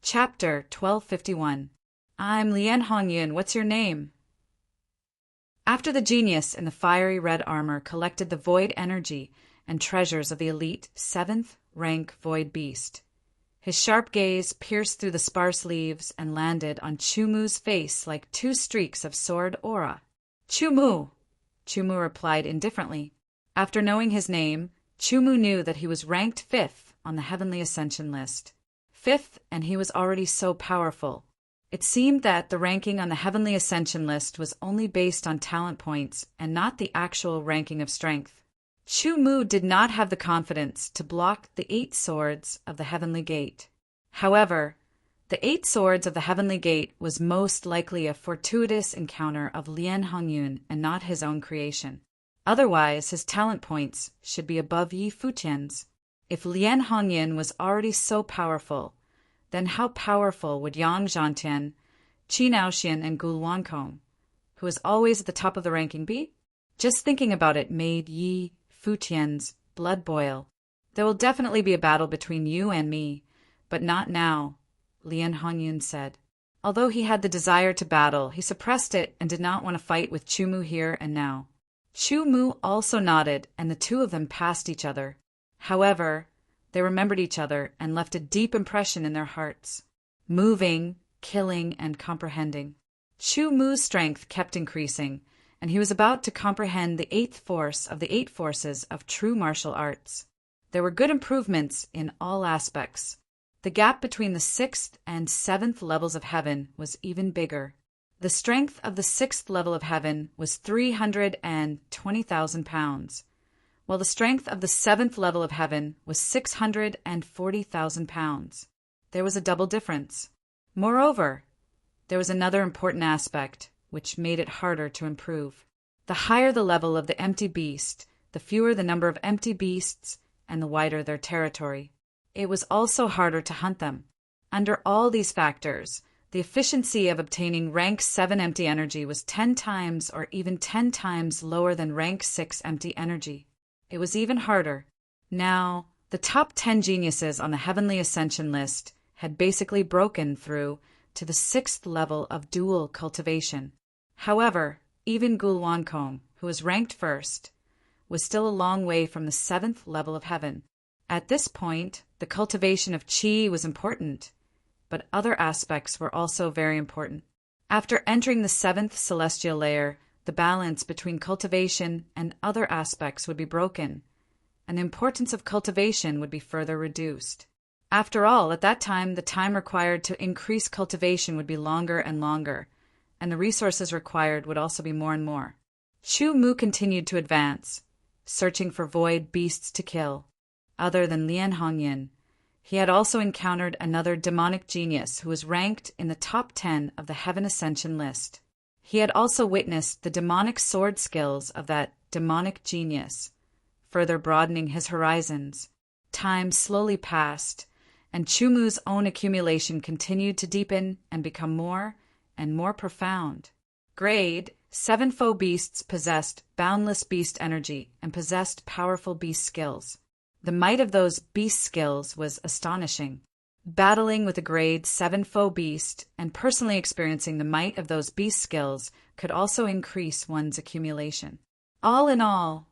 Chapter 1251. I'm Lien Hongyun. What's your name? After the genius in the fiery red armor collected the void energy and treasures of the elite 7th rank void beast, his sharp gaze pierced through the sparse leaves and landed on Chumu's face like two streaks of sword aura. Chumu! Chumu replied indifferently. After knowing his name, Chumu knew that he was ranked 5th on the Heavenly Ascension list. 5th, and he was already so powerful. It seemed that the ranking on the Heavenly Ascension list was only based on talent points and not the actual ranking of strength. Chumu did not have the confidence to block the 8 swords of the Heavenly Gate. However, the 8 swords of the Heavenly Gate was most likely a fortuitous encounter of Lien Hongyun and not his own creation. Otherwise, his talent points should be above Yi Futian's. If Lien Hongyun was already so powerful, then how powerful would Yang Zhantian, Qi Naoxian, and Gu Luankong, who is always at the top of the ranking, be? Just thinking about it made Yi Futian's blood boil. There will definitely be a battle between you and me, but not now, Lien Hongyun said. Although he had the desire to battle, he suppressed it and did not want to fight with Chumu here and now. Chumu also nodded, and the two of them passed each other. However, they remembered each other and left a deep impression in their hearts. Moving, killing, and comprehending. Chumu's strength kept increasing, and he was about to comprehend the 8th force of the 8 forces of true martial arts. There were good improvements in all aspects. The gap between the 6th and 7th levels of heaven was even bigger. The strength of the 6th level of heaven was 320,000 pounds, while the strength of the 7th level of heaven was 640,000 pounds. There was a double difference. Moreover, there was another important aspect, which made it harder to improve. The higher the level of the empty beast, the fewer the number of empty beasts, and the wider their territory. It was also harder to hunt them. Under all these factors, the efficiency of obtaining rank 7 empty energy was 10 times or even 10 times lower than rank 6 empty energy. It was even harder. Now, the top 10 geniuses on the Heavenly Ascension list had basically broken through to the 6th level of dual cultivation. However, even Gu Luankong, who was ranked 1st, was still a long way from the 7th level of heaven. At this point, the cultivation of qi was important, but other aspects were also very important. After entering the 7th celestial layer, the balance between cultivation and other aspects would be broken, and the importance of cultivation would be further reduced. After all, at that time, the time required to increase cultivation would be longer and longer, and the resources required would also be more and more. Chumu continued to advance, searching for void beasts to kill. Other than Lien Hongyun, he had also encountered another demonic genius who was ranked in the top 10 of the Heaven Ascension list. He had also witnessed the demonic sword skills of that demonic genius, further broadening his horizons. Time slowly passed, and Chumu's own accumulation continued to deepen and become more and more profound. Grade 7 foe beasts possessed boundless beast energy and possessed powerful beast skills. The might of those beast skills was astonishing. Battling with a grade 7 foe beast and personally experiencing the might of those beast skills could also increase one's accumulation. All in all,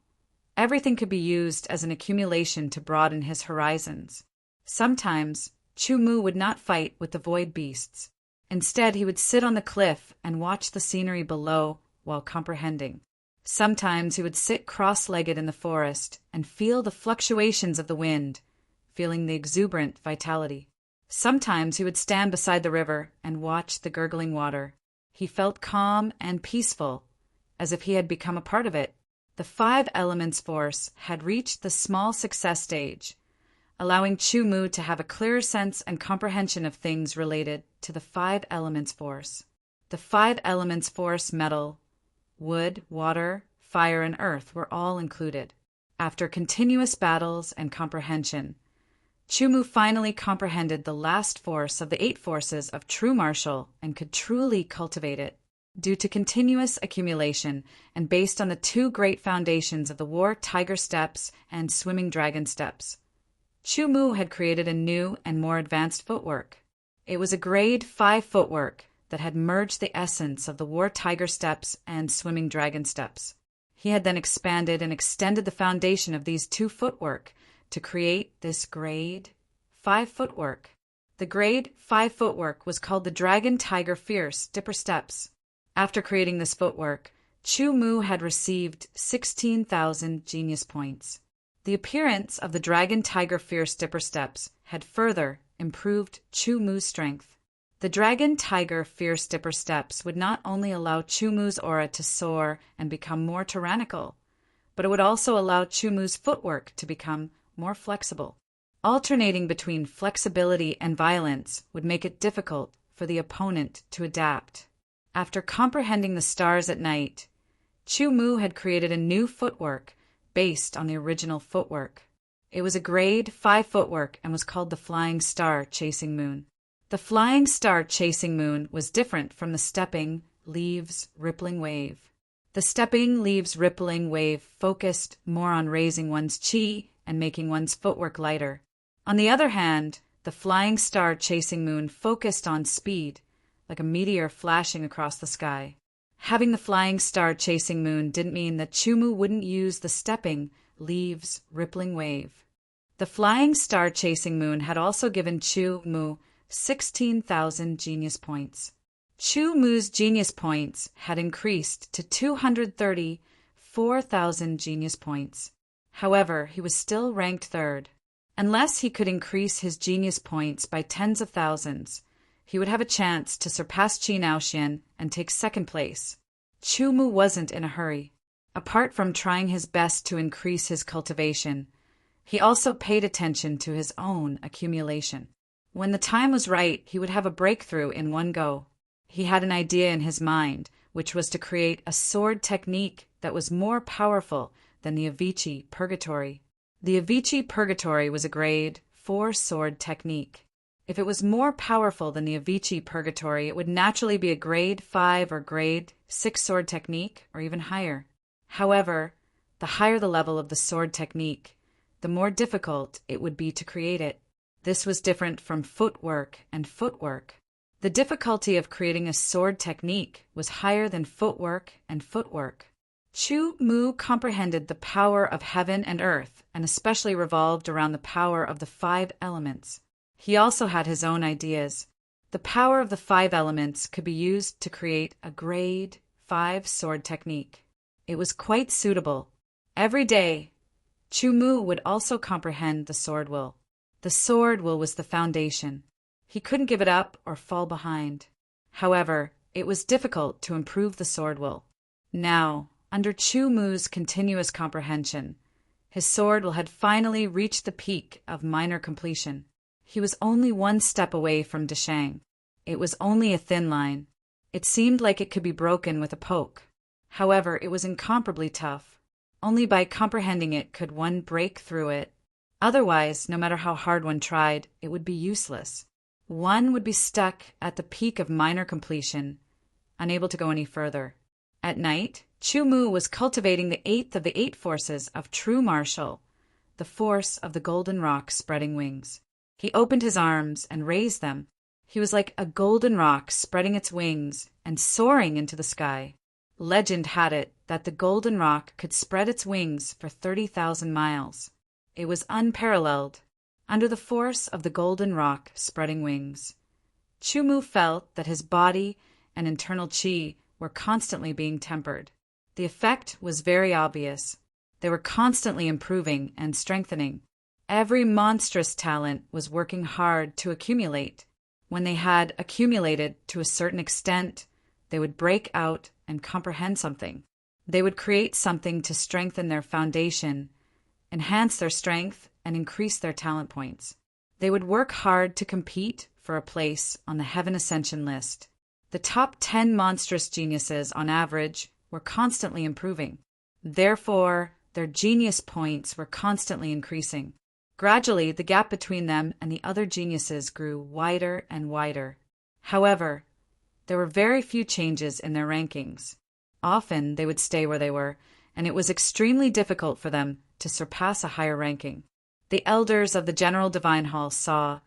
everything could be used as an accumulation to broaden his horizons. Sometimes, Chumu would not fight with the void beasts. Instead, he would sit on the cliff and watch the scenery below while comprehending. Sometimes he would sit cross-legged in the forest and feel the fluctuations of the wind, feeling the exuberant vitality. Sometimes he would stand beside the river and watch the gurgling water. He felt calm and peaceful, as if he had become a part of it. The 5 elements force had reached the small success stage, allowing Chumu to have a clearer sense and comprehension of things related to the 5 elements force. The 5 elements force metal, wood, water, fire, and earth were all included. After continuous battles and comprehension, Chumu finally comprehended the last force of the 8 forces of true martial and could truly cultivate it. Due to continuous accumulation and based on the 2 great foundations of the War Tiger Steps and Swimming Dragon Steps, Chumu had created a new and more advanced footwork. It was a grade 5 footwork that had merged the essence of the war tiger steps and swimming dragon steps. He had then expanded and extended the foundation of these two footwork to create this grade 5 footwork. The grade 5 footwork was called the Dragon Tiger Fierce Dipper Steps. After creating this footwork, Chu Mu had received 16,000 genius points. The appearance of the Dragon Tiger Fierce Dipper Steps had further improved Chu Mu's strength. The Dragon Tiger Fierce Dipper Steps would not only allow Chu Mu's aura to soar and become more tyrannical, but it would also allow Chu Mu's footwork to become more flexible. Alternating between flexibility and violence would make it difficult for the opponent to adapt. After comprehending the stars at night, Chu Mu had created a new footwork based on the original footwork. It was a grade 5 footwork and was called the Flying Star Chasing Moon. The Flying Star Chasing Moon was different from the Stepping Leaves Rippling Wave. The Stepping Leaves Rippling Wave focused more on raising one's chi and making one's footwork lighter. On the other hand, the Flying Star Chasing Moon focused on speed, like a meteor flashing across the sky. Having the Flying Star Chasing Moon didn't mean that Chu Mu wouldn't use the Stepping Leaves Rippling Wave. The Flying Star Chasing Moon had also given Chu Mu 16,000 genius points. Chu Mu's genius points had increased to 234,000 genius points. However, he was still ranked third. Unless he could increase his genius points by tens of thousands, he would have a chance to surpass Qi Naoxian and take second place. Chu Mu wasn't in a hurry. Apart from trying his best to increase his cultivation, he also paid attention to his own accumulation. When the time was right, he would have a breakthrough in one go. He had an idea in his mind, which was to create a sword technique that was more powerful than the Avicii Purgatory. The Avicii Purgatory was a grade 4 sword technique. If it was more powerful than the Avicii Purgatory, it would naturally be a grade 5 or grade 6 sword technique, or even higher. However, the higher the level of the sword technique, the more difficult it would be to create it. This was different from footwork and footwork. The difficulty of creating a sword technique was higher than footwork and footwork. Chu Mu comprehended the power of heaven and earth, and especially revolved around the power of the 5 elements. He also had his own ideas. The power of the 5 elements could be used to create a grade 5 sword technique. It was quite suitable. Every day, Chu Mu would also comprehend the sword will. The sword will was the foundation. He couldn't give it up or fall behind. However, it was difficult to improve the sword will. Now, under Chu Mu's continuous comprehension, his sword will had finally reached the peak of minor completion. He was only one step away from Deshang. It was only a thin line. It seemed like it could be broken with a poke. However, it was incomparably tough. Only by comprehending it could one break through it. Otherwise, no matter how hard one tried, it would be useless. One would be stuck at the peak of minor completion, unable to go any further. At night, Chu Mu was cultivating the 8th of the 8 forces of true martial, the force of the golden rock spreading wings. He opened his arms and raised them. He was like a golden rock spreading its wings and soaring into the sky. Legend had it that the golden rock could spread its wings for 30,000 miles. It was unparalleled. Under the force of the golden rock spreading wings, Chu Mu felt that his body and internal qi were constantly being tempered. The effect was very obvious. They were constantly improving and strengthening. Every monstrous talent was working hard to accumulate. When they had accumulated to a certain extent, they would break out and comprehend something. They would create something to strengthen their foundation, enhance their strength, and increase their talent points. They would work hard to compete for a place on the Heaven Ascension list. The top 10 monstrous geniuses, on average, were constantly improving. Therefore, their genius points were constantly increasing. Gradually, the gap between them and the other geniuses grew wider and wider. However, there were very few changes in their rankings. Often, they would stay where they were, and it was extremely difficult for them to surpass a higher ranking. The elders of the General Divine Hall saw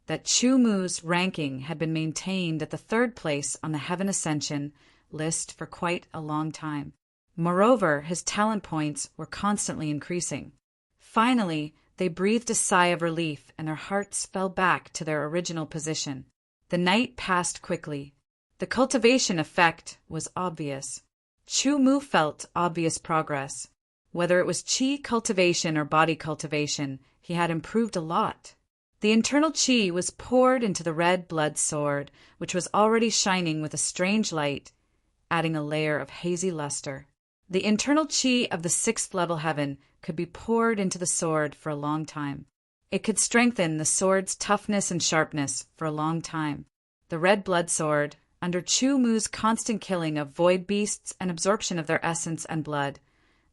that Chu Mu's ranking had been maintained at the third place on the Heaven Ascension list for quite a long time. Moreover, his talent points were constantly increasing. Finally, they breathed a sigh of relief and their hearts fell back to their original position. The night passed quickly. The cultivation effect was obvious. Chu Mu felt obvious progress. Whether it was qi cultivation or body cultivation, he had improved a lot. The internal qi was poured into the red blood sword, which was already shining with a strange light, adding a layer of hazy luster. The internal qi of the sixth level heaven could be poured into the sword for a long time. It could strengthen the sword's toughness and sharpness for a long time. The red blood sword, under Chu Mu's constant killing of void beasts and absorption of their essence and blood,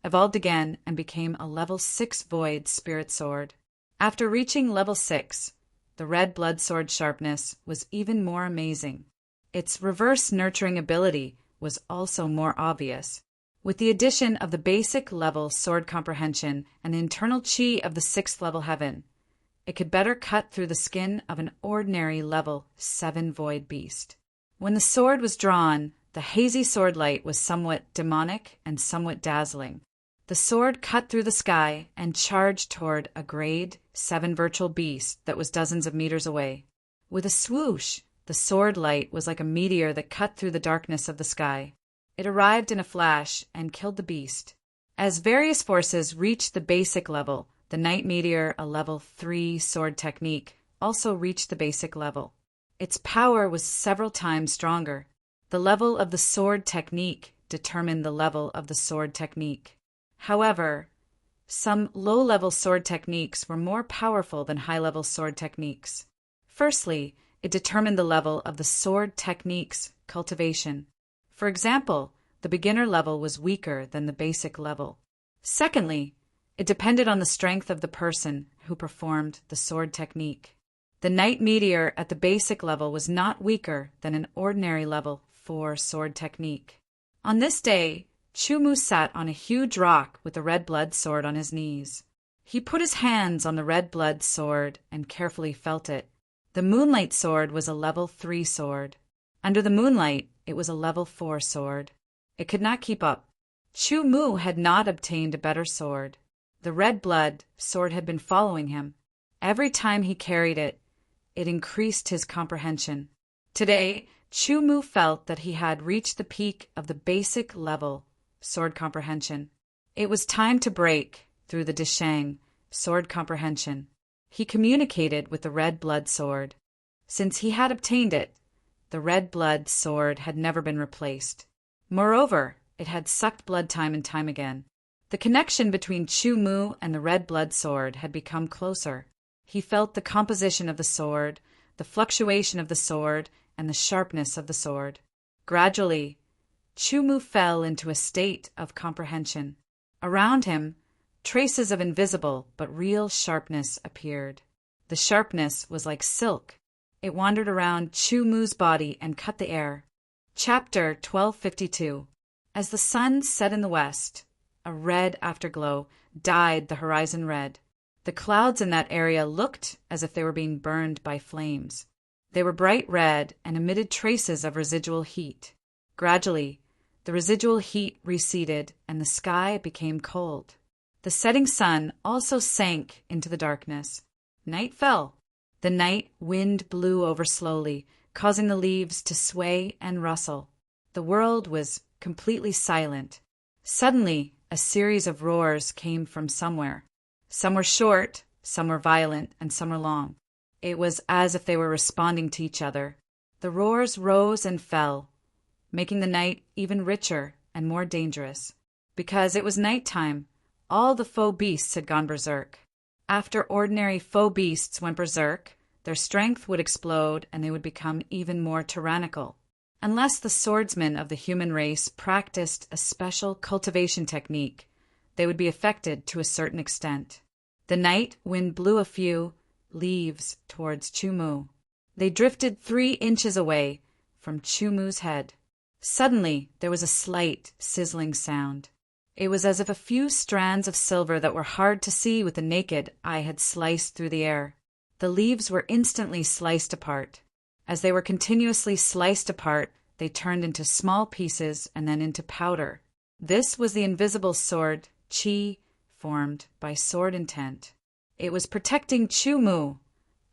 evolved again and became a level 6 void spirit sword. After reaching level 6, the red blood sword sharpness was even more amazing. Its reverse nurturing ability was also more obvious. With the addition of the basic level sword comprehension and the internal qi of the 6th level heaven, it could better cut through the skin of an ordinary level 7 void beast. When the sword was drawn, the hazy sword light was somewhat demonic and somewhat dazzling. The sword cut through the sky and charged toward a grade 7 virtual beast that was dozens of meters away. With a swoosh, the sword light was like a meteor that cut through the darkness of the sky. It arrived in a flash and killed the beast. As various forces reached the basic level, the night meteor, a level 3 sword technique, also reached the basic level. Its power was several times stronger. The level of the sword technique determined the level of the sword technique. However, some low-level sword techniques were more powerful than high-level sword techniques. Firstly, it determined the level of the sword technique's cultivation. For example, the beginner level was weaker than the basic level. Secondly, it depended on the strength of the person who performed the sword technique. The night meteor at the basic level was not weaker than an ordinary level 4 sword technique. On this day, Chu Mu sat on a huge rock with the red blood sword on his knees. He put his hands on the red blood sword and carefully felt it. The moonlight sword was a level 3 sword. Under the moonlight, it was a level 4 sword. It could not keep up. Chu Mu had not obtained a better sword. The red blood sword had been following him. Every time he carried it, it increased his comprehension. Today, Chu Mu felt that he had reached the peak of the basic level sword comprehension. It was time to break through the Dishang sword comprehension. He communicated with the red blood sword. Since he had obtained it, the red blood sword had never been replaced. Moreover, it had sucked blood time and time again. The connection between Chu Mu and the red blood sword had become closer. He felt the composition of the sword, the fluctuation of the sword, and the sharpness of the sword. Gradually, Chu Mu fell into a state of comprehension. Around him, traces of invisible but real sharpness appeared. The sharpness was like silk. It wandered around Chu Mu's body and cut the air. Chapter 1252. As the sun set in the west, a red afterglow dyed the horizon red. The clouds in that area looked as if they were being burned by flames. They were bright red and emitted traces of residual heat. Gradually, the residual heat receded and the sky became cold. The setting sun also sank into the darkness. Night fell. The night wind blew over slowly, causing the leaves to sway and rustle. The world was completely silent. Suddenly, a series of roars came from somewhere. Some were short, some were violent, and some were long. It was as if they were responding to each other. The roars rose and fell, making the night even richer and more dangerous. Because it was nighttime, all the faux beasts had gone berserk. After ordinary faux beasts went berserk, their strength would explode and they would become even more tyrannical. Unless the swordsmen of the human race practiced a special cultivation technique, they would be affected to a certain extent. The night wind blew a few leaves towards Chu Mu. They drifted 3 inches away from Chu Mu's head. Suddenly, there was a slight, sizzling sound. It was as if a few strands of silver that were hard to see with the naked eye had sliced through the air. The leaves were instantly sliced apart. As they were continuously sliced apart, they turned into small pieces and then into powder. This was the invisible sword, Qi, formed by sword intent. It was protecting Chu Mu,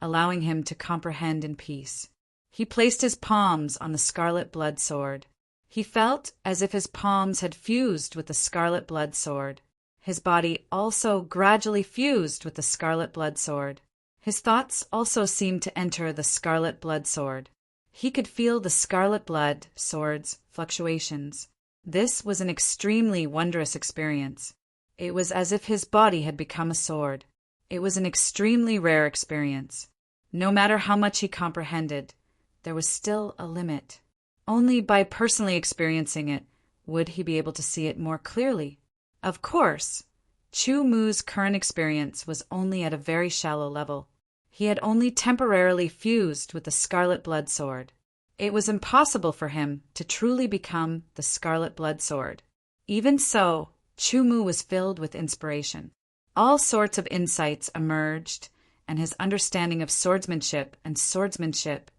allowing him to comprehend in peace. He placed his palms on the scarlet blood sword. He felt as if his palms had fused with the scarlet blood sword. His body also gradually fused with the scarlet blood sword. His thoughts also seemed to enter the scarlet blood sword. He could feel the scarlet blood sword's fluctuations. This was an extremely wondrous experience. It was as if his body had become a sword. It was an extremely rare experience. No matter how much he comprehended, there was still a limit. Only by personally experiencing it would he be able to see it more clearly. Of course, Chu Mu's current experience was only at a very shallow level. He had only temporarily fused with the scarlet blood sword. It was impossible for him to truly become the scarlet blood sword. Even so, Chu Mu was filled with inspiration. All sorts of insights emerged, and his understanding of swordsmanship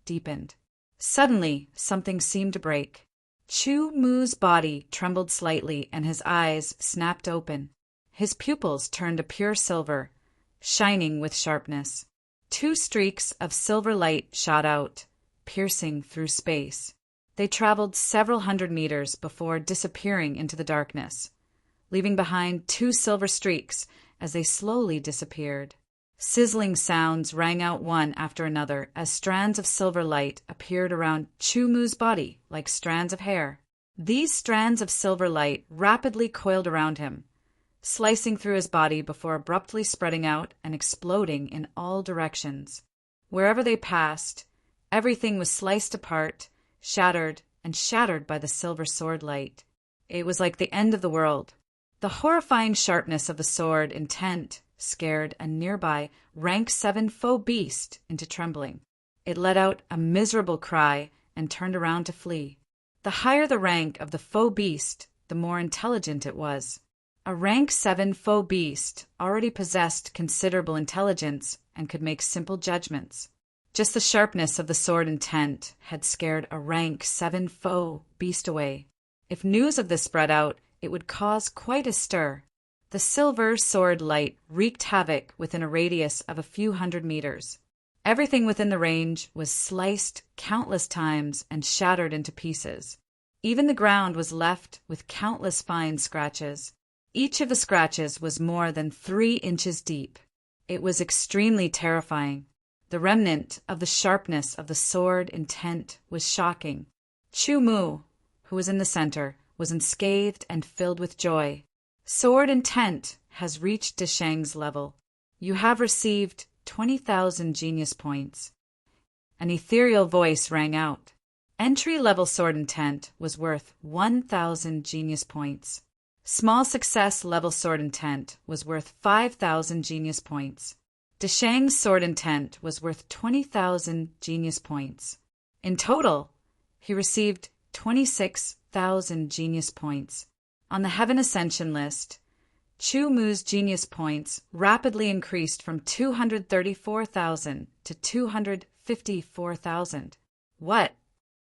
deepened. Suddenly, something seemed to break. Chu Mu's body trembled slightly and his eyes snapped open. His pupils turned a pure silver, shining with sharpness. 2 streaks of silver light shot out, piercing through space. They traveled several hundred meters before disappearing into the darkness, leaving behind 2 silver streaks as they slowly disappeared. Sizzling sounds rang out one after another as strands of silver light appeared around Chu Mu's body like strands of hair. These strands of silver light rapidly coiled around him, slicing through his body before abruptly spreading out and exploding in all directions. Wherever they passed, everything was sliced apart, shattered by the silver sword light. It was like the end of the world. The horrifying sharpness of the sword intent scared a nearby rank 7 foe beast into trembling. It let out a miserable cry and turned around to flee. The higher the rank of the foe beast, the more intelligent it was. A rank 7 foe beast already possessed considerable intelligence and could make simple judgments. Just the sharpness of the sword intent had scared a rank 7 foe beast away. If news of this spread out, it would cause quite a stir. The silver sword light wreaked havoc within a radius of a few hundred meters. Everything within the range was sliced countless times and shattered into pieces. Even the ground was left with countless fine scratches. Each of the scratches was more than 3 inches deep. It was extremely terrifying. The remnant of the sharpness of the sword intent was shocking. Chu Mu, who was in the center, was unscathed and filled with joy. Sword intent has reached Desheng's level. You have received 20,000 genius points. An ethereal voice rang out. Entry-level sword intent was worth 1,000 genius points. Small success level sword intent was worth 5,000 genius points. Desheng's sword intent was worth 20,000 genius points. In total, he received 26,000 genius points. On the Heaven Ascension list, Chu Mu's genius points rapidly increased from 234,000 to 254,000.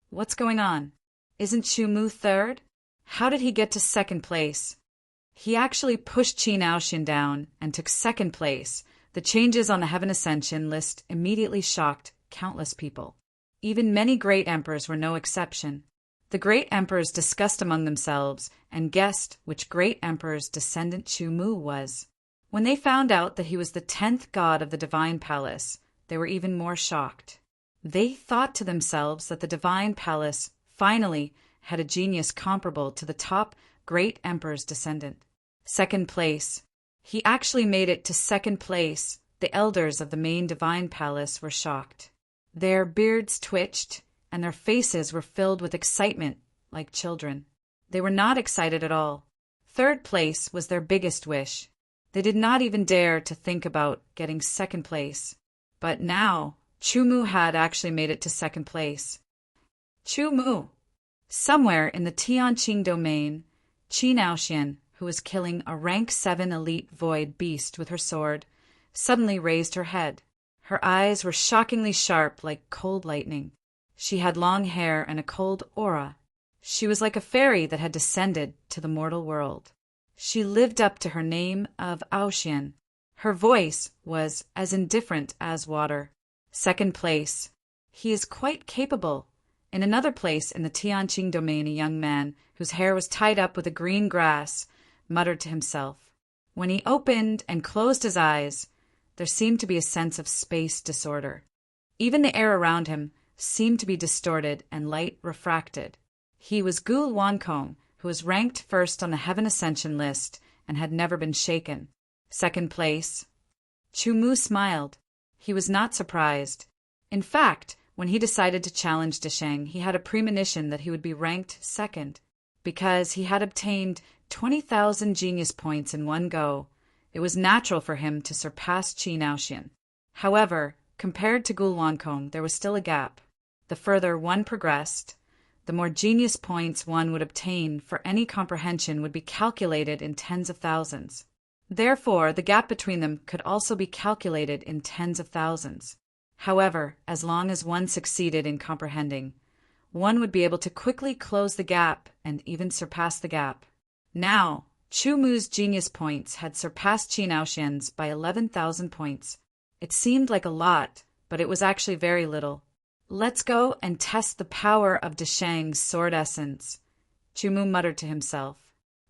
What's going on? Isn't Chu Mu third? How did he get to second place? He actually pushed Qi Naoxian down and took second place. The changes on the Heaven Ascension list immediately shocked countless people. Even many great emperors were no exception. The great emperors discussed among themselves and guessed which great emperor's descendant Chu Mu was. When they found out that he was the 10th god of the Divine Palace, they were even more shocked. They thought to themselves that the Divine Palace finally had a genius comparable to the top great emperor's descendant. Second place. He actually made it to second place. The elders of the main Divine Palace were shocked. Their beards twitched, and their faces were filled with excitement like children. They were not excited at all. Third place was their biggest wish. They did not even dare to think about getting second place. But now, Chu Mu had actually made it to second place. Chu Mu. Somewhere in the Tianqing domain, Qi Naoxian, who was killing a rank 7 elite void beast with her sword, suddenly raised her head. Her eyes were shockingly sharp like cold lightning. She had long hair and a cold aura. She was like a fairy that had descended to the mortal world. She lived up to her name of Aoxian. Her voice was as indifferent as water. Second place. He is quite capable. In another place in the Tianqing domain, a young man, whose hair was tied up with a green grass, muttered to himself. When he opened and closed his eyes, there seemed to be a sense of space disorder. Even the air around him seemed to be distorted and light refracted. He was Gu Wankong, who was ranked first on the Heaven Ascension list and had never been shaken. Second place. Chu Mu smiled. He was not surprised. In fact, when he decided to challenge Desheng, he had a premonition that he would be ranked second. Because he had obtained 20,000 genius points in one go, it was natural for him to surpass Qin Aoxian. However, compared to Gul Wankong, there was still a gap. The further one progressed, the more genius points one would obtain for any comprehension would be calculated in tens of thousands. Therefore, the gap between them could also be calculated in tens of thousands. However, as long as one succeeded in comprehending, one would be able to quickly close the gap and even surpass the gap. Now, Chu Mu's genius points had surpassed Qin Aoxian's by 11,000 points. It seemed like a lot, but it was actually very little. Let's go and test the power of Desheng's sword essence, Chu Mu muttered to himself.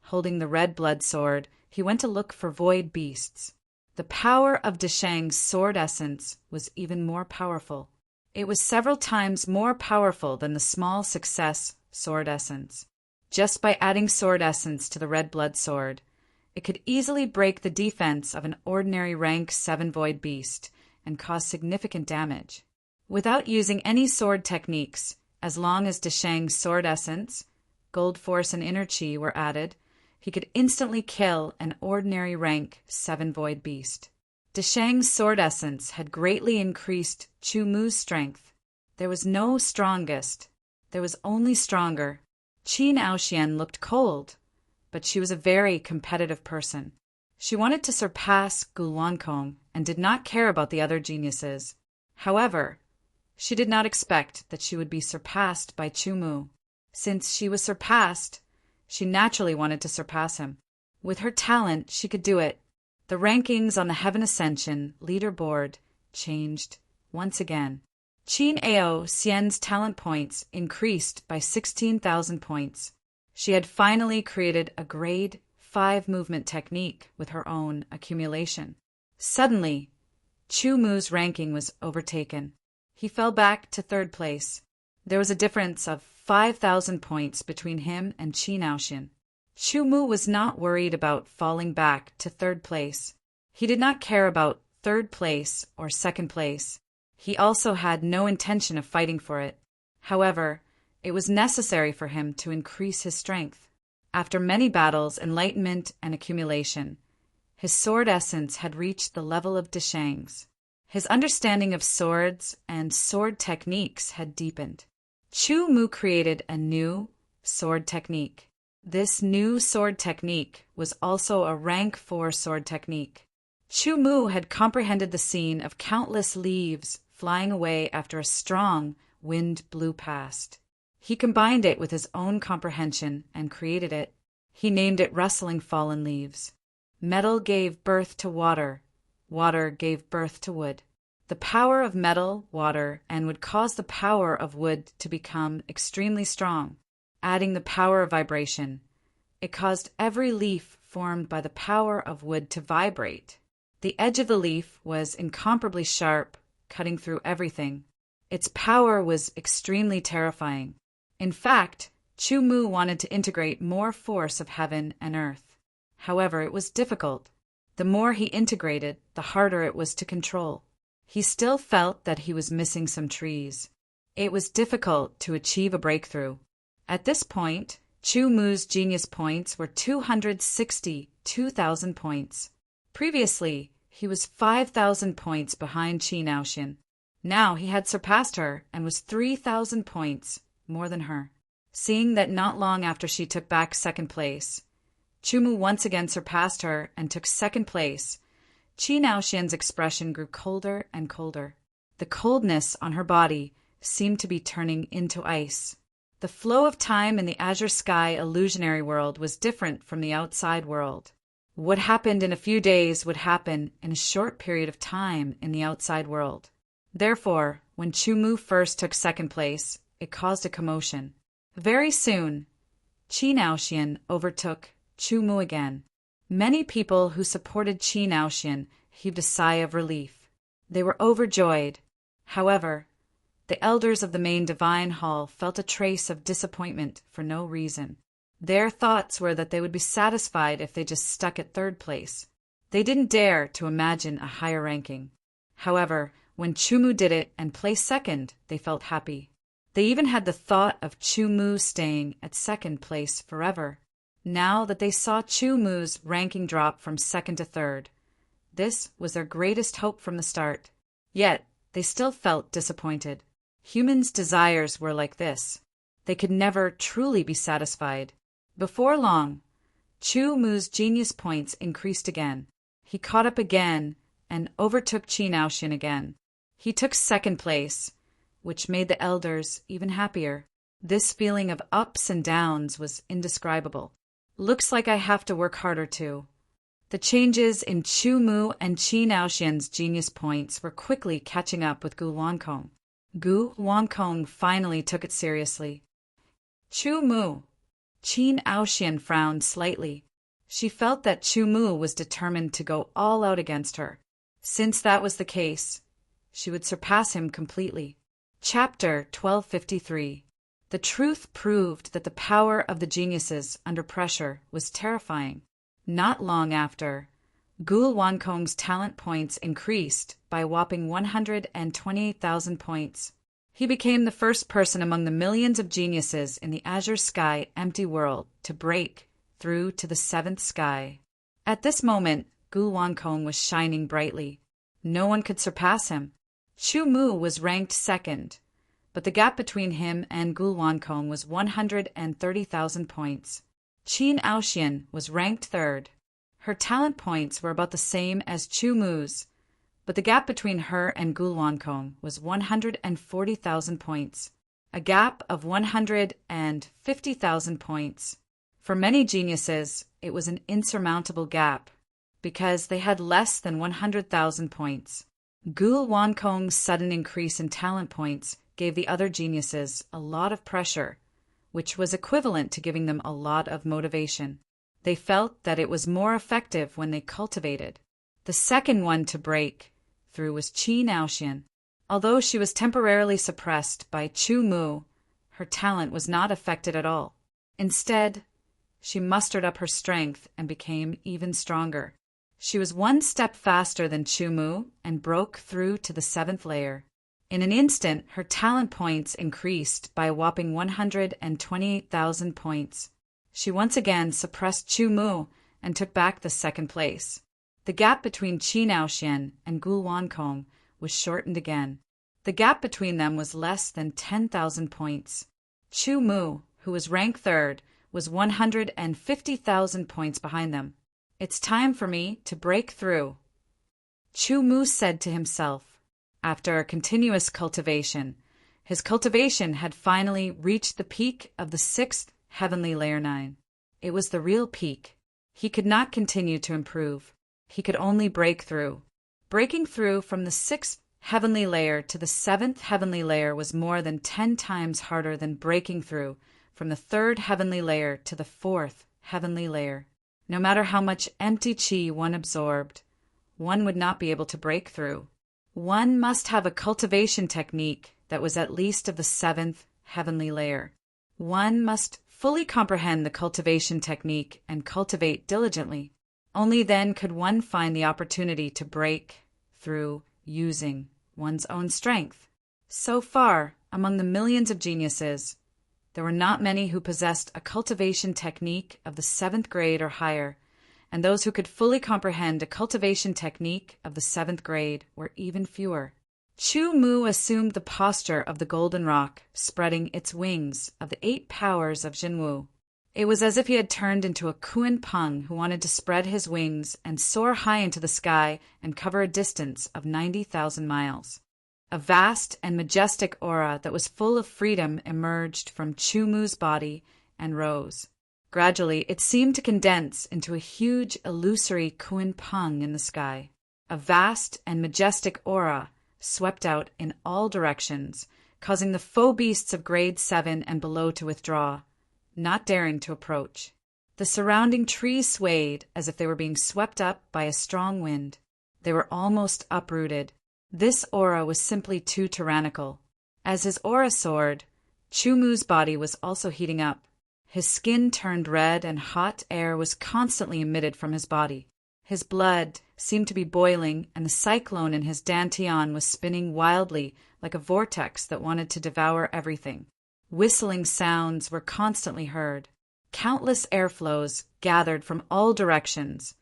Holding the red blood sword, he went to look for void beasts. The power of Desheng's sword essence was even more powerful. It was several times more powerful than the small success sword essence. Just by adding sword essence to the red blood sword, it could easily break the defense of an ordinary rank 7 void beast and cause significant damage. Without using any sword techniques, as long as Desheng's sword essence, gold force and inner chi were added, he could instantly kill an ordinary rank 7 void beast. Desheng's sword essence had greatly increased Chu Mu's strength. There was no strongest. There was only stronger. Qin Aoxian looked cold, but she was a very competitive person. She wanted to surpass Gu Wankong and did not care about the other geniuses. However, she did not expect that she would be surpassed by Chu Mu. Since she was surpassed, she naturally wanted to surpass him. With her talent, she could do it. The rankings on the Heaven Ascension leaderboard changed once again. Qin Aoxian's talent points increased by 16,000 points. She had finally created a grade 5 movement technique with her own accumulation. Suddenly, Chu Mu's ranking was overtaken. He fell back to third place. There was a difference of 5,000 points between him and Qin Aoxian. Chu Mu was not worried about falling back to third place. He did not care about third place or second place. He also had no intention of fighting for it. However, it was necessary for him to increase his strength. After many battles, enlightenment, and accumulation, his sword essence had reached the level of Desheng's. His understanding of swords and sword techniques had deepened. Chu Mu created a new sword technique. This new sword technique was also a rank 4 sword technique. Chu Mu had comprehended the scene of countless leaves flying away after a strong wind blew past. He combined it with his own comprehension and created it. He named it Rustling Fallen Leaves. Metal gave birth to water. Water gave birth to wood. The power of metal, water, and would cause the power of wood to become extremely strong. Adding the power of vibration, it caused every leaf formed by the power of wood to vibrate. The edge of the leaf was incomparably sharp, cutting through everything. Its power was extremely terrifying. In fact, Chu Mu wanted to integrate more force of heaven and earth. However, it was difficult. The more he integrated, the harder it was to control. He still felt that he was missing some trees. It was difficult to achieve a breakthrough. At this point, Chu Mu's genius points were 262,000 points. Previously, he was 5,000 points behind Qin Aoxian. Now he had surpassed her and was 3,000 points more than her. Seeing that not long after she took back second place, Chu Mu once again surpassed her and took second place, Qi Naoxian's expression grew colder and colder. The coldness on her body seemed to be turning into ice. The flow of time in the azure sky illusionary world was different from the outside world. What happened in a few days would happen in a short period of time in the outside world. Therefore, when Chu Mu first took second place, it caused a commotion. Very soon, Qi Naoxian overtook Chu Mu again. Many people who supported Qi Naoxian heaved a sigh of relief. They were overjoyed. However, the elders of the main divine hall felt a trace of disappointment for no reason. Their thoughts were that they would be satisfied if they just stuck at third place. They didn't dare to imagine a higher ranking. However, when Chu Mu did it and placed second, they felt happy. They even had the thought of Chu Mu staying at second place forever. Now that they saw Chu Mu's ranking drop from second to third, this was their greatest hope from the start. Yet, they still felt disappointed. Humans' desires were like this. They could never truly be satisfied. Before long, Chu Mu's genius points increased again. He caught up again and overtook Qi Naoxian again. He took second place, which made the elders even happier. This feeling of ups and downs was indescribable. Looks like I have to work harder too. The changes in Chu Mu and Qi Naoxian's genius points were quickly catching up with Gu Wankong. Gu Wankong finally took it seriously. Chu Mu. Qi Naoxian frowned slightly. She felt that Chu Mu was determined to go all out against her. Since that was the case, she would surpass him completely. Chapter 1253. The truth proved that the power of the geniuses under pressure was terrifying. Not long after, Gu Wankong's talent points increased by a whopping 128,000 points. He became the first person among the millions of geniuses in the azure sky empty world to break through to the seventh sky. At this moment, Gu Wankong was shining brightly. No one could surpass him. Chu Mu was ranked second, but the gap between him and Gu Wankong was 130,000 points. Qi Naoxian was ranked third. Her talent points were about the same as Chu Mu's, but the gap between her and Gu Wankong was 140,000 points, a gap of 150,000 points. For many geniuses, it was an insurmountable gap, because they had less than 100,000 points. Gu Wankong's sudden increase in talent points gave the other geniuses a lot of pressure, which was equivalent to giving them a lot of motivation. They felt that it was more effective when they cultivated. The second one to break through was Qi Naoxian. Although she was temporarily suppressed by Chu Mu, her talent was not affected at all. Instead, she mustered up her strength and became even stronger. She was one step faster than Chu Mu and broke through to the seventh layer. In an instant, her talent points increased by a whopping 128,000 points. She once again suppressed Chu Mu and took back the second place. The gap between Qi Naoxian and Gu Wankong was shortened again. The gap between them was less than 10,000 points. Chu Mu, who was ranked third, was 150,000 points behind them. It's time for me to break through, Chu Mu said to himself. After a continuous cultivation, his cultivation had finally reached the peak of the sixth heavenly layer 9. It was the real peak. He could not continue to improve. He could only break through. Breaking through from the sixth heavenly layer to the seventh heavenly layer was more than 10 times harder than breaking through from the third heavenly layer to the fourth heavenly layer. No matter how much empty qi one absorbed, one would not be able to break through. One must have a cultivation technique that was at least of the seventh heavenly layer. One must fully comprehend the cultivation technique and cultivate diligently. Only then could one find the opportunity to break through using one's own strength. So far, among the millions of geniuses, there were not many who possessed a cultivation technique of the 7th grade or higher, and those who could fully comprehend a cultivation technique of the 7th grade were even fewer. Chu Mu assumed the posture of the golden rock, spreading its wings of the 8 powers of Jinwu. It was as if he had turned into a Kuan Pung who wanted to spread his wings and soar high into the sky and cover a distance of 90,000 miles. A vast and majestic aura that was full of freedom emerged from Chumu's body and rose. Gradually, it seemed to condense into a huge, illusory Kuan Pung in the sky. A vast and majestic aura swept out in all directions, causing the foe beasts of grade 7 and below to withdraw, not daring to approach. The surrounding trees swayed as if they were being swept up by a strong wind. They were almost uprooted. This aura was simply too tyrannical. As his aura soared, Chumu's body was also heating up. His skin turned red and hot air was constantly emitted from his body. His blood seemed to be boiling, and the cyclone in his dantian was spinning wildly like a vortex that wanted to devour everything. Whistling sounds were constantly heard. Countless airflows gathered from all directions,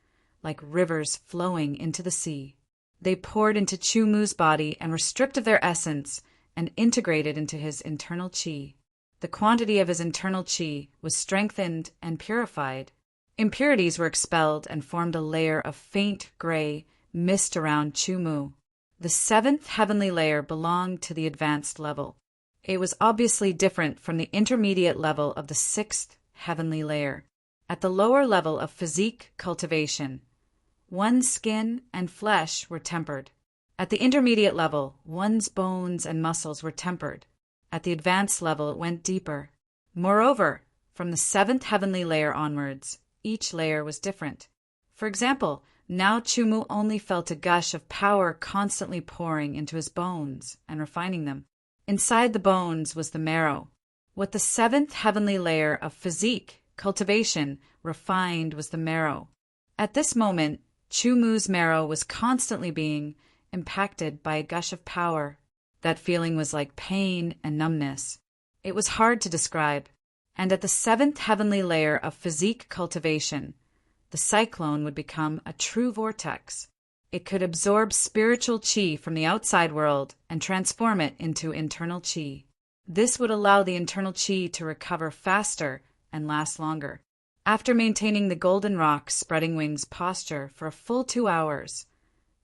like rivers flowing into the sea. They poured into Chumu's body and were stripped of their essence and integrated into his internal chi. The quantity of his internal chi was strengthened and purified. Impurities were expelled and formed a layer of faint gray mist around Chumu. The 7th heavenly layer belonged to the advanced level. It was obviously different from the intermediate level of the 6th heavenly layer. At the lower level of physique cultivation, one's skin and flesh were tempered. At the intermediate level, one's bones and muscles were tempered. At the advanced level, it went deeper. Moreover, from the 7th heavenly layer onwards, each layer was different. For example, now Chumu only felt a gush of power constantly pouring into his bones and refining them. Inside the bones was the marrow. What the 7th heavenly layer of physique cultivation refined was the marrow. At this moment, Chumu's marrow was constantly being impacted by a gush of power. That feeling was like pain and numbness. It was hard to describe. And at the 7th heavenly layer of physique cultivation, the cyclone would become a true vortex. It could absorb spiritual chi from the outside world and transform it into internal chi. This would allow the internal chi to recover faster and last longer. After maintaining the golden rock spreading wings posture for a full 2 hours,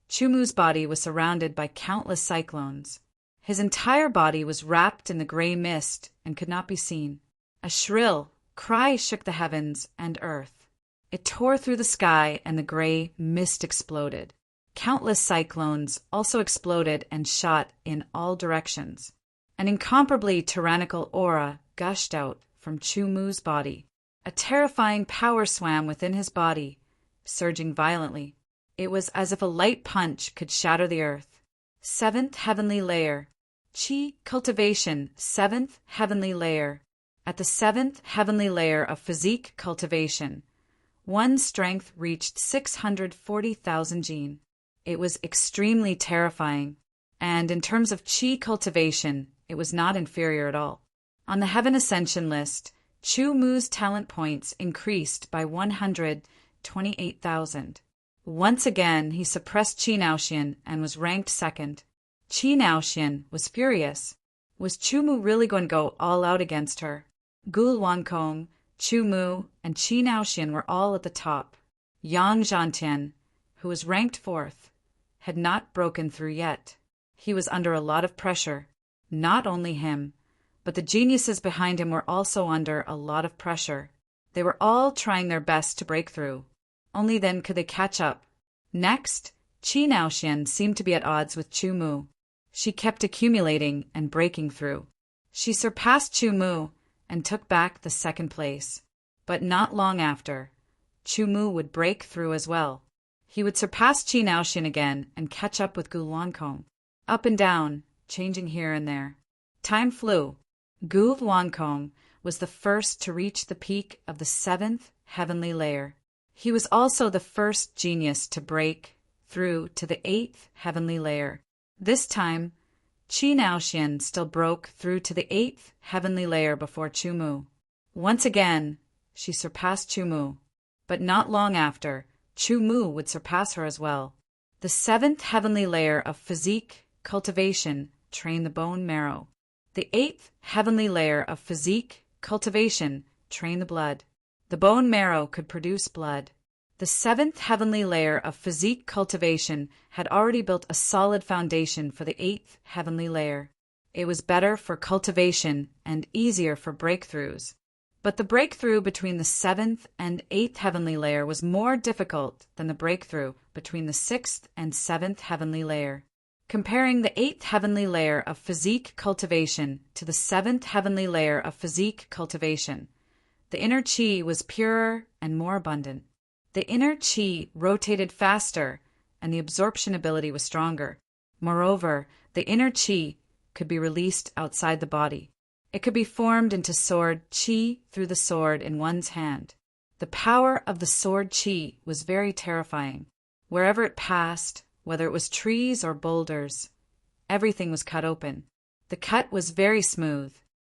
Chumu's body was surrounded by countless cyclones. His entire body was wrapped in the gray mist and could not be seen. A shrill cry shook the heavens and earth. It tore through the sky and the gray mist exploded. Countless cyclones also exploded and shot in all directions. An incomparably tyrannical aura gushed out from Chumu's body. A terrifying power swam within his body, surging violently. It was as if a light punch could shatter the earth. 7th heavenly layer. Chi cultivation, 7th heavenly layer. At the 7th heavenly layer of physique cultivation, one's strength reached 640,000 jin. It was extremely terrifying, and in terms of chi cultivation, it was not inferior at all. On the Heaven Ascension list, Chumu's talent points increased by 128,000. Once again, he suppressed Qi Naoxian and was ranked 2nd. Qi Naoxian was furious. Was Chumu really going to go all out against her? Gul Wankong, Chumu, and Qi Naoxian were all at the top. Yang Zhantian, who was ranked 4th, had not broken through yet. He was under a lot of pressure. Not only him, but the geniuses behind him were also under a lot of pressure. They were all trying their best to break through. Only then could they catch up. Next, Qi Naoxian seemed to be at odds with Chumu. She kept accumulating and breaking through. She surpassed Chumu and took back the 2nd place. But not long after, Chumu would break through as well. He would surpass Qi Naoxian again and catch up with Gu Luankong. Up and down, changing here and there. Time flew. Gu Luankong was the first to reach the peak of the 7th heavenly layer. He was also the first genius to break through to the 8th heavenly layer. This time, Qi Naoxian still broke through to the 8th heavenly layer before Chumu. Once again, she surpassed Chumu, but not long after, Chumu would surpass her as well. The 7th heavenly layer of physique cultivation trained the bone marrow. The 8th heavenly layer of physique cultivation trained the blood. The bone marrow could produce blood. The seventh heavenly layer of physique cultivation had already built a solid foundation for the eighth heavenly layer. It was better for cultivation and easier for breakthroughs. But the breakthrough between the seventh and eighth heavenly layer was more difficult than the breakthrough between the sixth and seventh heavenly layer. Comparing the eighth heavenly layer of physique cultivation to the seventh heavenly layer of physique cultivation, the inner chi was purer and more abundant. The inner chi rotated faster, and the absorption ability was stronger. Moreover, the inner chi could be released outside the body. It could be formed into sword chi through the sword in one's hand. The power of the sword chi was very terrifying. Wherever it passed, whether it was trees or boulders, everything was cut open. The cut was very smooth.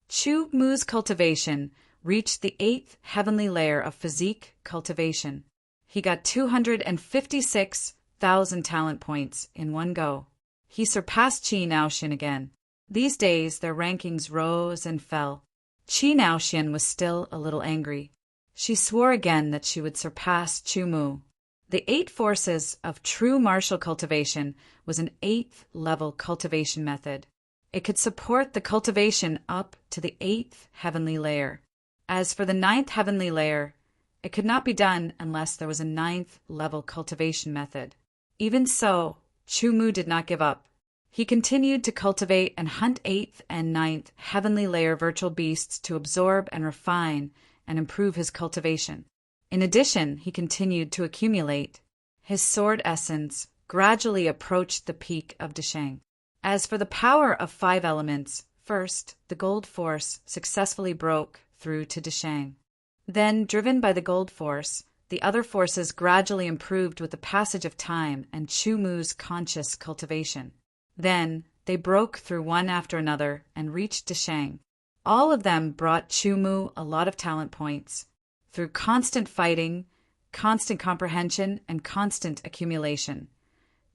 Chu Mu's cultivation reached the eighth heavenly layer of physique cultivation. He got 256,000 talent points in one go. He surpassed Qi Naoxian again. These days, their rankings rose and fell. Qi Naoxian was still a little angry. She swore again that she would surpass Chu Mu. The 8 forces of true martial cultivation was an 8th level cultivation method. It could support the cultivation up to the 8th heavenly layer. As for the 9th heavenly layer, it could not be done unless there was a 9th level cultivation method. Even so, Chu Mu did not give up. He continued to cultivate and hunt 8th and 9th heavenly layer virtual beasts to absorb and refine and improve his cultivation. In addition, he continued to accumulate. His sword essence gradually approached the peak of Desheng. As for the power of 5 elements, first, the gold force successfully broke through to Desheng. Then, driven by the gold force, the other forces gradually improved with the passage of time and Chu Mu's conscious cultivation. Then, they broke through one after another and reached Desheng. All of them brought Chu Mu a lot of talent points. Through constant fighting, constant comprehension, and constant accumulation,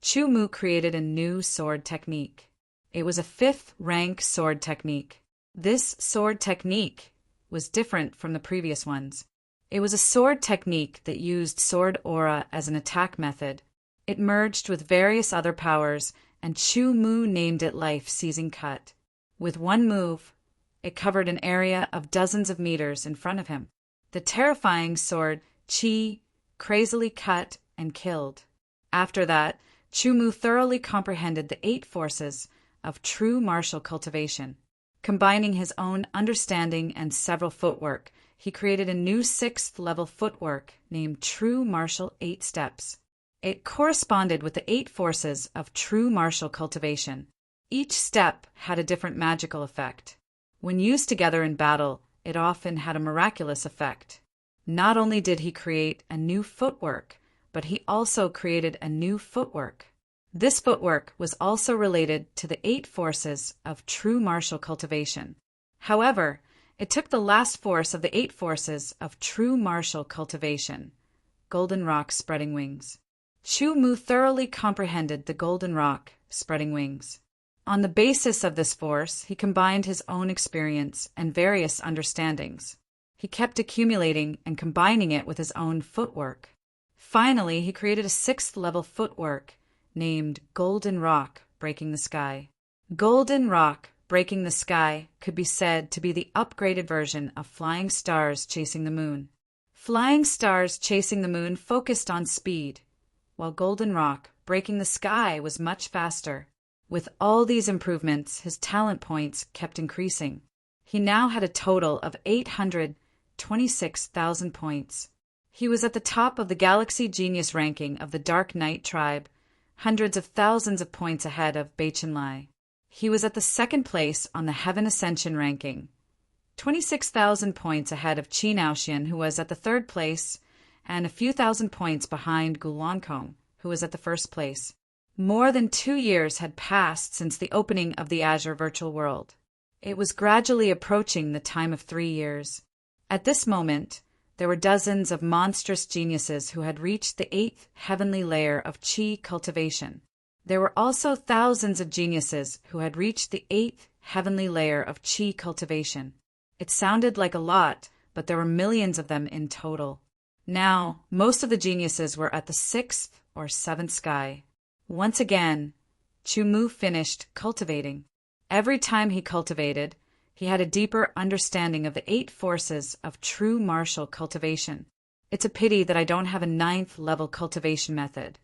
Chu Mu created a new sword technique. It was a 5th rank sword technique. This sword technique was different from the previous ones. It was a sword technique that used sword aura as an attack method. It merged with various other powers, and Chu Mu named it Life-Seizing Cut. With one move, it covered an area of dozens of meters in front of him. The terrifying sword Qi crazily cut and killed. After that, Chu Mu thoroughly comprehended the 8 forces of true martial cultivation. Combining his own understanding and several footwork, he created a new 6th level footwork named True Martial 8 Steps. It corresponded with the 8 forces of true martial cultivation. Each step had a different magical effect. When used together in battle, it often had a miraculous effect. Not only did he create a new footwork, but he also created a new footwork. This footwork was also related to the 8 forces of true martial cultivation. However, it took the last force of the 8 forces of true martial cultivation, Golden Rock Spreading Wings. Chu Mu thoroughly comprehended the Golden Rock Spreading Wings. On the basis of this force, he combined his own experience and various understandings. He kept accumulating and combining it with his own footwork. Finally, he created a 6th level footwork named Golden Rock Breaking the Sky. Golden Rock Breaking the Sky could be said to be the upgraded version of Flying Stars Chasing the Moon. Flying Stars Chasing the Moon focused on speed, while Golden Rock Breaking the Sky was much faster. With all these improvements, his talent points kept increasing. He now had a total of 826,000 points. He was at the top of the Galaxy Genius ranking of the Dark Knight tribe, hundreds of thousands of points ahead of Beichen Lai. He was at the 2nd place on the Heaven Ascension ranking, 26,000 points ahead of Qi Naoxian, who was at the 3rd place, and a few thousand points behind Gulankong, who was at the 1st place. More than 2 years had passed since the opening of the Azure Virtual World. It was gradually approaching the time of 3 years. At this moment, there were dozens of monstrous geniuses who had reached the 8th heavenly layer of Qi cultivation. There were also thousands of geniuses who had reached the 8th heavenly layer of Qi cultivation. It sounded like a lot, but there were millions of them in total. Now, most of the geniuses were at the 6th or 7th sky. Once again, Chu-Mu finished cultivating. Every time he cultivated, he had a deeper understanding of the 8 forces of true martial cultivation. It's a pity that I don't have a 9th level cultivation method.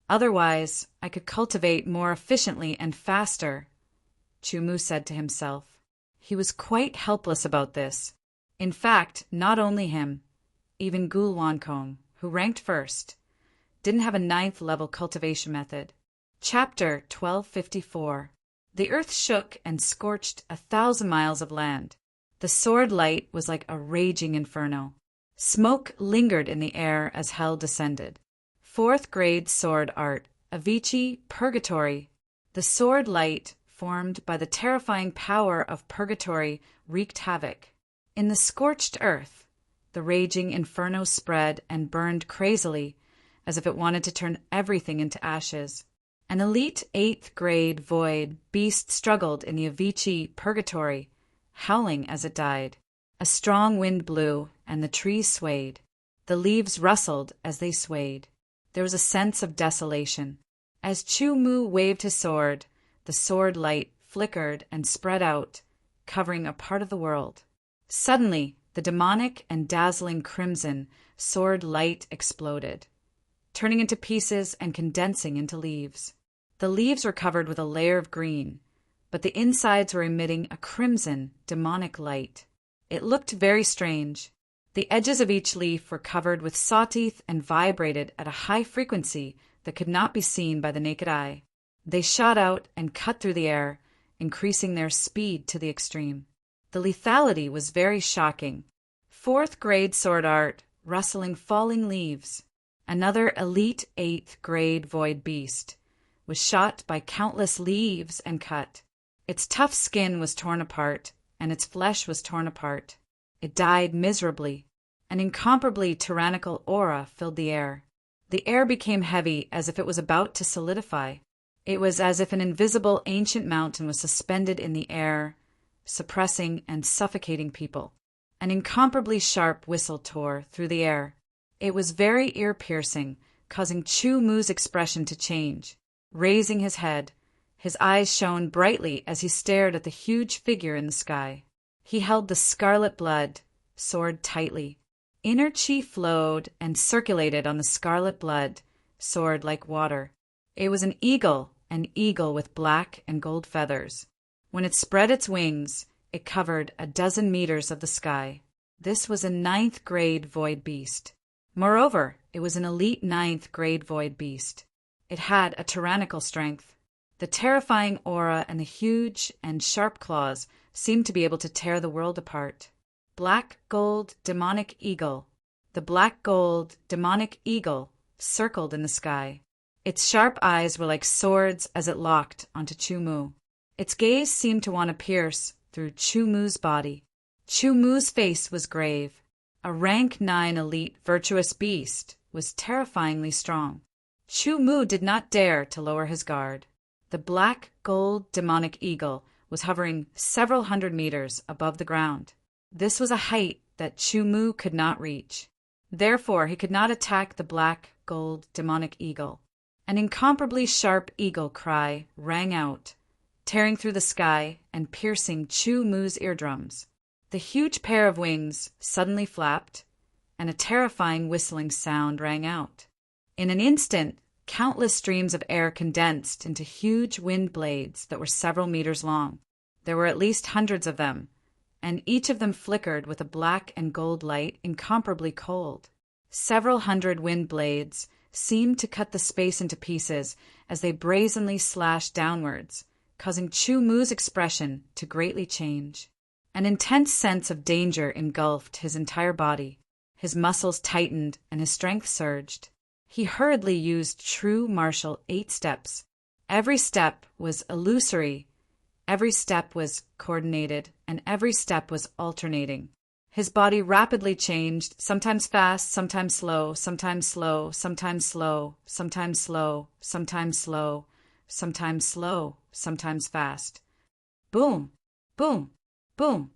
Otherwise, I could cultivate more efficiently and faster, Chu-Mu said to himself. He was quite helpless about this. In fact, not only him, even Gul Wankong, who ranked first, didn't have a 9th level cultivation method. Chapter 1254. The earth shook and scorched 1,000 miles of land. The sword light was like a raging inferno. Smoke lingered in the air as hell descended. 4th grade sword art, Avicii Purgatory. The sword light, formed by the terrifying power of purgatory, wreaked havoc. In the scorched earth, the raging inferno spread and burned crazily, as if it wanted to turn everything into ashes. An elite 8th grade void beast struggled in the Avicii Purgatory, howling as it died. A strong wind blew, and the trees swayed. The leaves rustled as they swayed. There was a sense of desolation. As Chu-Mu waved his sword, the sword light flickered and spread out, covering a part of the world. Suddenly, the demonic and dazzling crimson sword light exploded, turning into pieces and condensing into leaves. The leaves were covered with a layer of green, but the insides were emitting a crimson, demonic light. It looked very strange. The edges of each leaf were covered with sawteeth and vibrated at a high frequency that could not be seen by the naked eye. They shot out and cut through the air, increasing their speed to the extreme. The lethality was very shocking. 4th grade sword art, rustling falling leaves. Another elite 8th grade void beast was shot by countless leaves and cut. Its tough skin was torn apart, and its flesh was torn apart. It died miserably. An incomparably tyrannical aura filled the air. The air became heavy as if it was about to solidify. It was as if an invisible ancient mountain was suspended in the air, suppressing and suffocating people. An incomparably sharp whistle tore through the air. It was very ear-piercing, causing Chu-Mu's expression to change. Raising his head, his eyes shone brightly as he stared at the huge figure in the sky. He held the scarlet blood sword tightly. Inner chi flowed and circulated on the scarlet blood sword like water. It was an eagle with black and gold feathers. When it spread its wings, it covered 12 meters of the sky. This was a 9th grade void beast. Moreover, it was an elite 9th grade void beast. It had a tyrannical strength. The terrifying aura and the huge and sharp claws seemed to be able to tear the world apart. Black gold demonic eagle. The black gold demonic eagle circled in the sky. Its sharp eyes were like swords as it locked onto Chu-Mu. Its gaze seemed to want to pierce through Chu-Mu's body. Chu-Mu's face was grave. A rank 9 elite virtuous beast was terrifyingly strong. Chu-Mu did not dare to lower his guard. The black gold demonic eagle was hovering several hundred meters above the ground. This was a height that Chu-Mu could not reach. Therefore, he could not attack the black gold demonic eagle. An incomparably sharp eagle cry rang out, tearing through the sky and piercing Chu-Mu's eardrums. The huge pair of wings suddenly flapped, and a terrifying whistling sound rang out. In an instant, countless streams of air condensed into huge wind blades that were several meters long. There were at least hundreds of them, and each of them flickered with a black and gold light incomparably cold. Several hundred wind blades seemed to cut the space into pieces as they brazenly slashed downwards, causing Chu-Mu's expression to greatly change. An intense sense of danger engulfed his entire body. His muscles tightened and his strength surged. He hurriedly used true martial 8 steps. Every step was illusory, every step was coordinated, and every step was alternating. His body rapidly changed, sometimes fast, sometimes slow, sometimes slow, sometimes slow, sometimes slow, sometimes slow, sometimes slow, sometimes fast. Boom, boom, boom.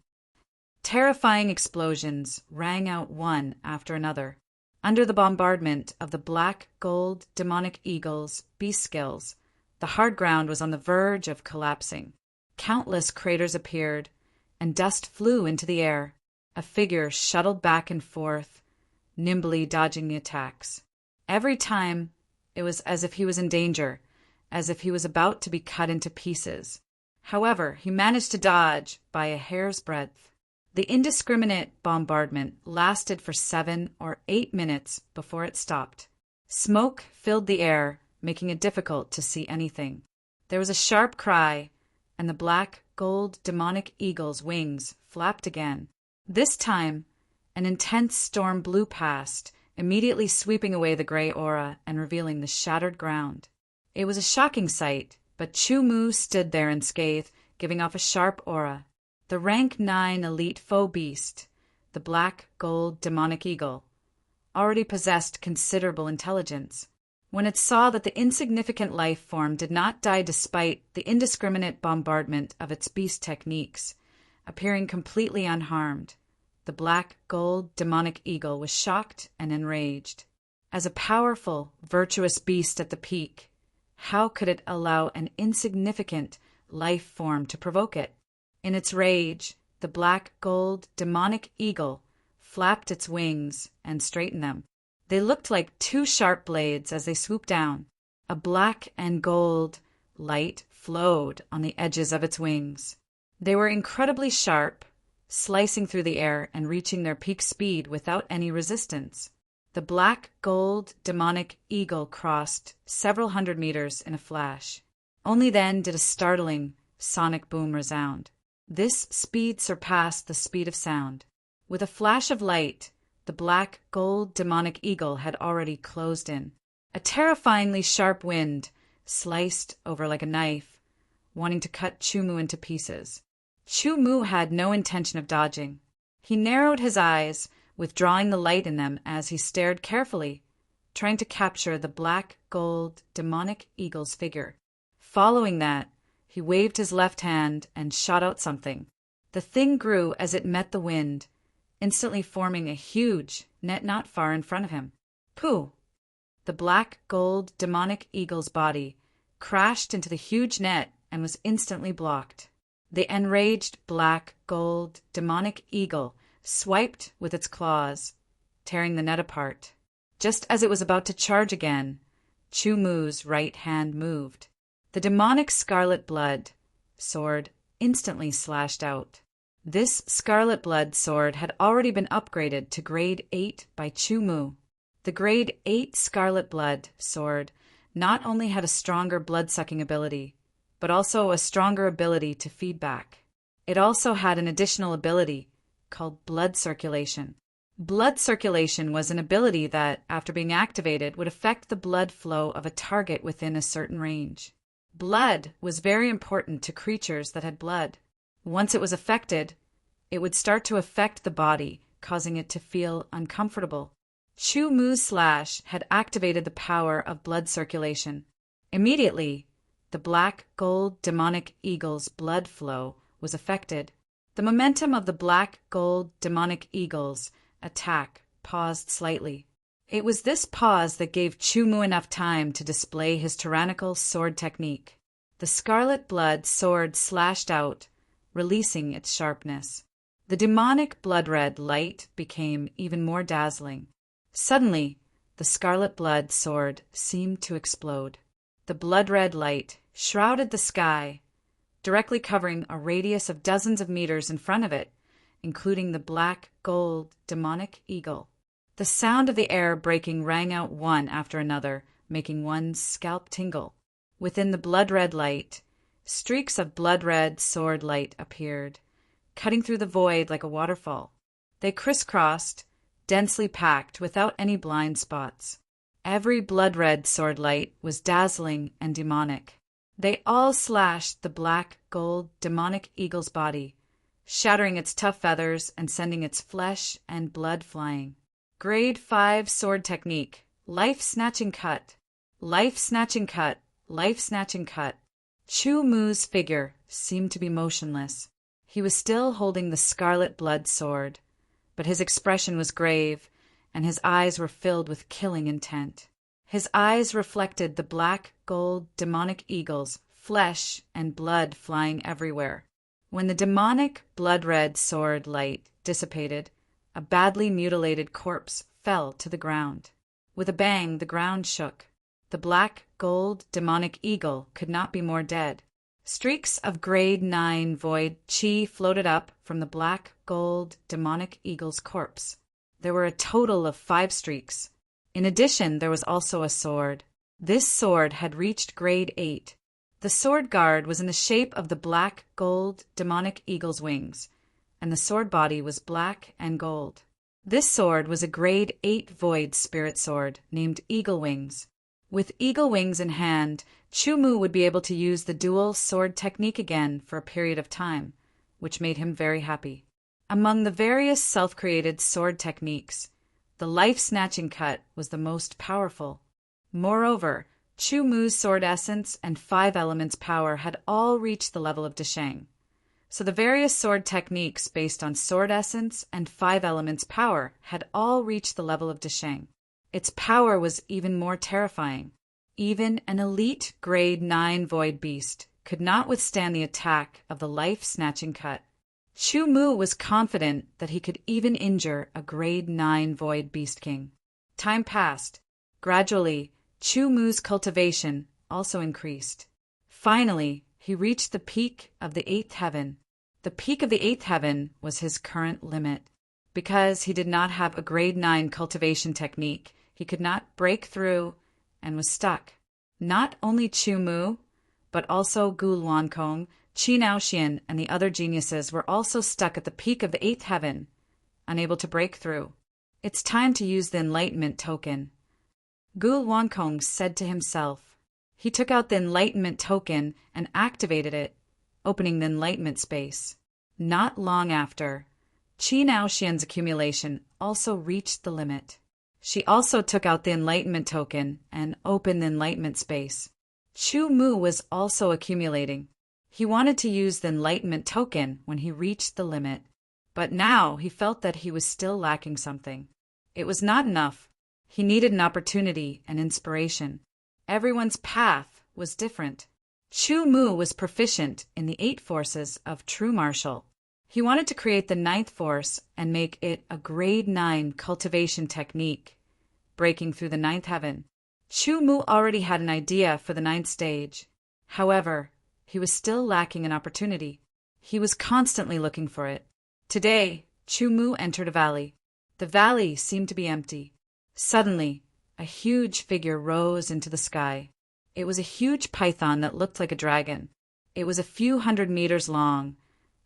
Terrifying explosions rang out one after another. Under the bombardment of the black gold demonic eagle's beast skills, the hard ground was on the verge of collapsing. Countless craters appeared, and dust flew into the air. A figure shuttled back and forth, nimbly dodging the attacks. Every time, it was as if he was in danger, as if he was about to be cut into pieces. However, he managed to dodge by a hair's breadth. The indiscriminate bombardment lasted for 7 or 8 minutes before it stopped. Smoke filled the air, making it difficult to see anything. There was a sharp cry, and the black gold demonic eagle's wings flapped again. This time, an intense storm blew past, immediately sweeping away the gray aura and revealing the shattered ground. It was a shocking sight, but Chu Mu stood there unscathed, giving off a sharp aura. The rank 9 elite foe beast, the black gold demonic eagle, already possessed considerable intelligence. When it saw that the insignificant life form did not die despite the indiscriminate bombardment of its beast techniques, appearing completely unharmed, the black gold demonic eagle was shocked and enraged. As a powerful, virtuous beast at the peak, how could it allow an insignificant life form to provoke it? In its rage, the black gold demonic eagle flapped its wings and straightened them. They looked like 2 sharp blades as they swooped down. A black and gold light flowed on the edges of its wings. They were incredibly sharp, slicing through the air and reaching their peak speed without any resistance. The black gold demonic eagle crossed several hundred meters in a flash. Only then did a startling sonic boom resound. This speed surpassed the speed of sound. With a flash of light, the black gold demonic eagle had already closed in. A terrifyingly sharp wind sliced over like a knife, wanting to cut Chu Mu into pieces. Chu Mu had no intention of dodging. He narrowed his eyes, withdrawing the light in them as he stared carefully, trying to capture the black gold demonic eagle's figure. Following that, he waved his left hand and shot out something. The thing grew as it met the wind, instantly forming a huge net not far in front of him. Pooh! The black gold demonic eagle's body crashed into the huge net and was instantly blocked. The enraged black gold demonic eagle swiped with its claws, tearing the net apart. Just as it was about to charge again, Chu Mu's right hand moved. The demonic scarlet blood sword instantly slashed out. This scarlet blood sword had already been upgraded to grade 8 by Chu Mu. The grade 8 scarlet blood sword not only had a stronger blood-sucking ability, but also a stronger ability to feedback. It also had an additional ability called blood circulation. Blood circulation was an ability that, after being activated, would affect the blood flow of a target within a certain range. Blood was very important to creatures that had blood. Once it was affected, it would start to affect the body, causing it to feel uncomfortable. Chu Mu's slash had activated the power of blood circulation. Immediately, the black gold demonic eagle's blood flow was affected. The momentum of the black gold demonic eagle's attack paused slightly. It was this pause that gave Chu Mu enough time to display his tyrannical sword technique. The scarlet blood sword slashed out, releasing its sharpness. The demonic blood-red light became even more dazzling. Suddenly, the scarlet blood sword seemed to explode. The blood-red light shrouded the sky, directly covering a radius of dozens of meters in front of it, including the black gold demonic eagle. The sound of the air breaking rang out one after another, making one's scalp tingle. Within the blood-red light, streaks of blood-red sword light appeared, cutting through the void like a waterfall. They crisscrossed, densely packed without any blind spots. Every blood-red sword light was dazzling and demonic. They all slashed the black gold demonic eagle's body, shattering its tough feathers and sending its flesh and blood flying. Grade 5 sword technique. Life-snatching cut. Life-snatching cut. Life-snatching cut. Chu Mu's figure seemed to be motionless. He was still holding the scarlet blood sword, but his expression was grave, and his eyes were filled with killing intent. His eyes reflected the black gold demonic eagles, flesh and blood flying everywhere. When the demonic blood-red sword light dissipated, a badly mutilated corpse fell to the ground. With a bang, the ground shook. The black gold demonic eagle could not be more dead. Streaks of grade 9 void chi floated up from the black gold demonic eagle's corpse. There were a total of 5 streaks. In addition, there was also a sword. This sword had reached grade 8. The sword guard was in the shape of the black gold demonic eagle's wings, and the sword body was black and gold. This sword was a grade 8 void spirit sword named Eagle Wings. With Eagle Wings in hand, Chu Mu would be able to use the dual sword technique again for a period of time, which made him very happy. Among the various self-created sword techniques, the life-snatching cut was the most powerful. Moreover, Chu Mu's sword essence and 5 elements power had all reached the level of Desheng. So the various sword techniques based on sword essence and 5 elements power had all reached the level of Desheng. Its power was even more terrifying. Even an elite grade 9 void beast could not withstand the attack of the life-snatching cut. Chu Mu was confident that he could even injure a grade 9 void beast king. Time passed. Gradually, Chu Mu's cultivation also increased. Finally, he reached the peak of the 8th heaven. The peak of the 8th heaven was his current limit. Because he did not have a grade 9 cultivation technique, he could not break through and was stuck. Not only Chu Mu, but also Gu Luankong, Qi Naoxian, and the other geniuses were also stuck at the peak of the 8th heaven, unable to break through. It's time to use the Enlightenment token. Gu Luankong said to himself. He took out the Enlightenment token and activated it, opening the Enlightenment space. Not long after, Qi Naoxian's accumulation also reached the limit. She also took out the Enlightenment token and opened the Enlightenment space. Chu Mu was also accumulating. He wanted to use the Enlightenment token when he reached the limit, but now he felt that he was still lacking something. It was not enough. He needed an opportunity and inspiration. Everyone's path was different. Chu Mu was proficient in the 8 forces of true martial. He wanted to create the 9th force and make it a grade 9 cultivation technique, breaking through the 9th heaven. Chu Mu already had an idea for the 9th stage. However, he was still lacking an opportunity. He was constantly looking for it. Today, Chu Mu entered a valley. The valley seemed to be empty. Suddenly, a huge figure rose into the sky. It was a huge python that looked like a dragon. It was a few hundred meters long,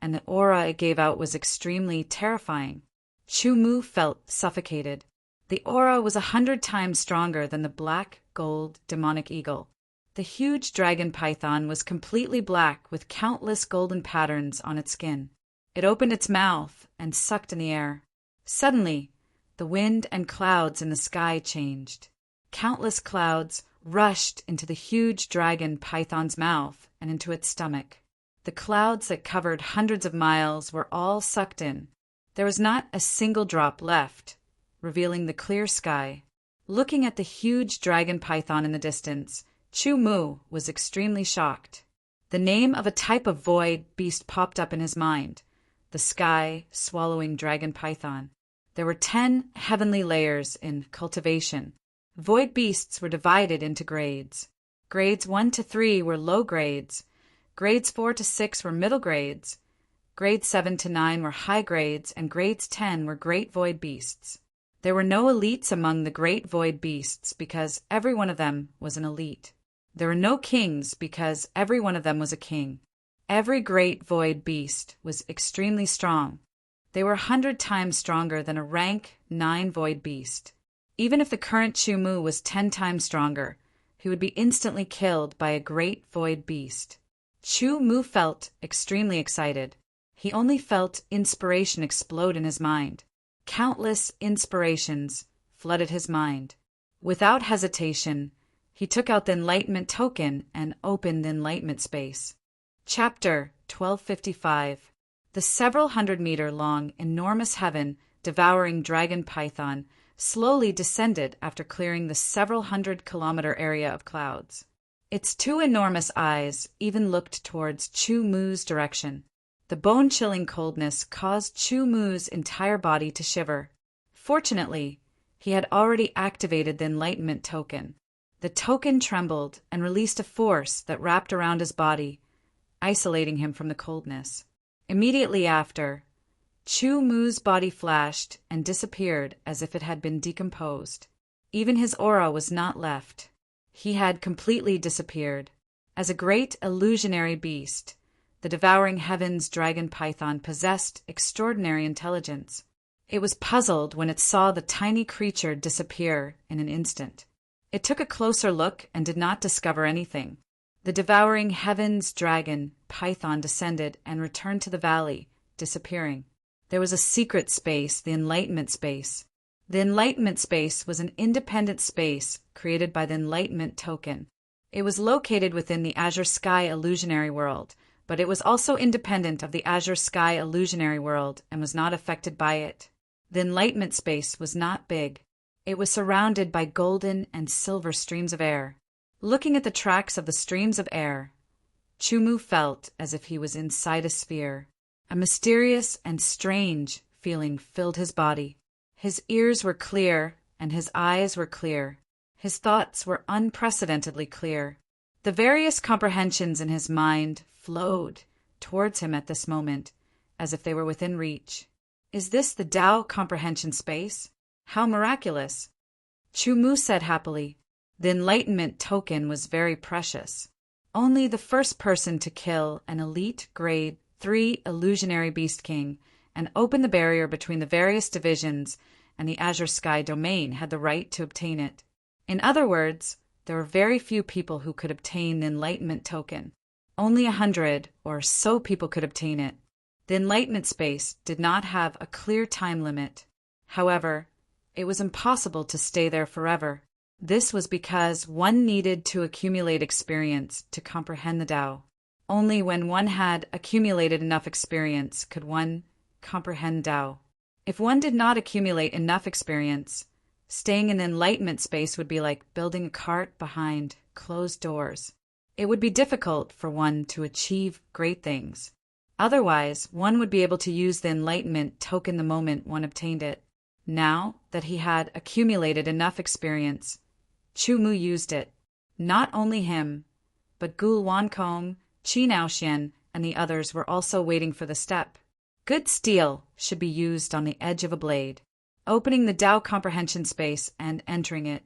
and the aura it gave out was extremely terrifying. Chu Mu felt suffocated. The aura was 100 times stronger than the black gold demonic eagle. The huge dragon python was completely black with countless golden patterns on its skin. It opened its mouth and sucked in the air. Suddenly, the wind and clouds in the sky changed. Countless clouds rushed into the huge dragon python's mouth and into its stomach. The clouds that covered hundreds of miles were all sucked in. There was not a single drop left, revealing the clear sky. Looking at the huge dragon python in the distance, Chu Mu was extremely shocked. The name of a type of void beast popped up in his mind, the sky-swallowing dragon python. There were 10 heavenly layers in cultivation. Void beasts were divided into grades. Grades 1 to 3 were low grades. Grades 4 to 6 were middle grades. Grades 7 to 9 were high grades, and grades 10 were great void beasts. There were no elites among the great void beasts because every one of them was an elite. There were no kings because every one of them was a king. Every great void beast was extremely strong. They were 100 times stronger than a rank 9 void beast. Even if the current Chu Mu was 10 times stronger, he would be instantly killed by a great void beast. Chu Mu felt extremely excited. He only felt inspiration explode in his mind. Countless inspirations flooded his mind. Without hesitation, he took out the Enlightenment token and opened the Enlightenment space. Chapter 1255. The several hundred-meter-long, enormous heaven-devouring dragon python slowly descended after clearing the several hundred-kilometer area of clouds. Its two enormous eyes even looked towards Chu Mu's direction. The bone-chilling coldness caused Chu Mu's entire body to shiver. Fortunately, he had already activated the enlightenment token. The token trembled and released a force that wrapped around his body, isolating him from the coldness. Immediately after, Chu Mu's body flashed and disappeared as if it had been decomposed. Even his aura was not left. He had completely disappeared. As a great illusionary beast, the devouring heavens dragon python possessed extraordinary intelligence. It was puzzled when it saw the tiny creature disappear in an instant. It took a closer look and did not discover anything. The devouring heavens dragon python descended and returned to the valley, disappearing. There was a secret space, the enlightenment space. The enlightenment space was an independent space created by the enlightenment token. It was located within the Azure Sky illusionary world, but it was also independent of the Azure Sky illusionary world and was not affected by it. The enlightenment space was not big. It was surrounded by golden and silver streams of air. Looking at the tracks of the streams of air, Chu Mu felt as if he was inside a sphere. A mysterious and strange feeling filled his body. His ears were clear and his eyes were clear. His thoughts were unprecedentedly clear. The various comprehensions in his mind flowed towards him at this moment, as if they were within reach. Is this the Tao comprehension space? How miraculous! Chu Mu said happily. The enlightenment token was very precious. Only the first person to kill an elite grade 3 illusionary beast king and open the barrier between the various divisions and the Azure Sky domain had the right to obtain it. In other words, there were very few people who could obtain the enlightenment token. Only 100 or so people could obtain it. The enlightenment space did not have a clear time limit. However, it was impossible to stay there forever. This was because one needed to accumulate experience to comprehend the Tao. Only when one had accumulated enough experience could one comprehend Tao. If one did not accumulate enough experience, staying in the enlightenment space would be like building a cart behind closed doors. It would be difficult for one to achieve great things. Otherwise, one would be able to use the enlightenment token the moment one obtained it. Now that he had accumulated enough experience, Chu Mu used it. Not only him, but Gul Wancong, Qi Naoxian, and the others were also waiting for the step. Good steel should be used on the edge of a blade. Opening the Tao comprehension space and entering it,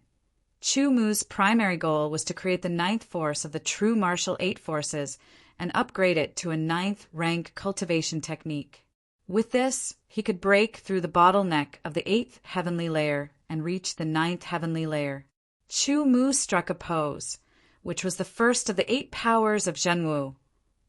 Chu Mu's primary goal was to create the 9th force of the true martial 8 forces and upgrade it to a 9th rank cultivation technique. With this, he could break through the bottleneck of the 8th heavenly layer and reach the 9th heavenly layer. Chu Mu struck a pose, which was the first of the 8 powers of Zhenwu,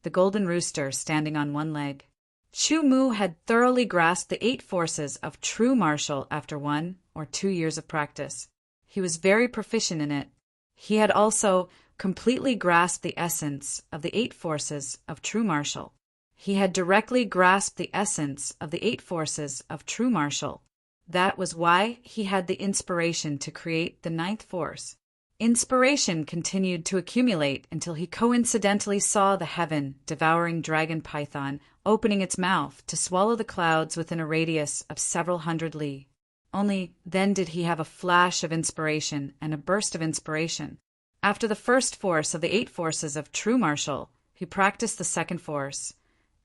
the golden rooster standing on one leg. Chu Mu had thoroughly grasped the 8 forces of true martial after 1 or 2 years of practice. He was very proficient in it. He had also completely grasped the essence of the 8 forces of true martial. He had directly grasped the essence of the 8 forces of true martial. That was why he had the inspiration to create the 9th force. Inspiration continued to accumulate until he coincidentally saw the heaven-devouring dragon python opening its mouth to swallow the clouds within a radius of several hundred li. Only then did he have a flash of inspiration and a burst of inspiration. After the first force of the 8 forces of true martial, he practiced the 2nd force,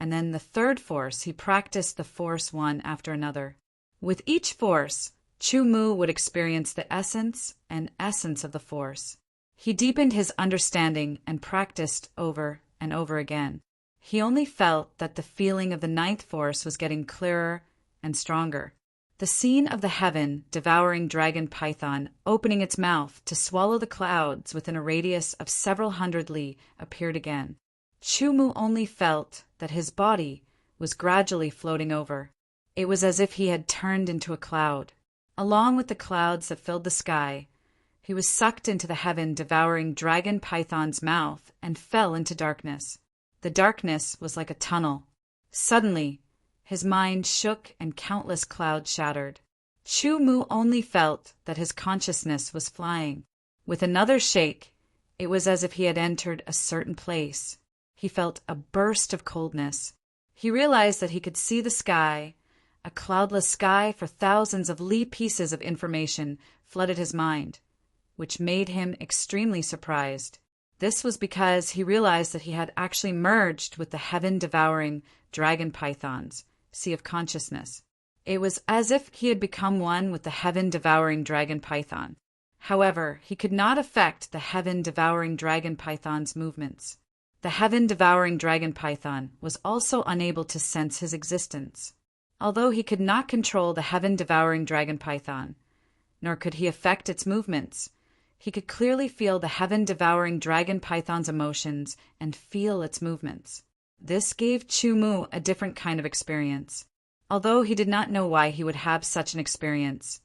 and then the 3rd force he practiced the force one after another. With each force, Chu Mu would experience the essence and essence of the force. He deepened his understanding and practiced over and over again. He only felt that the feeling of the 9th force was getting clearer and stronger. The scene of the heaven-devouring dragon python opening its mouth to swallow the clouds within a radius of several hundred li appeared again. Chu Mu only felt that his body was gradually floating over. It was as if he had turned into a cloud. Along with the clouds that filled the sky, he was sucked into the heaven-devouring dragon python's mouth and fell into darkness. The darkness was like a tunnel. Suddenly, his mind shook and countless clouds shattered. Chu Mu only felt that his consciousness was flying. With another shake, it was as if he had entered a certain place. He felt a burst of coldness. He realized that he could see the sky. A cloudless sky for thousands of Li pieces of information flooded his mind, which made him extremely surprised. This was because he realized that he had actually merged with the heaven-devouring dragon pythons, sea of consciousness. It was as if he had become one with the heaven-devouring dragon python. However, he could not affect the heaven-devouring dragon python's movements. The heaven-devouring dragon python was also unable to sense his existence. Although he could not control the heaven-devouring dragon python, nor could he affect its movements, he could clearly feel the heaven-devouring dragon python's emotions and feel its movements. This gave Chu Mu a different kind of experience. Although he did not know why he would have such an experience,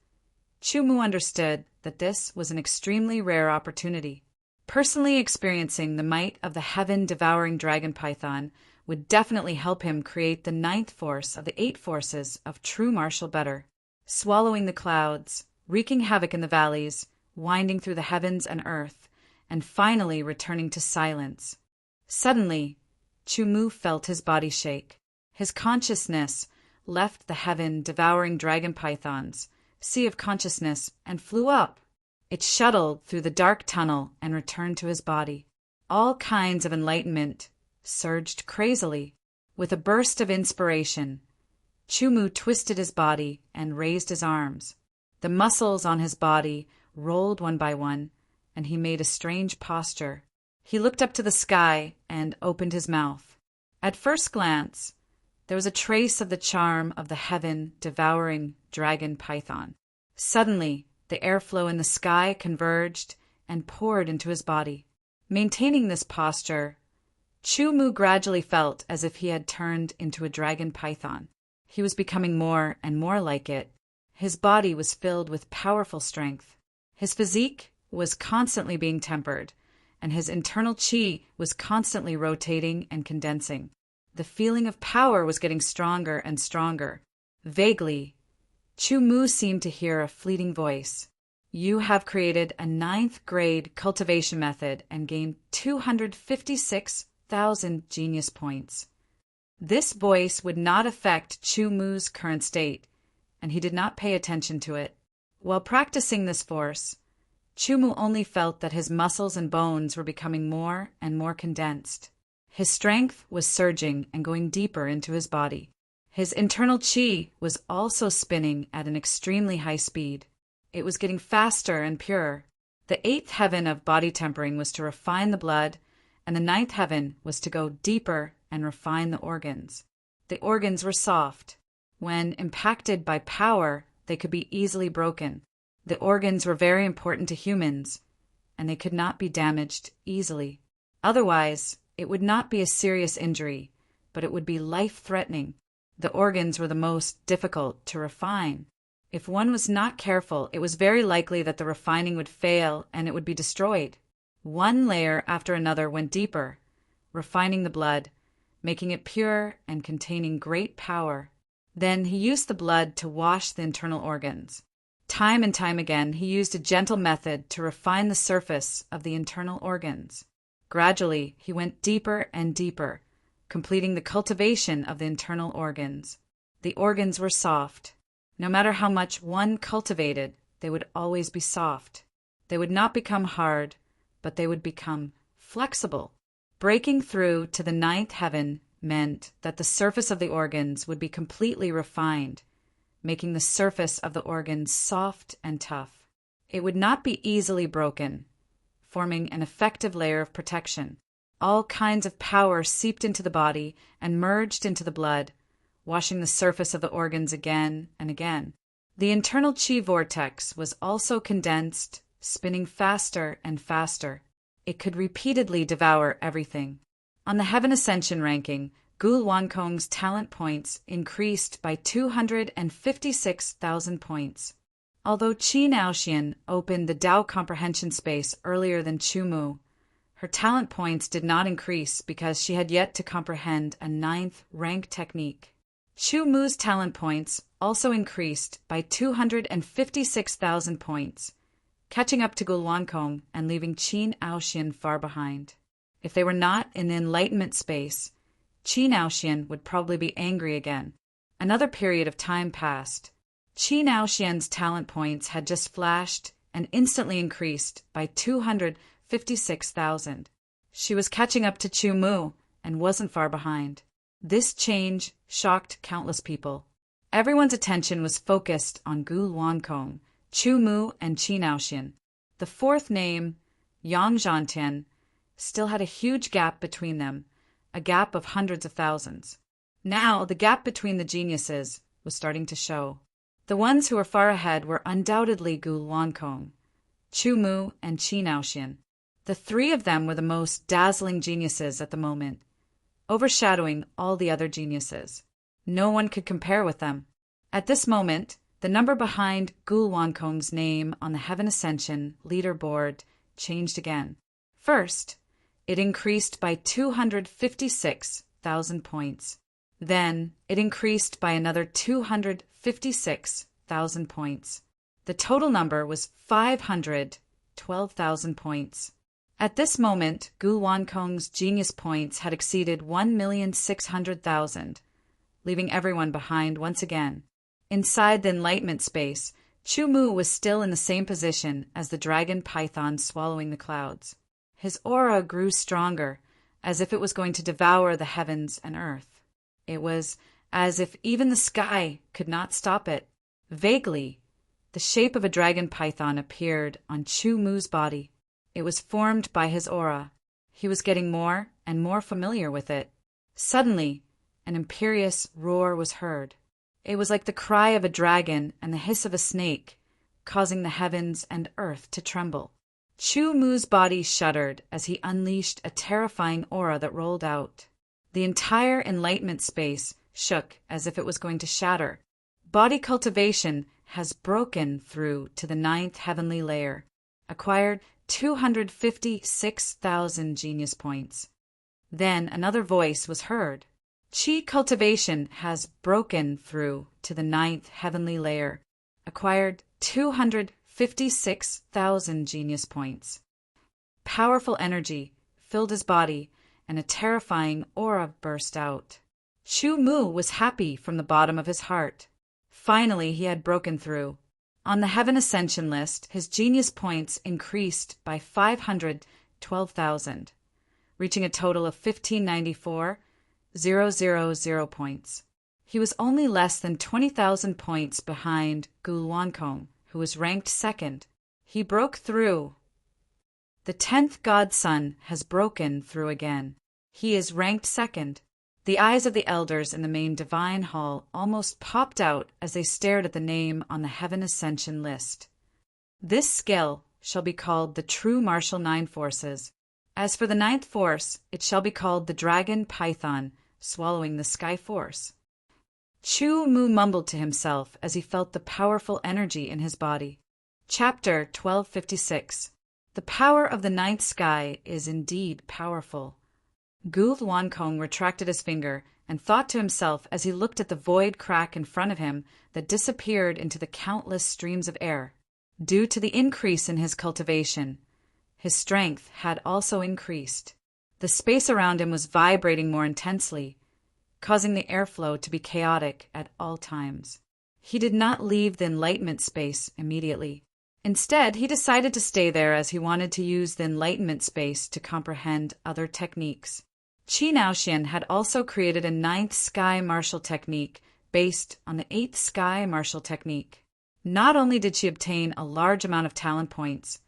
Chu Mu understood that this was an extremely rare opportunity. Personally experiencing the might of the heaven-devouring dragon python would definitely help him create the 9th force of the 8 forces of true martial better, swallowing the clouds, wreaking havoc in the valleys, winding through the heavens and earth, and finally returning to silence. Suddenly, Chu Mu felt his body shake. His consciousness left the heaven-devouring dragon pythons, sea of consciousness, and flew up. It shuttled through the dark tunnel and returned to his body. All kinds of enlightenment surged crazily. With a burst of inspiration, Chu Mu twisted his body and raised his arms. The muscles on his body rolled one by one, and he made a strange posture. He looked up to the sky and opened his mouth. At first glance, there was a trace of the charm of the heaven-devouring dragon python. Suddenly, the airflow in the sky converged and poured into his body. Maintaining this posture, Chu Mu gradually felt as if he had turned into a dragon python. He was becoming more and more like it. His body was filled with powerful strength. His physique was constantly being tempered, and his internal qi was constantly rotating and condensing. The feeling of power was getting stronger and stronger. Vaguely, Chu Mu seemed to hear a fleeting voice. You have created a 9th grade cultivation method and gained 256,000 genius points. This voice would not affect Chu Mu's current state, and he did not pay attention to it. While practicing this force, Chu Mu only felt that his muscles and bones were becoming more and more condensed. His strength was surging and going deeper into his body. His internal qi was also spinning at an extremely high speed. It was getting faster and purer. The 8th heaven of body tempering was to refine the blood, and the 9th heaven was to go deeper and refine the organs. The organs were soft. When impacted by power, they could be easily broken. The organs were very important to humans, and they could not be damaged easily. Otherwise, it would not be a serious injury, but it would be life-threatening. The organs were the most difficult to refine. If one was not careful, it was very likely that the refining would fail and it would be destroyed. One layer after another went deeper, refining the blood, making it pure and containing great power. Then he used the blood to wash the internal organs. Time and time again, he used a gentle method to refine the surface of the internal organs. Gradually, he went deeper and deeper, completing the cultivation of the internal organs. The organs were soft. No matter how much one cultivated, they would always be soft. They would not become hard, but they would become flexible. Breaking through to the 9th heaven meant that the surface of the organs would be completely refined, making the surface of the organs soft and tough. It would not be easily broken, forming an effective layer of protection. All kinds of power seeped into the body and merged into the blood, washing the surface of the organs again and again. The internal qi vortex was also condensed, spinning faster and faster. It could repeatedly devour everything. On the Heaven Ascension ranking, Gul Wankong's talent points increased by 256,000 points. Although Qin Aoxian opened the Tao comprehension space earlier than Chu Mu, Her talent points did not increase because she had yet to comprehend a 9th rank technique. Chu Mu's talent points also increased by 256,000 points, catching up to Gulwankong and leaving Qin Aoxian far behind. If they were not in the enlightenment space, Qin Aoxian would probably be angry again. Another period of time passed. Qin Aoxian's talent points had just flashed and instantly increased by 256,000. She was catching up to Chu Mu and wasn't far behind. This change shocked countless people. Everyone's attention was focused on Gulwankong, Chu Mu, and Qin Aoxian. The fourth name, Yang Zhantian, still had a huge gap between them, a gap of hundreds of thousands. Now the gap between the geniuses was starting to show. The ones who were far ahead were undoubtedly Gulwankong, Chu Mu, and Qin Aoxian. The three of them were the most dazzling geniuses at the moment, overshadowing all the other geniuses. No one could compare with them. At this moment, the number behind Gulwankong's name on the Heaven Ascension leaderboard changed again. First, it increased by 256,000 points. Then, it increased by another 256,000 points. The total number was 512,000 points. At this moment, Gulwankong's genius points had exceeded 1,600,000, leaving everyone behind once again. Inside the enlightenment space, Chu Mu was still in the same position as the dragon python swallowing the clouds. His aura grew stronger, as if it was going to devour the heavens and earth. It was as if even the sky could not stop it. Vaguely, the shape of a dragon python appeared on Chu Mu's body. It was formed by his aura. He was getting more and more familiar with it. Suddenly, an imperious roar was heard. It was like the cry of a dragon and the hiss of a snake, causing the heavens and earth to tremble. Chu Mu's body shuddered as he unleashed a terrifying aura that rolled out. The entire enlightenment space shook as if it was going to shatter. Body cultivation has broken through to the 9th heavenly layer, acquired 256,000 genius points. Then another voice was heard. Qi cultivation has broken through to the 9th heavenly layer, acquired 256,000 genius points. Powerful energy filled his body, and a terrifying aura burst out. Chu Mu was happy from the bottom of his heart. Finally, he had broken through. On the Heaven Ascension list, his genius points increased by 512,000, reaching a total of 1594,000 points. He was only less than 20,000 points behind Gulwankong, who was ranked second. He broke through. The 10th godson has broken through again. He is ranked second. The eyes of the elders in the main divine hall almost popped out as they stared at the name on the Heaven Ascension list. This skill shall be called the True Martial 9 Forces. As for the 9th force, it shall be called the Dragon Python, swallowing the Sky Force. Chu Mu mumbled to himself as he felt the powerful energy in his body. Chapter 1256. The power of the 9th sky is indeed powerful. Gulwankong retracted his finger and thought to himself as he looked at the void crack in front of him that disappeared into the countless streams of air. Due to the increase in his cultivation, his strength had also increased. The space around him was vibrating more intensely, causing the airflow to be chaotic at all times. He did not leave the enlightenment space immediately. Instead, he decided to stay there as he wanted to use the enlightenment space to comprehend other techniques. Qin Aoxian had also created a 9th sky martial technique based on the 8th sky martial technique. Not only did she obtain a large amount of talent points,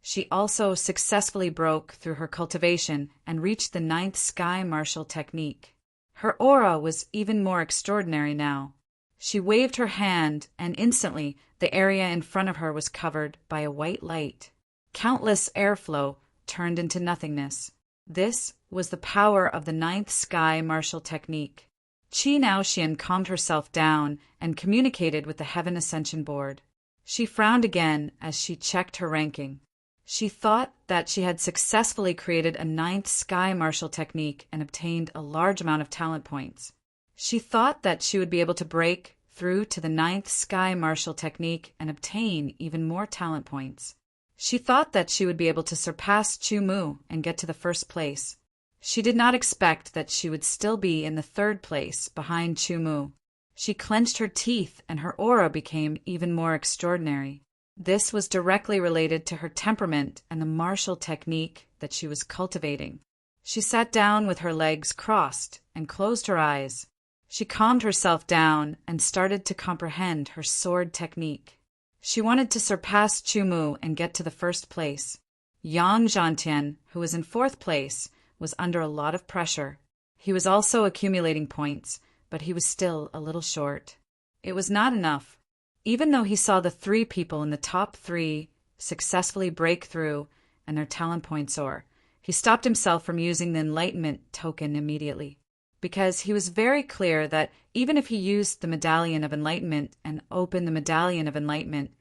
she also successfully broke through her cultivation and reached the 9th sky martial technique. Her aura was even more extraordinary now. She waved her hand, and instantly the area in front of her was covered by a white light. Countless airflow turned into nothingness. This was the power of the 9th sky martial technique. Qin Aoxian calmed herself down and communicated with the Heaven Ascension Board. She frowned again as she checked her ranking. She thought that she had successfully created a ninth sky martial technique and obtained a large amount of talent points. She thought that she would be able to break through to the ninth sky martial technique and obtain even more talent points. She thought that she would be able to surpass Chu Mu and get to the first place. She did not expect that she would still be in the third place behind Chu Mu. She clenched her teeth and her aura became even more extraordinary. This was directly related to her temperament and the martial technique that she was cultivating. She sat down with her legs crossed and closed her eyes. She calmed herself down and started to comprehend her sword technique. She wanted to surpass Chu Mu and get to the first place. Yang Zhantian, who was in fourth place, was under a lot of pressure. He was also accumulating points, but he was still a little short. It was not enough. Even though he saw the 3 people in the top 3 successfully break through and their talent points soar, he stopped himself from using the enlightenment token immediately, because he was very clear that even if he used the medallion of enlightenment and opened the medallion of enlightenment,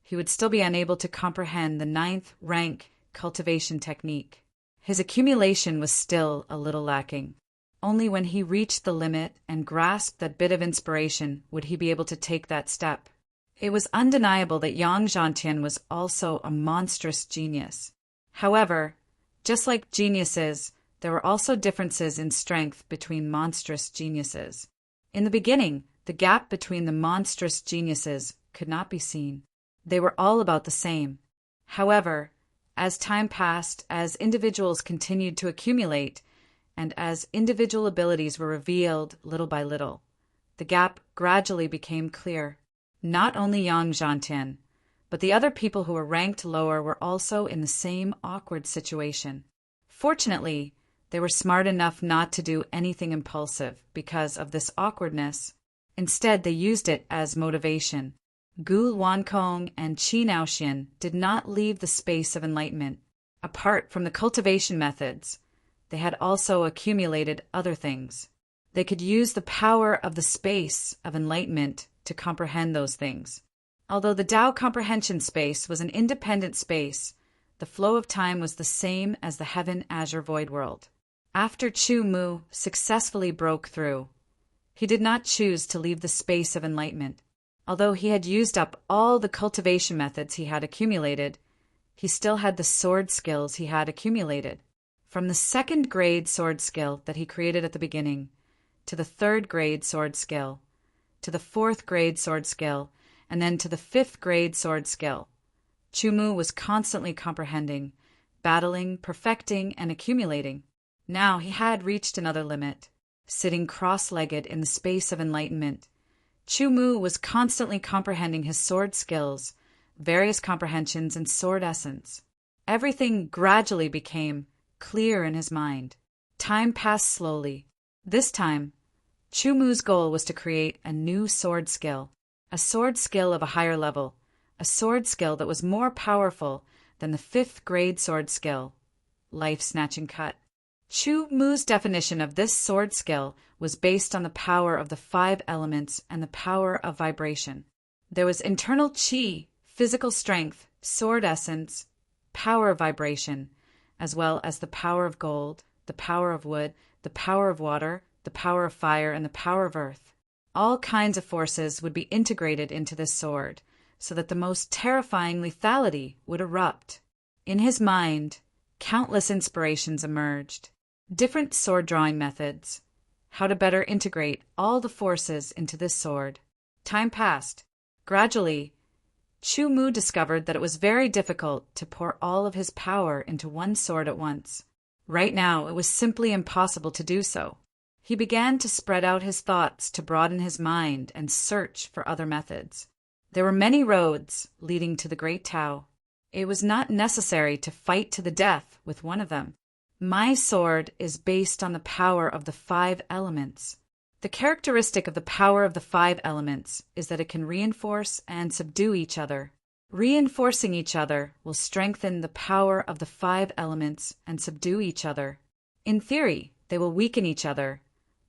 he would still be unable to comprehend the 9th rank cultivation technique. His accumulation was still a little lacking. Only when he reached the limit and grasped that bit of inspiration would he be able to take that step. It was undeniable that Yang Zhantian was also a monstrous genius. However, just like geniuses, there were also differences in strength between monstrous geniuses. In the beginning, the gap between the monstrous geniuses could not be seen. They were all about the same. However, as time passed, as individuals continued to accumulate, and as individual abilities were revealed little by little, the gap gradually became clear. Not only Yang Zhantian, but the other people who were ranked lower were also in the same awkward situation. Fortunately, they were smart enough not to do anything impulsive because of this awkwardness. Instead, they used it as motivation. Gu Wankong and Qi Naoxian did not leave the space of enlightenment. Apart from the cultivation methods, they had also accumulated other things. They could use the power of the space of enlightenment to comprehend those things. Although the Tao comprehension space was an independent space, the flow of time was the same as the Heaven Azure Void World. After Chu Mu successfully broke through, he did not choose to leave the space of enlightenment. Although he had used up all the cultivation methods he had accumulated, he still had the sword skills he had accumulated. From the 2nd grade sword skill that he created at the beginning, to the 3rd grade sword skill, to the 4th grade sword skill, and then to the 5th grade sword skill, Chu Mu was constantly comprehending, battling, perfecting, and accumulating. Now he had reached another limit. Sitting cross-legged in the space of enlightenment, Chu Mu was constantly comprehending his sword skills, various comprehensions, and sword essence. Everything gradually became clear in his mind. Time passed slowly. This time, Chu Mu's goal was to create a new sword skill, a sword skill of a higher level, a sword skill that was more powerful than the 5th grade sword skill, life-snatching cut. Chu Mu's definition of this sword skill was based on the power of the 5 elements and the power of vibration. There was internal qi, physical strength, sword essence, power of vibration, as well as the power of gold, the power of wood, the power of water, the power of fire, and the power of earth. All kinds of forces would be integrated into this sword, so that the most terrifying lethality would erupt. In his mind, countless inspirations emerged. Different sword drawing methods. How to better integrate all the forces into this sword. Time passed. Gradually, Chu Mu discovered that it was very difficult to pour all of his power into one sword at once. Right now, it was simply impossible to do so. He began to spread out his thoughts to broaden his mind and search for other methods. There were many roads leading to the Great Tao. It was not necessary to fight to the death with one of them. My sword is based on the power of the 5 elements. The characteristic of the power of the 5 elements is that it can reinforce and subdue each other. Reinforcing each other will strengthen the power of the 5 elements and subdue each other. In theory, they will weaken each other,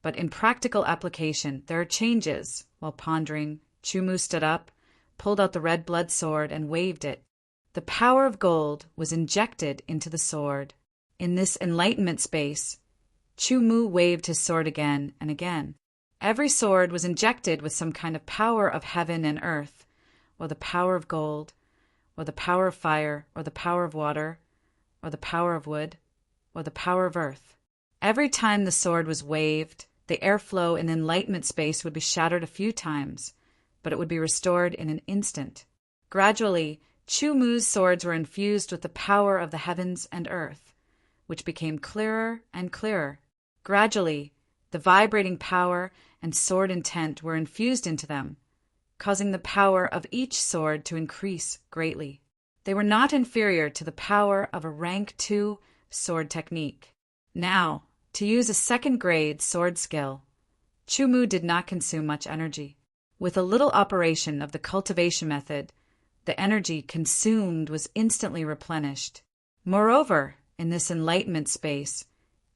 but in practical application, there are changes. While pondering, Chu Mu stood up, pulled out the red blood sword, and waved it. The power of gold was injected into the sword. In this enlightenment space, Chu Mu waved his sword again and again. Every sword was injected with some kind of power of heaven and earth, or the power of gold, or the power of fire, or the power of water, or the power of wood, or the power of earth. Every time the sword was waved, the airflow in enlightenment space would be shattered a few times, but it would be restored in an instant. Gradually, Chu Mu's swords were infused with the power of the heavens and earth, which became clearer and clearer. Gradually, the vibrating power and sword intent were infused into them, causing the power of each sword to increase greatly. They were not inferior to the power of a rank 2 sword technique. Now, to use a second-grade sword skill, Chu Mu did not consume much energy. With a little operation of the cultivation method, the energy consumed was instantly replenished. Moreover, in this enlightenment space,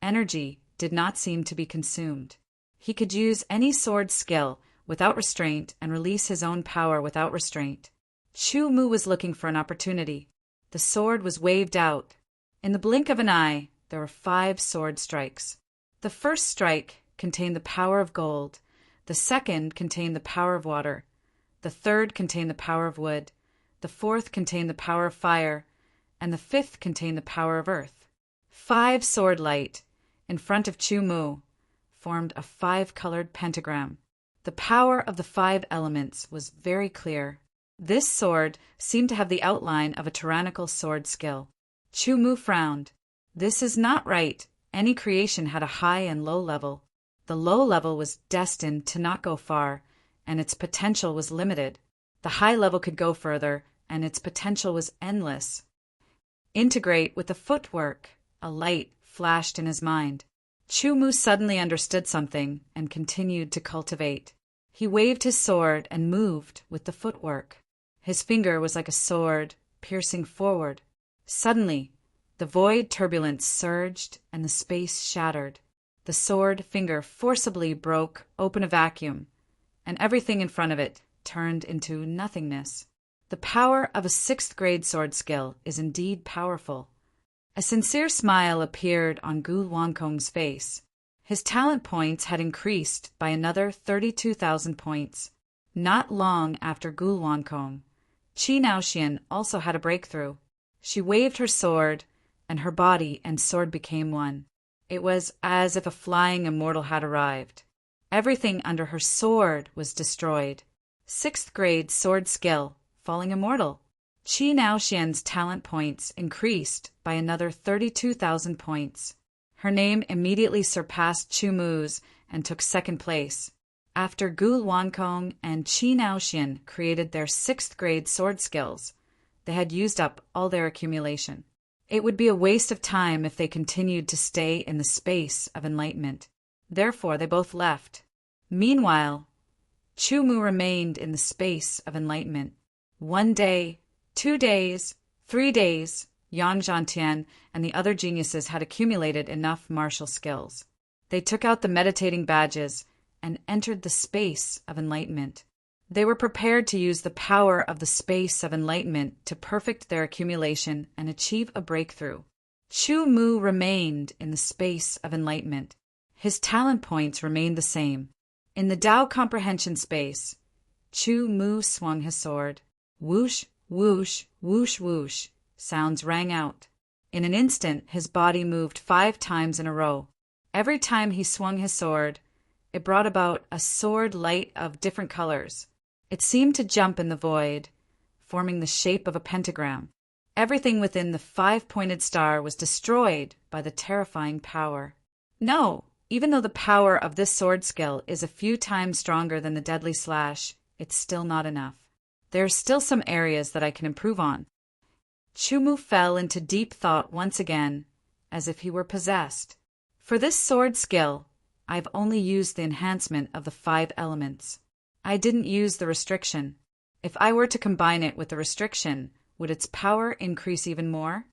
energy did not seem to be consumed. He could use any sword skill without restraint and release his own power without restraint. Chu Mu was looking for an opportunity. The sword was waved out. In the blink of an eye, there were 5 sword strikes. The first strike contained the power of gold. The second contained the power of water. The third contained the power of wood. The fourth contained the power of fire. And the fifth contained the power of earth. 5 sword light, in front of Chu Mu, formed a 5-colored pentagram. The power of the 5 elements was very clear. This sword seemed to have the outline of a tyrannical sword skill. Chu Mu frowned. This is not right. Any creation had a high and low level. The low level was destined to not go far, and its potential was limited. The high level could go further, and its potential was endless. Integrate with the footwork. A light flashed in his mind. Chu Mu suddenly understood something and continued to cultivate. He waved his sword and moved with the footwork. His finger was like a sword, piercing forward. Suddenly, the void turbulence surged and the space shattered. The sword finger forcibly broke open a vacuum, and everything in front of it turned into nothingness. The power of a 6th-grade sword skill is indeed powerful. A sincere smile appeared on Gu Wankong's face. His talent points had increased by another 32,000 points. Not long after Gu Wankong, Qi Naoxian also had a breakthrough. She waved her sword, and her body and sword became one. It was as if a flying immortal had arrived. Everything under her sword was destroyed. 6th-grade sword skill, falling immortal. Qi Naoxian's talent points increased by another 32,000 points. Her name immediately surpassed Chu Mu's and took 2nd place. After Gu Wankong and Qi Naoxian created their 6th-grade sword skills, they had used up all their accumulation. It would be a waste of time if they continued to stay in the space of enlightenment. Therefore, they both left. Meanwhile, Chu Mu remained in the space of enlightenment. 1 day, 2 days, 3 days, Yang Zhantian and the other geniuses had accumulated enough martial skills. They took out the meditating badges and entered the space of enlightenment. They were prepared to use the power of the space of enlightenment to perfect their accumulation and achieve a breakthrough. Chu Mu remained in the space of enlightenment. His talent points remained the same. In the Tao comprehension space, Chu Mu swung his sword. Whoosh, whoosh, whoosh, whoosh, sounds rang out. In an instant, his body moved 5 times in a row. Every time he swung his sword, it brought about a sword light of different colors. It seemed to jump in the void, forming the shape of a pentagram. Everything within the 5-pointed star was destroyed by the terrifying power. No, even though the power of this sword skill is a few times stronger than the deadly slash, it's still not enough. There are still some areas that I can improve on. Chu Mu fell into deep thought once again, as if he were possessed. For this sword skill, I've only used the enhancement of the 5 elements. I didn't use the restriction. If I were to combine it with the restriction, would its power increase even more?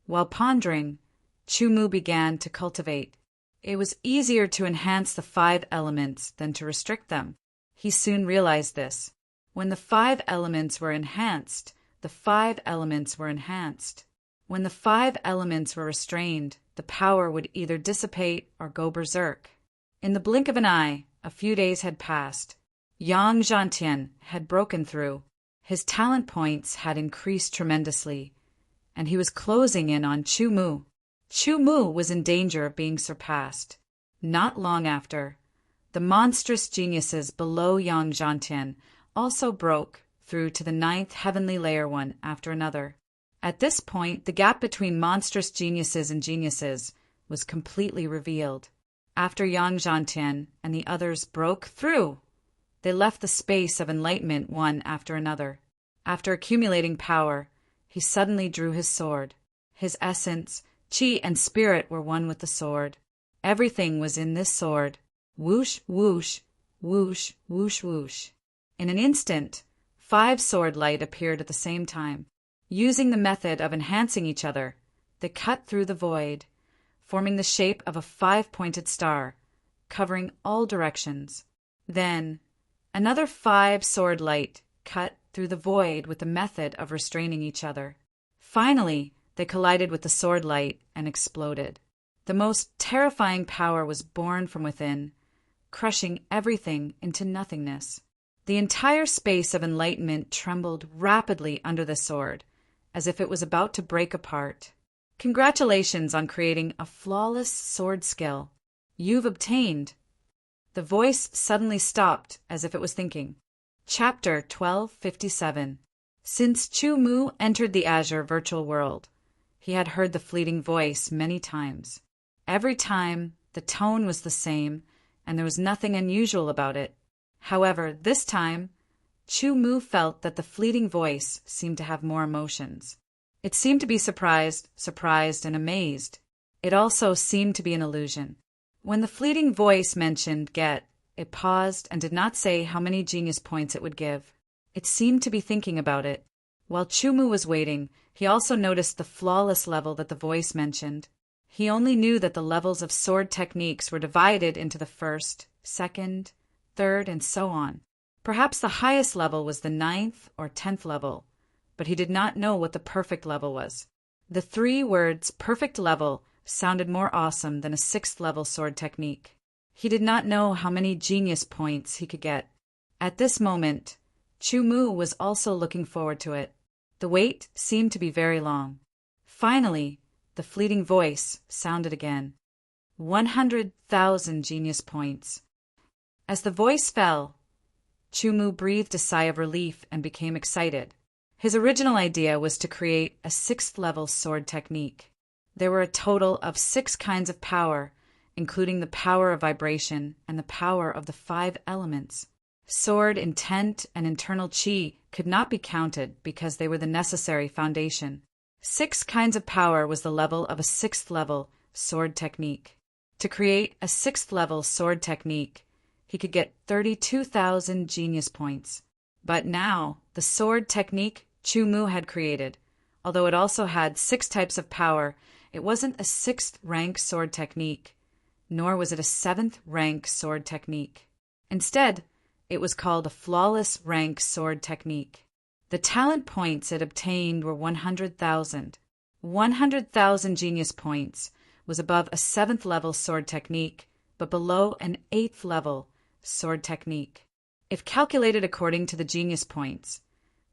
While pondering, Chu Mu began to cultivate. It was easier to enhance the 5 elements than to restrict them. He soon realized this. When the 5 elements were enhanced, the the 5 elements were enhanced. When the 5 elements were restrained, the power would either dissipate or go berserk. In the blink of an eye, a few days had passed. Yang Zhantian had broken through. His talent points had increased tremendously, and he was closing in on Chu Mu. Chu Mu was in danger of being surpassed. Not long after, the monstrous geniuses below Yang Zhantian also broke through to the 9th heavenly layer one after another. At this point, the gap between monstrous geniuses and geniuses was completely revealed. After Yang Zhantian and the others broke through, they left the space of enlightenment one after another. After accumulating power, he suddenly drew his sword. His essence, chi, and spirit were one with the sword. Everything was in this sword. Whoosh, whoosh, whoosh, whoosh, whoosh. In an instant, 5 sword light appeared at the same time. Using the method of enhancing each other, they cut through the void, forming the shape of a 5-pointed star, covering all directions. Then, another 5 sword light cut through the void with the method of restraining each other. Finally, they collided with the sword light and exploded. The most terrifying power was born from within, crushing everything into nothingness. The entire space of enlightenment trembled rapidly under the sword, as if it was about to break apart. Congratulations on creating a flawless sword skill. You've obtained. The voice suddenly stopped as if it was thinking. Chapter 1257. Since Chu Mu entered the Azure virtual world, he had heard the fleeting voice many times. Every time, the tone was the same, and there was nothing unusual about it. However, this time, Chu Mu felt that the fleeting voice seemed to have more emotions. It seemed to be surprised, and amazed. It also seemed to be an illusion. When the fleeting voice mentioned get, it paused and did not say how many genius points it would give. It seemed to be thinking about it. While Chu Mu was waiting, he also noticed the flawless level that the voice mentioned. He only knew that the levels of sword techniques were divided into the 1st, 2nd, 3rd, and so on. Perhaps the highest level was the 9th or 10th level, but he did not know what the perfect level was. The 3 words perfect level sounded more awesome than a 6th level sword technique. He did not know how many genius points he could get. At this moment, Chu Mu was also looking forward to it. The wait seemed to be very long. Finally, the fleeting voice sounded again. 100,000 genius points. As the voice fell, Chu Mu breathed a sigh of relief and became excited. His original idea was to create a 6th level sword technique. There were a total of 6 kinds of power, including the power of vibration and the power of the 5 elements. Sword intent and internal chi could not be counted because they were the necessary foundation. 6 kinds of power was the level of a 6th level sword technique. To create a 6th level sword technique, he could get 32,000 genius points. But now, the sword technique Chu Mu had created, although it also had 6 types of power, it wasn't a 6th rank sword technique, nor was it a 7th rank sword technique. Instead, it was called a flawless rank sword technique. The talent points it obtained were 100,000. 100,000 genius points was above a 7th level sword technique, but below an 8th level sword technique. If calculated according to the genius points,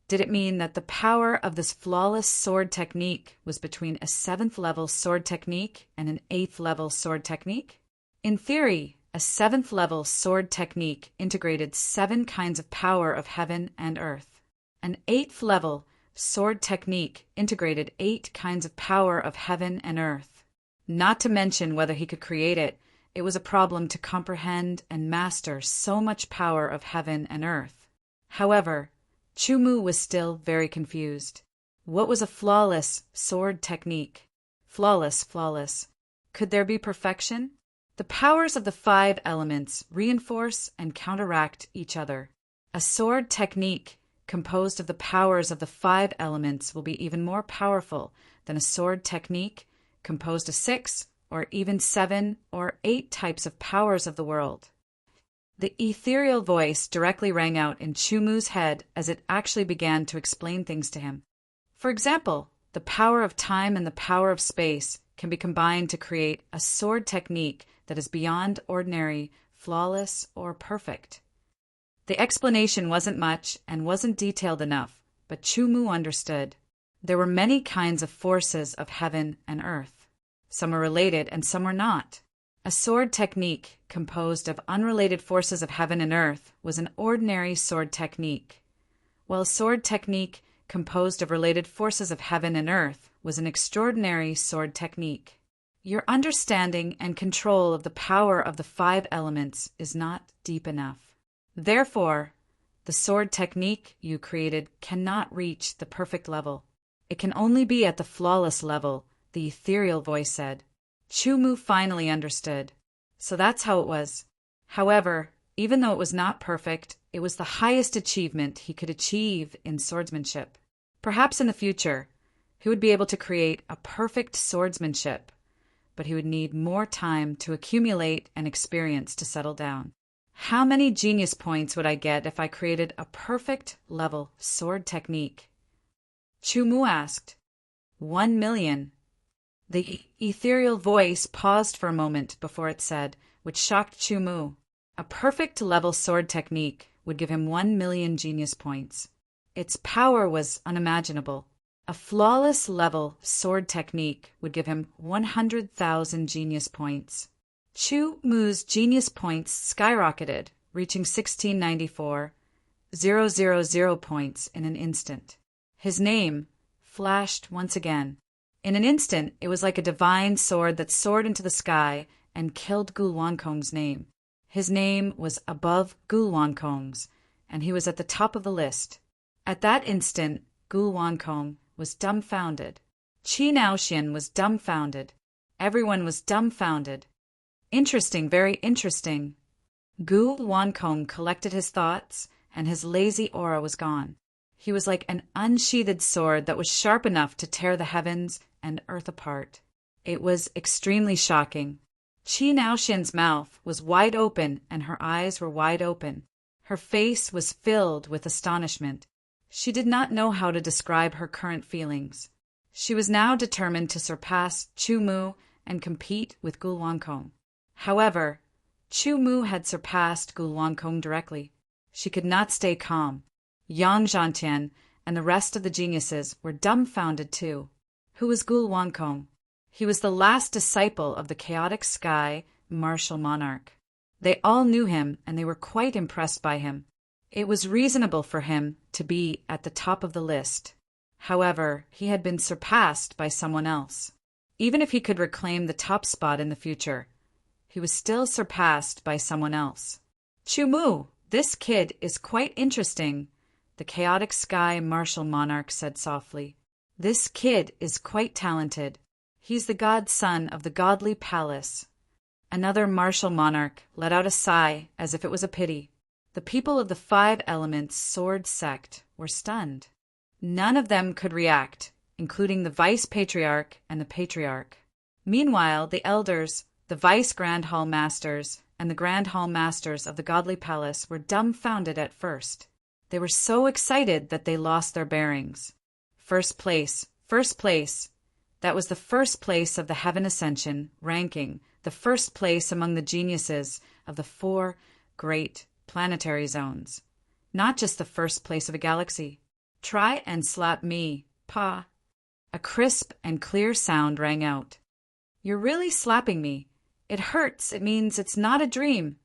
did it mean that the power of this flawless sword technique was between a 7th level sword technique and an 8th level sword technique? In theory, a 7th level sword technique integrated 7 kinds of power of heaven and earth. An 8th level sword technique integrated 8 kinds of power of heaven and earth. Not to mention whether he could create it, it was a problem to comprehend and master so much power of heaven and earth. However, Chu Mu was still very confused. What was a flawless sword technique? Flawless. Could there be perfection? The powers of the 5 elements reinforce and counteract each other. A sword technique composed of the powers of the 5 elements will be even more powerful than a sword technique composed of 6 or even 7 or 8 types of powers of the world. The ethereal voice directly rang out in Chu Mu's head as it actually began to explain things to him. For example, the power of time and the power of space can be combined to create a sword technique that is beyond ordinary, flawless, or perfect. The explanation wasn't much and wasn't detailed enough, but Chumu understood. There were many kinds of forces of heaven and earth. Some were related and some were not. A sword technique composed of unrelated forces of heaven and earth was an ordinary sword technique, while a sword technique composed of related forces of heaven and earth was an extraordinary sword technique. Your understanding and control of the power of the 5 elements is not deep enough. Therefore, the sword technique you created cannot reach the perfect level. It can only be at the flawless level, the ethereal voice said. Chumu finally understood. So that's how it was. However, even though it was not perfect, it was the highest achievement he could achieve in swordsmanship. Perhaps in the future, he would be able to create a perfect swordsmanship, but he would need more time to accumulate and experience to settle down. How many genius points would I get if I created a perfect level sword technique? Chumu asked. 1,000,000. The ethereal voice paused for a moment before it said, which shocked Chumu. A perfect level sword technique would give him 1,000,000 genius points. Its power was unimaginable. A flawless level sword technique would give him 100,000 genius points. Chumu's genius points skyrocketed, reaching 1694,000 points in an instant. His name flashed once again. In an instant, it was like a divine sword that soared into the sky and killed Gulwankong's name. His name was above Gulwankong's, and he was at the top of the list. At that instant, Gulwankong was dumbfounded. Qi Naoxian was dumbfounded. Everyone was dumbfounded. Interesting, very interesting. Gulwankong collected his thoughts, and his lazy aura was gone. He was like an unsheathed sword that was sharp enough to tear the heavens and earth apart. It was extremely shocking. Qi Naoxian's mouth was wide open and her eyes were wide open. Her face was filled with astonishment. She did not know how to describe her current feelings. She was now determined to surpass Chumu and compete with Gulwankong. However, Chumu had surpassed Gulwankong directly. She could not stay calm. Yang Zhantian and the rest of the geniuses were dumbfounded too. Who was Gulwankong? He was the last disciple of the chaotic sky martial monarch. They all knew him and they were quite impressed by him. It was reasonable for him to be at the top of the list. However, he had been surpassed by someone else. Even if he could reclaim the top spot in the future, he was still surpassed by someone else. Chumu, this kid is quite interesting, the chaotic sky martial monarch said softly. This kid is quite talented. He's the godson of the godly palace. Another martial monarch let out a sigh as if it was a pity. The people of the 5 elements sword sect were stunned. None of them could react, including the vice patriarch and the patriarch. Meanwhile, the elders, the vice grand hall masters, and the grand hall masters of the godly palace were dumbfounded at first. They were so excited that they lost their bearings. First place, first place. That was the first place of the Heaven Ascension ranking, the first place among the geniuses of the 4 great planetary zones. Not just the first place of a galaxy. Try and slap me, Pa. A crisp and clear sound rang out. You're really slapping me. It hurts. It means it's not a dream.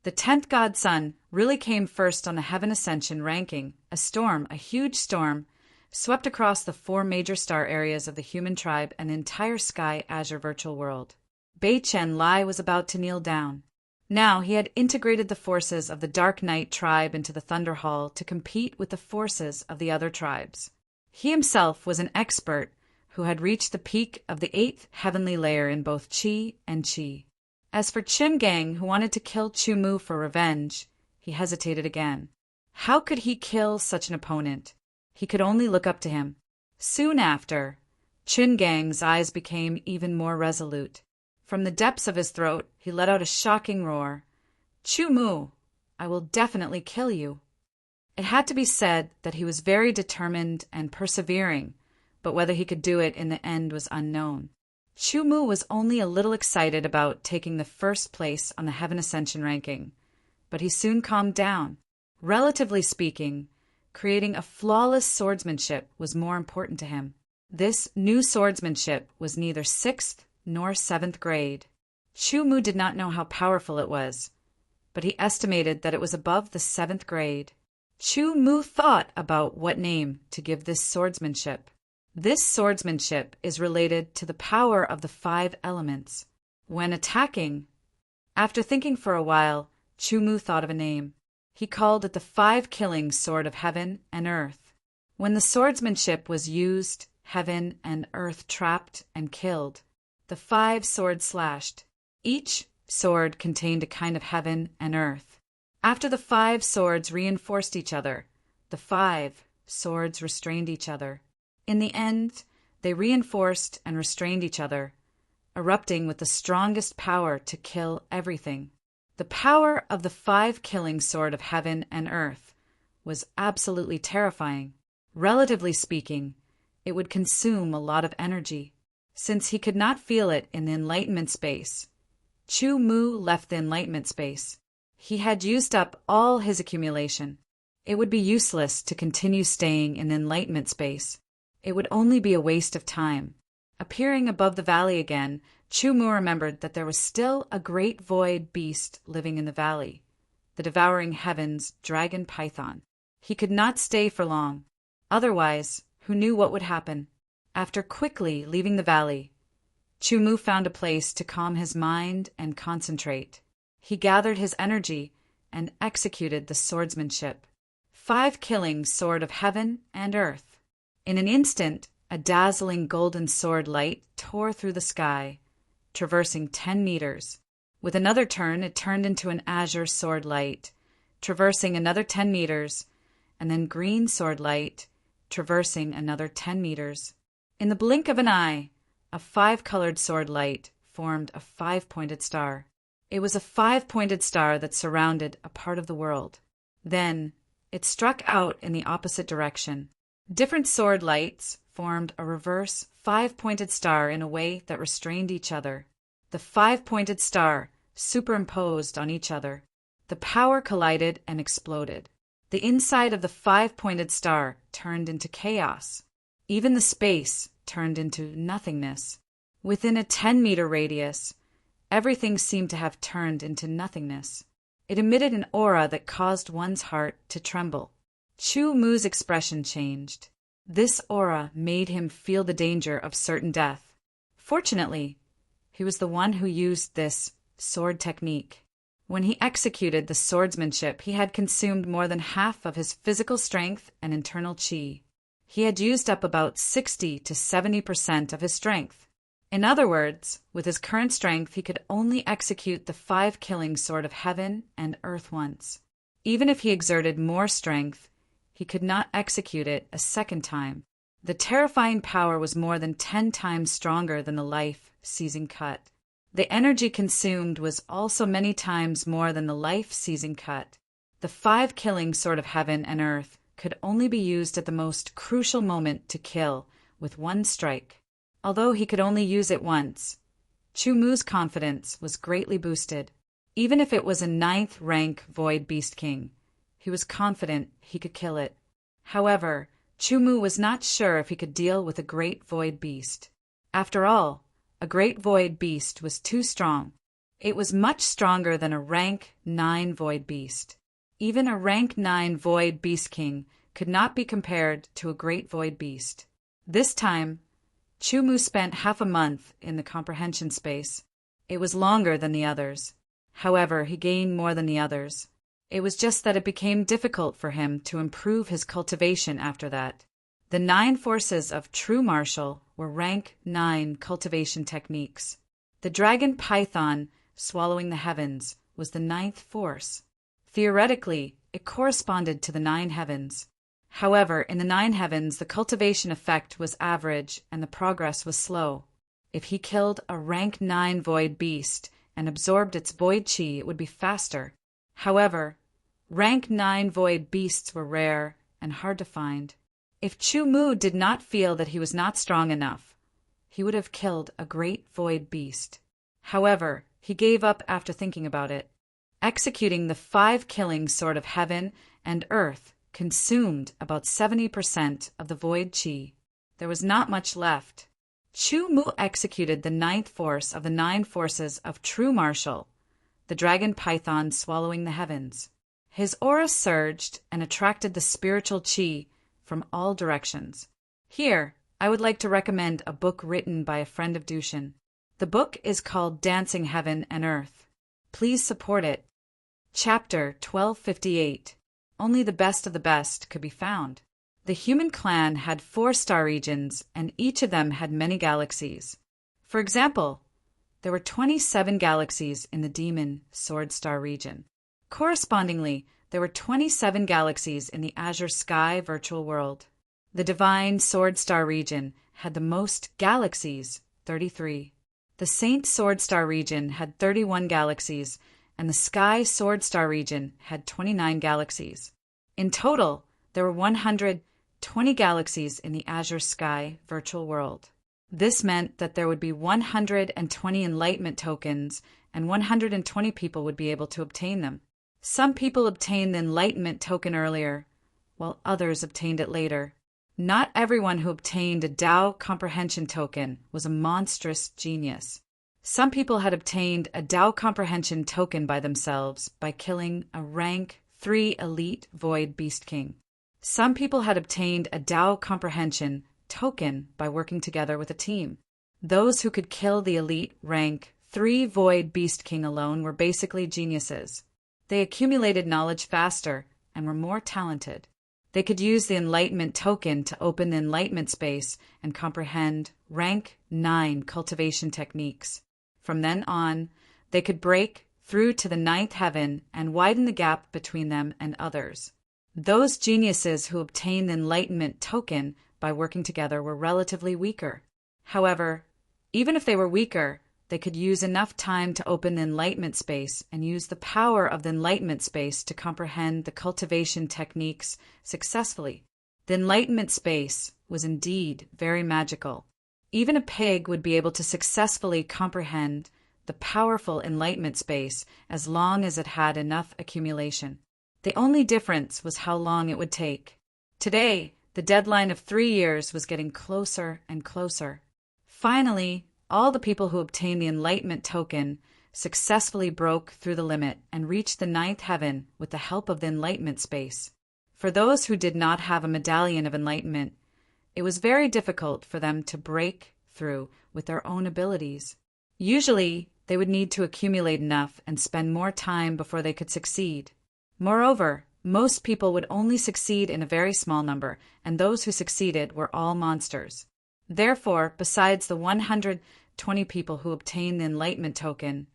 The 10th godson really came first on the Heaven Ascension ranking. A storm, a huge storm, swept across the 4 major star areas of the human tribe and the entire sky azure virtual world. Bei Chen Lai was about to kneel down. Now he had integrated the forces of the Dark Knight tribe into the Thunder Hall to compete with the forces of the other tribes. He himself was an expert who had reached the peak of the 8th heavenly layer in both Qi and Qi. As for Qin Gang, who wanted to kill Chumu for revenge, he hesitated again. How could he kill such an opponent? He could only look up to him. Soon after, Qin Gang's eyes became even more resolute. From the depths of his throat, he let out a shocking roar. Chumu, I will definitely kill you. It had to be said that he was very determined and persevering, but whether he could do it in the end was unknown. Chu Mu was only a little excited about taking the first place on the Heaven Ascension ranking, but he soon calmed down. Relatively speaking, creating a flawless swordsmanship was more important to him. This new swordsmanship was neither 6th nor 7th grade. Chu Mu did not know how powerful it was, but he estimated that it was above the 7th grade. Chu Mu thought about what name to give this swordsmanship. This swordsmanship is related to the power of the 5 elements. When attacking, after thinking for a while, Chu Mu thought of a name. He called it the 5-killing sword of heaven and earth. When the swordsmanship was used, heaven and earth trapped and killed. The 5 swords slashed. Each sword contained a kind of heaven and earth. After the 5 swords reinforced each other, the 5 swords restrained each other. In the end, they reinforced and restrained each other, erupting with the strongest power to kill everything. The power of the 5-killing sword of heaven and earth was absolutely terrifying. Relatively speaking, it would consume a lot of energy. Since he could not feel it in the enlightenment space, Chu Mu left the enlightenment space. He had used up all his accumulation. It would be useless to continue staying in the enlightenment space. It would only be a waste of time. Appearing above the valley again, Chu Mu remembered that there was still a great void beast living in the valley, the devouring heavens dragon python. He could not stay for long. Otherwise, who knew what would happen? After quickly leaving the valley, Chu Mu found a place to calm his mind and concentrate. He gathered his energy and executed the swordsmanship. 5-killing sword of heaven and earth. In an instant, a dazzling golden sword light tore through the sky, traversing 10 meters. With another turn, it turned into an azure sword light, traversing another 10 meters, and then green sword light, traversing another 10 meters. In the blink of an eye, a 5-colored sword light formed a 5-pointed star. It was a 5-pointed star that surrounded a part of the world. Then, it struck out in the opposite direction. Different sword lights formed a reverse 5-pointed star in a way that restrained each other. The 5-pointed star superimposed on each other. The power collided and exploded. The inside of the 5-pointed star turned into chaos. Even the space turned into nothingness. Within a 10-meter radius, everything seemed to have turned into nothingness. It emitted an aura that caused one's heart to tremble. Chu Mu's expression changed. This aura made him feel the danger of certain death. Fortunately, he was the one who used this sword technique. When he executed the swordsmanship, he had consumed more than half of his physical strength and internal qi. He had used up about 60 to 70% of his strength. In other words, with his current strength, he could only execute the 5-killing sword of heaven and earth once. Even if he exerted more strength, he could not execute it a second time. The terrifying power was more than 10 times stronger than the life-seizing cut. The energy consumed was also many times more than the life-seizing cut. The 5-killing sword of heaven and earth could only be used at the most crucial moment to kill with one strike. Although he could only use it once, Chu Mu's confidence was greatly boosted. Even if it was a 9th rank Void Beast King, he was confident he could kill it. However, Chu Mu was not sure if he could deal with a great Void Beast. After all, a great Void Beast was too strong. It was much stronger than a rank 9 Void Beast. Even a rank 9 Void Beast King could not be compared to a great Void Beast. This time, Chu Mu spent half a month in the comprehension space. It was longer than the others. However, he gained more than the others. It was just that it became difficult for him to improve his cultivation after that. The 9 forces of true martial were rank 9 cultivation techniques. The dragon python swallowing the heavens was the 9th force. Theoretically, it corresponded to the 9 heavens. However, in the 9 heavens, the cultivation effect was average and the progress was slow. If he killed a rank 9 void beast and absorbed its void chi, it would be faster. However, rank 9 void beasts were rare and hard to find. If Chu Mu did not feel that he was not strong enough, he would have killed a great void beast. However, he gave up after thinking about it. Executing the 5 killing sword of heaven and earth consumed about 70% of the void chi. There was not much left. Chu Mu executed the 9th force of the 9 forces of true martial, the dragon python swallowing the heavens. His aura surged and attracted the spiritual chi from all directions. Here, I would like to recommend a book written by a friend of Dushin. The book is called Dancing Heaven and Earth. Please support it. Chapter 1258. Only the best of the best could be found. The human clan had 4 star regions, and each of them had many galaxies. For example, there were 27 galaxies in the demon sword star region. Correspondingly, there were 27 galaxies in the azure sky virtual world. The divine sword star region had the most galaxies, 33. The saint sword star region had 31 galaxies, and the sky sword star region had 29 galaxies. In total, there were 120 galaxies in the azure sky virtual world. This meant that there would be 120 enlightenment tokens, and 120 people would be able to obtain them. Some people obtained the enlightenment token earlier, while others obtained it later. Not everyone who obtained a Tao comprehension token was a monstrous genius. Some people had obtained a Tao comprehension token by themselves by killing a rank 3 elite void beast king. Some people had obtained a Tao comprehension token by working together with a team. Those who could kill the elite rank 3 void beast king alone were basically geniuses. They accumulated knowledge faster and were more talented. They could use the enlightenment token to open the enlightenment space and comprehend rank 9 cultivation techniques. From then on, they could break through to the 9th heaven and widen the gap between them and others. Those geniuses who obtained the enlightenment token by working together were relatively weaker. However, even if they were weaker, they could use enough time to open the enlightenment space and use the power of the enlightenment space to comprehend the cultivation techniques successfully. The enlightenment space was indeed very magical. Even a pig would be able to successfully comprehend the powerful enlightenment space as long as it had enough accumulation. The only difference was how long it would take. Today, the deadline of 3 years was getting closer and closer. Finally, all the people who obtained the enlightenment token successfully broke through the limit and reached the 9th heaven with the help of the enlightenment space. For those who did not have a medallion of enlightenment, it was very difficult for them to break through with their own abilities. Usually, they would need to accumulate enough and spend more time before they could succeed. Moreover, most people would only succeed in a very small number, and those who succeeded were all monsters. Therefore, besides the 120 people who obtained the enlightenment token,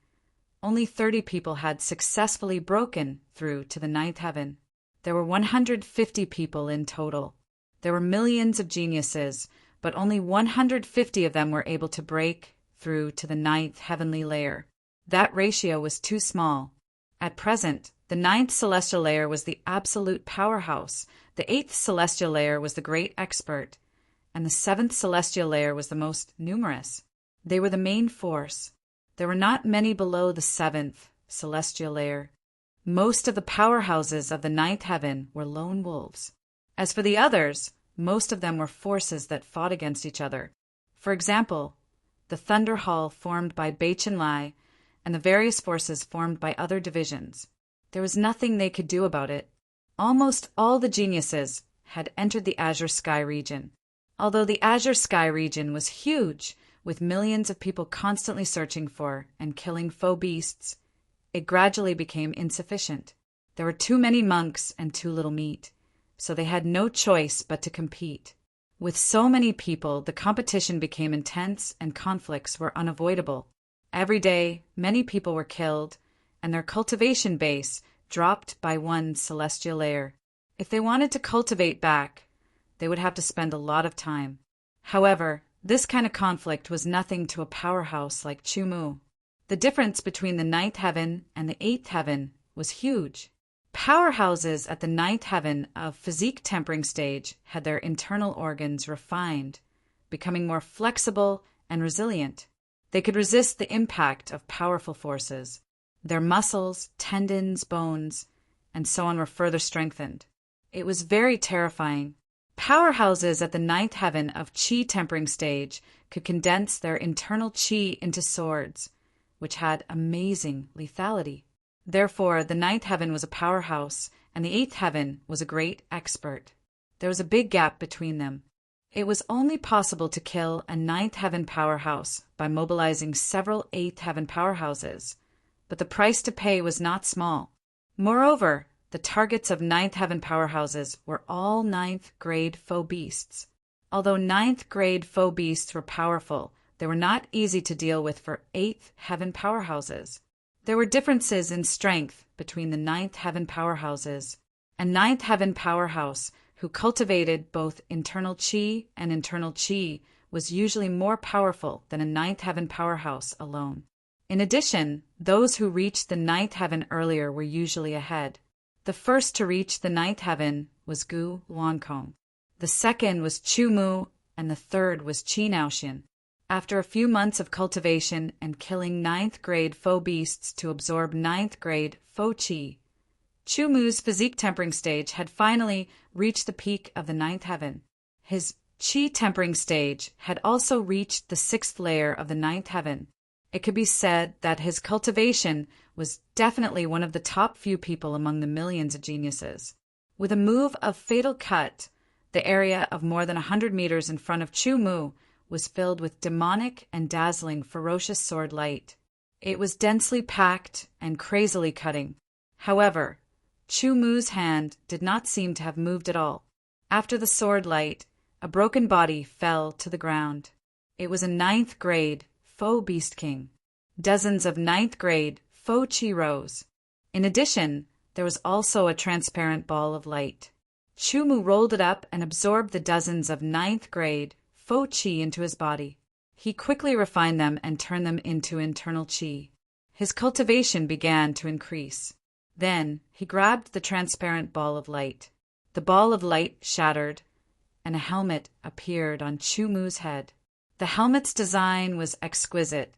only 30 people had successfully broken through to the 9th heaven. There were 150 people in total. There were millions of geniuses, but only 150 of them were able to break through to the 9th heavenly layer. That ratio was too small. At present, the 9th celestial layer was the absolute powerhouse, the 8th celestial layer was the great expert, and the 7th celestial layer was the most numerous. They were the main force. There were not many below the 7th celestial layer. Most of the powerhouses of the 9th heaven were lone wolves. As for the others, most of them were forces that fought against each other. For example, the Thunder Hall formed by Bachin Lai and the various forces formed by other divisions. There was nothing they could do about it. Almost all the geniuses had entered the Azure Sky region. Although the Azure Sky region was huge, with millions of people constantly searching for and killing foe beasts, it gradually became insufficient. There were too many monks and too little meat, so they had no choice but to compete. With so many people, the competition became intense and conflicts were unavoidable. Every day, many people were killed, and their cultivation base dropped by 1 celestial layer. If they wanted to cultivate back, they would have to spend a lot of time. However, this kind of conflict was nothing to a powerhouse like Chu Mu. The difference between the 9th heaven and the 8th heaven was huge. Powerhouses at the ninth heaven of physique tempering stage had their internal organs refined, becoming more flexible and resilient. They could resist the impact of powerful forces. Their muscles, tendons, bones, and so on were further strengthened. It was very terrifying. Powerhouses at the ninth heaven of chi tempering stage could condense their internal chi into swords, which had amazing lethality. Therefore, the ninth heaven was a powerhouse, and the eighth heaven was a great expert. There was a big gap between them. It was only possible to kill a ninth heaven powerhouse by mobilizing several eighth heaven powerhouses, but the price to pay was not small. Moreover, the targets of ninth heaven powerhouses were all ninth grade foe beasts. Although ninth grade foe beasts were powerful, they were not easy to deal with for eighth heaven powerhouses. There were differences in strength between the ninth heaven powerhouses. A ninth heaven powerhouse who cultivated both internal chi and internal chi was usually more powerful than a ninth heaven powerhouse alone. In addition, those who reached the ninth heaven earlier were usually ahead. The first to reach the ninth heaven was Gu Luankong. The second was Chu Mu, and the third was Qi Naoxian. After a few months of cultivation and killing ninth grade foe beasts to absorb ninth grade foe chi, Chu Mu's physique tempering stage had finally reached the peak of the ninth heaven. His chi tempering stage had also reached the sixth layer of the ninth heaven. It could be said that his cultivation was definitely one of the top few people among the millions of geniuses. With a move of fatal cut, the area of more than 100 meters in front of Chu Mu was filled with demonic and dazzling ferocious sword light. It was densely packed and crazily cutting. However, Chu Mu's hand did not seem to have moved at all. After the sword light, a broken body fell to the ground. It was a ninth grade foe beast king. Dozens of ninth grade foe chi rose. In addition, there was also a transparent ball of light. Chu Mu rolled it up and absorbed the dozens of ninth grade foe chi into his body. He quickly refined them and turned them into internal chi. His cultivation began to increase. Then he grabbed the transparent ball of light. The ball of light shattered, and a helmet appeared on Chu Mu's head. The helmet's design was exquisite,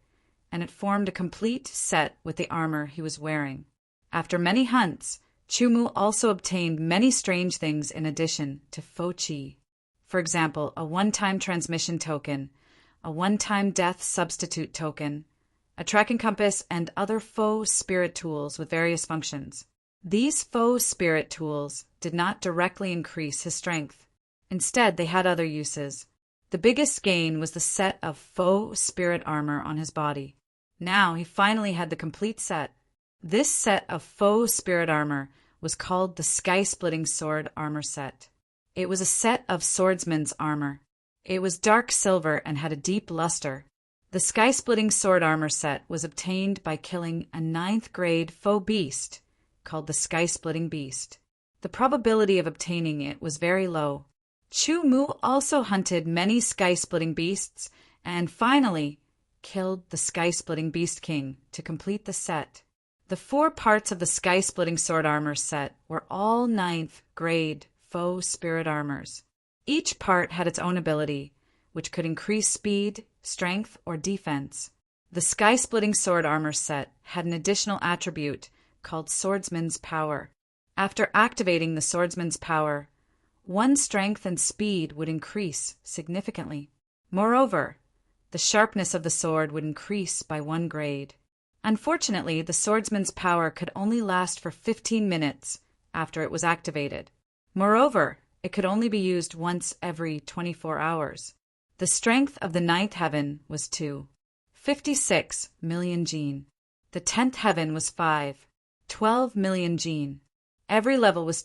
and it formed a complete set with the armor he was wearing. After many hunts, Chu Mu also obtained many strange things in addition to fo chi. For example, a one-time transmission token, a one-time death substitute token, a tracking compass, and other faux spirit tools with various functions. These faux spirit tools did not directly increase his strength. Instead, they had other uses. The biggest gain was the set of faux spirit armor on his body. Now he finally had the complete set. This set of faux spirit armor was called the Sky-Splitting Sword Armor Set. It was a set of swordsman's armor. It was dark silver and had a deep luster. The Sky-Splitting Sword Armor Set was obtained by killing a ninth grade faux beast called the Sky-Splitting Beast. The probability of obtaining it was very low. Chu Mu also hunted many sky-splitting beasts and finally killed the Sky-Splitting Beast King to complete the set. The 4 parts of the Sky-Splitting Sword Armor Set were all ninth grade faux spirit armors. Each part had its own ability, which could increase speed, strength, or defense. The Sky-Splitting Sword Armor Set had an additional attribute called Swordsman's Power. After activating the Swordsman's Power, one's strength and speed would increase significantly. Moreover, the sharpness of the sword would increase by 1 grade. Unfortunately, the Swordsman's Power could only last for 15 minutes after it was activated. Moreover, it could only be used once every 24 hours. The strength of the ninth heaven was 56 million gene. The 10th heaven was 12 million gene. Every level was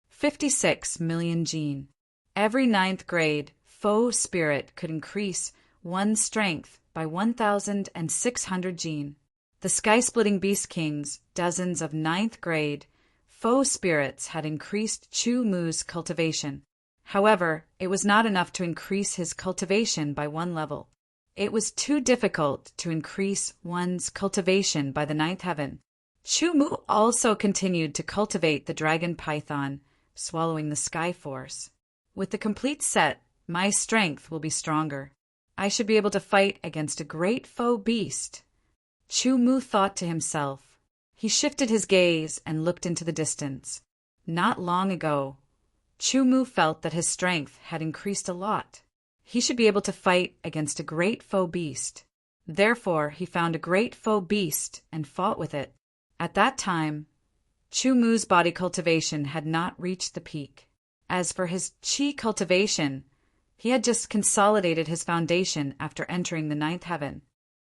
56 million gene. Every ninth grade faux spirit could increase one's strength by 1,600 gene. The Sky-Splitting Beast King's dozens of ninth grade faux spirits had increased Chu Mu's cultivation. However, it was not enough to increase his cultivation by 1 level. It was too difficult to increase one's cultivation by the ninth heaven. Chu Mu also continued to cultivate the dragon python, swallowing the sky force. With the complete set, my strength will be stronger. I should be able to fight against a great foe beast. Chu Mu thought to himself. He shifted his gaze and looked into the distance. Not long ago, Chu Mu felt that his strength had increased a lot. He should be able to fight against a great foe beast. Therefore, he found a great foe beast and fought with it. At that time, Chu Mu's body cultivation had not reached the peak. As for his chi cultivation, he had just consolidated his foundation after entering the ninth heaven.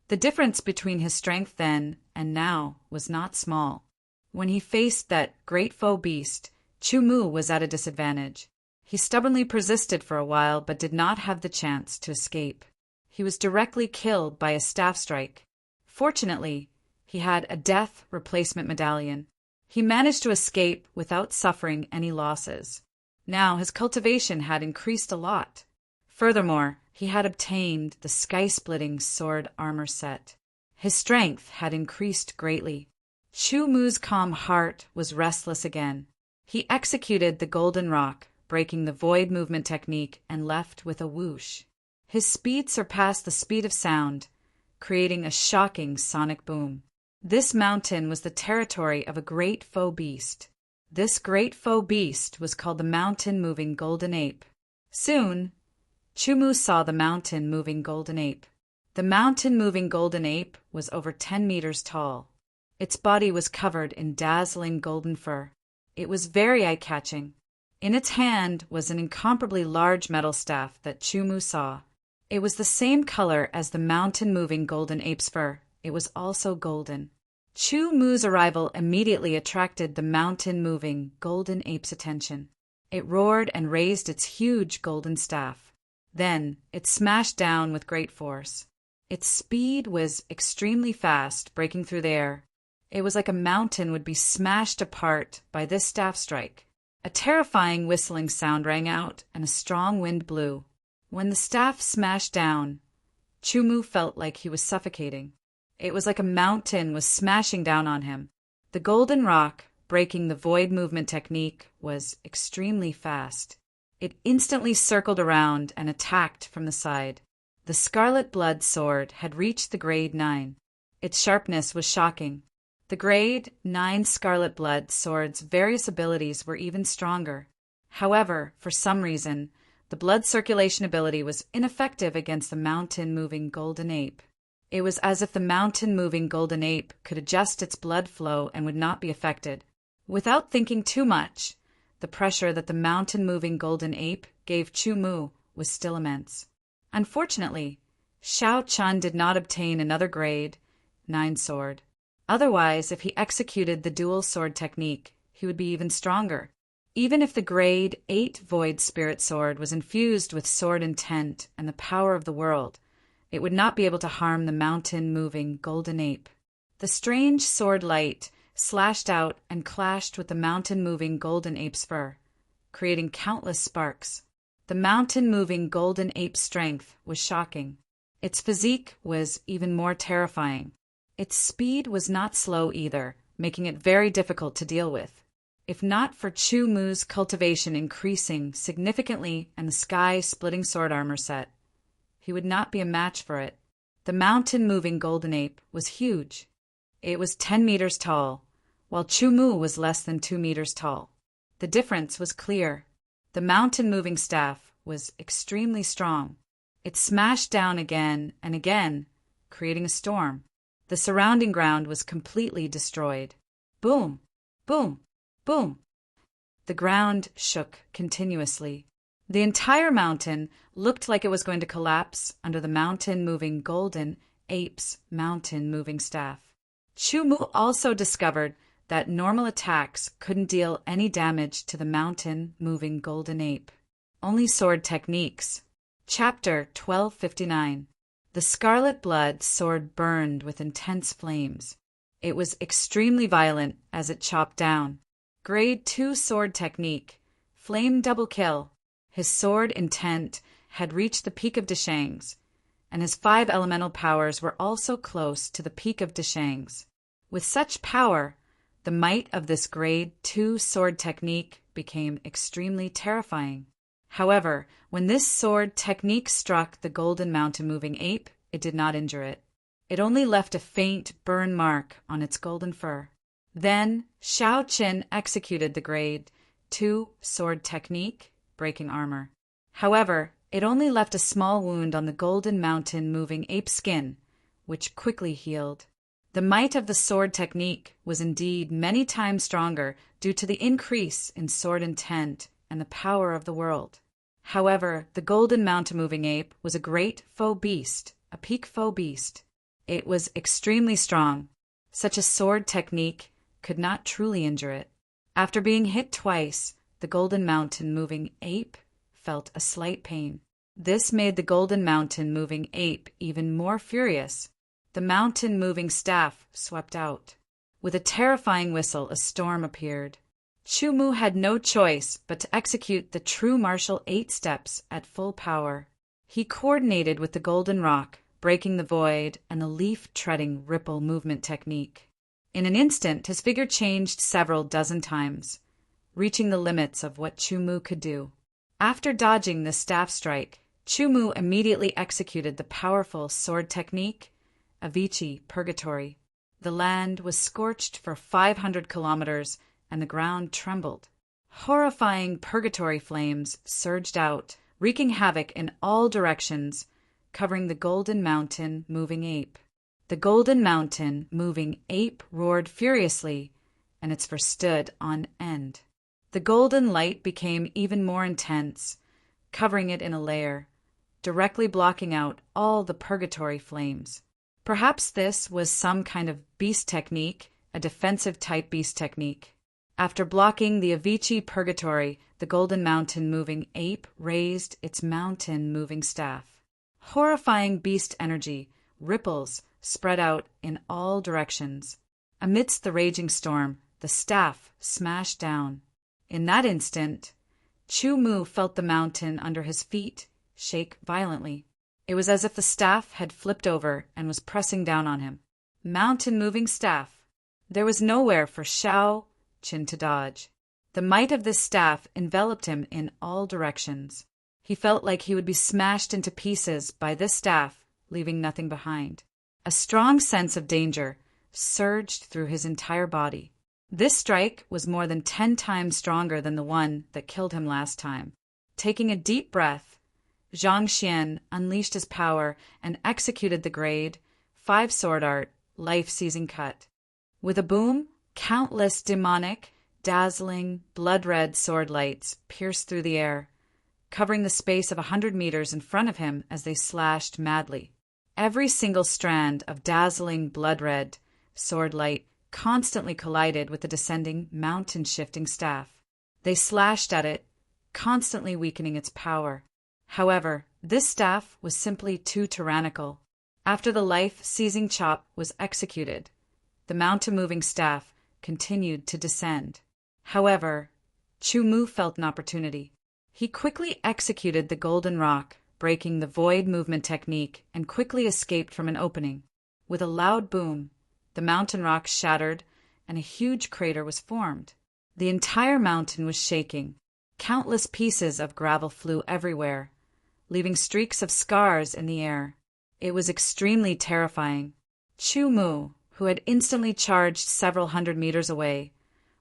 The difference between his strength then and now was not small. When he faced that great foe beast, Chu Mu was at a disadvantage. He stubbornly persisted for a while but did not have the chance to escape. He was directly killed by a staff strike. Fortunately, he had a death replacement medallion. He managed to escape without suffering any losses. Now his cultivation had increased a lot. Furthermore, he had obtained the sky-splitting sword armor set. His strength had increased greatly. Chu Mu's calm heart was restless again. He executed the golden rock, breaking the void movement technique, and left with a whoosh. His speed surpassed the speed of sound, creating a shocking sonic boom. This mountain was the territory of a great foe beast. This great foe beast was called the mountain-moving golden ape. Soon, Chu Mu saw the mountain-moving golden ape. The mountain-moving golden ape was over 10 meters tall. Its body was covered in dazzling golden fur. It was very eye-catching. In its hand was an incomparably large metal staff that Chu Mu saw. It was the same color as the mountain-moving golden ape's fur. It was also golden. Chu Mu's arrival immediately attracted the mountain-moving golden ape's attention. It roared and raised its huge golden staff. Then it smashed down with great force. Its speed was extremely fast, breaking through the air. It was like a mountain would be smashed apart by this staff strike. A terrifying whistling sound rang out, and a strong wind blew. When the staff smashed down, Chu Mu felt like he was suffocating. It was like a mountain was smashing down on him. The golden rock, breaking the void movement technique, was extremely fast. It instantly circled around and attacked from the side. The scarlet blood sword had reached the grade 9. Its sharpness was shocking. The grade 9 scarlet blood sword's various abilities were even stronger. However, for some reason, the blood circulation ability was ineffective against the mountain-moving golden ape. It was as if the mountain-moving golden ape could adjust its blood flow and would not be affected. Without thinking too much, the pressure that the mountain-moving golden ape gave Chu Mu was still immense. Unfortunately, Xiao Chun did not obtain another grade 9 sword. Otherwise, if he executed the dual sword technique, he would be even stronger. Even if the grade 8 void spirit sword was infused with sword intent and the power of the world, it would not be able to harm the mountain-moving golden ape. The strange sword light slashed out and clashed with the mountain-moving golden ape's fur, creating countless sparks. The mountain-moving golden ape's strength was shocking. Its physique was even more terrifying. Its speed was not slow either, making it very difficult to deal with. If not for Chu Mu's cultivation increasing significantly and the sky-splitting sword armor set, he would not be a match for it. The mountain-moving golden ape was huge. It was 10 meters tall, while Chu Mu was less than 2 meters tall. The difference was clear. The mountain-moving staff was extremely strong. It smashed down again and again, creating a storm. The surrounding ground was completely destroyed. Boom! Boom! Boom! The ground shook continuously. The entire mountain looked like it was going to collapse under the mountain-moving golden ape's mountain-moving staff. Chu Mu also discovered that normal attacks couldn't deal any damage to the mountain-moving golden ape. Only sword techniques. Chapter 1259. The scarlet blood sword burned with intense flames. It was extremely violent as it chopped down. Grade 2 sword technique. Flame double kill. His sword intent had reached the peak of Deshang's, and his 5 elemental powers were also close to the peak of Deshang's. With such power, The might of this grade 2 sword technique became extremely terrifying. However, when this sword technique struck the golden mountain moving ape, it did not injure it. It only left a faint burn mark on its golden fur. Then Xiao Qin executed the grade 2 sword technique, breaking armor. However, it only left a small wound on the golden mountain moving ape skin, which quickly healed. The might of the sword technique was indeed many times stronger due to the increase in sword intent and the power of the world. However, the golden mountain moving ape was a great faux beast, a peak faux beast. It was extremely strong. Such a sword technique could not truly injure it. After being hit twice, the golden mountain moving ape felt a slight pain. This made the golden mountain moving ape even more furious. The mountain moving staff swept out. With a terrifying whistle, a storm appeared. Chu Mu had no choice but to execute the true martial 8 steps at full power. He coordinated with the golden rock, breaking the void, and the leaf-treading ripple movement technique. In an instant, his figure changed several dozen times, reaching the limits of what Chu Mu could do. After dodging the staff strike, Chu Mu immediately executed the powerful sword technique, Avicii Purgatory. The land was scorched for 500 kilometers, and the ground trembled. Horrifying purgatory flames surged out, wreaking havoc in all directions, covering the golden mountain moving ape. The golden mountain moving ape roared furiously, and its fur stood on end. The golden light became even more intense, covering it in a layer, directly blocking out all the purgatory flames. Perhaps this was some kind of beast technique, a defensive-type beast technique. After blocking the Avicii Purgatory, the golden mountain moving ape raised its mountain moving staff. Horrifying beast energy, ripples, spread out in all directions. Amidst the raging storm, the staff smashed down. In that instant, Chu Mu felt the mountain under his feet shake violently. It was as if the staff had flipped over and was pressing down on him. Mountain-moving staff. There was nowhere for Xiao Qin to dodge. The might of this staff enveloped him in all directions. He felt like he would be smashed into pieces by this staff, leaving nothing behind. A strong sense of danger surged through his entire body. This strike was more than 10 times stronger than the one that killed him last time. Taking a deep breath, Zhang Xian unleashed his power and executed the grade 5 sword art, life-seizing cut. With a boom, countless demonic, dazzling, blood-red sword lights pierced through the air, covering the space of 100 meters in front of him as they slashed madly. Every single strand of dazzling blood-red sword light constantly collided with the descending mountain-shifting staff. They slashed at it, constantly weakening its power. However, this staff was simply too tyrannical. After the life-seizing chop was executed, the mountain-moving staff continued to descend. However, Chu Mu felt an opportunity. He quickly executed the golden rock, breaking the void movement technique, and quickly escaped from an opening. With a loud boom, the mountain rock shattered and a huge crater was formed. The entire mountain was shaking. Countless pieces of gravel flew everywhere, leaving streaks of scars in the air. It was extremely terrifying. Chu Mu, who had instantly charged several hundred meters away,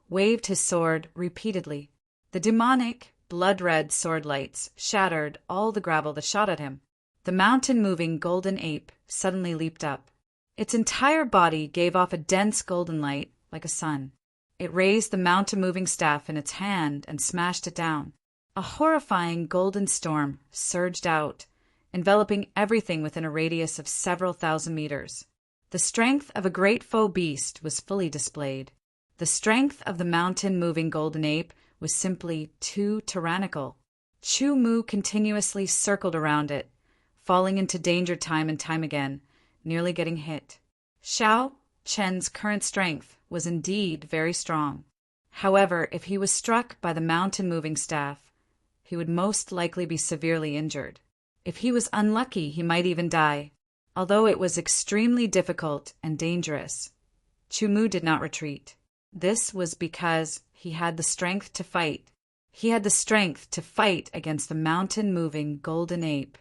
waved his sword repeatedly. The demonic, blood-red sword lights shattered all the gravel that shot at him. The mountain-moving golden ape suddenly leaped up. Its entire body gave off a dense golden light like a sun. It raised the mountain-moving staff in its hand and smashed it down. A horrifying golden storm surged out, enveloping everything within a radius of several thousand meters. The strength of a great faux beast was fully displayed. The strength of the mountain-moving golden ape was simply too tyrannical. Chu Mu continuously circled around it, falling into danger time and time again, nearly getting hit. Xiao Chen's current strength was indeed very strong. However, if he was struck by the mountain-moving staff, he would most likely be severely injured. If he was unlucky, he might even die. Although it was extremely difficult and dangerous, Chu Mu did not retreat. This was because he had the strength to fight. He had the strength to fight against the mountain-moving golden ape.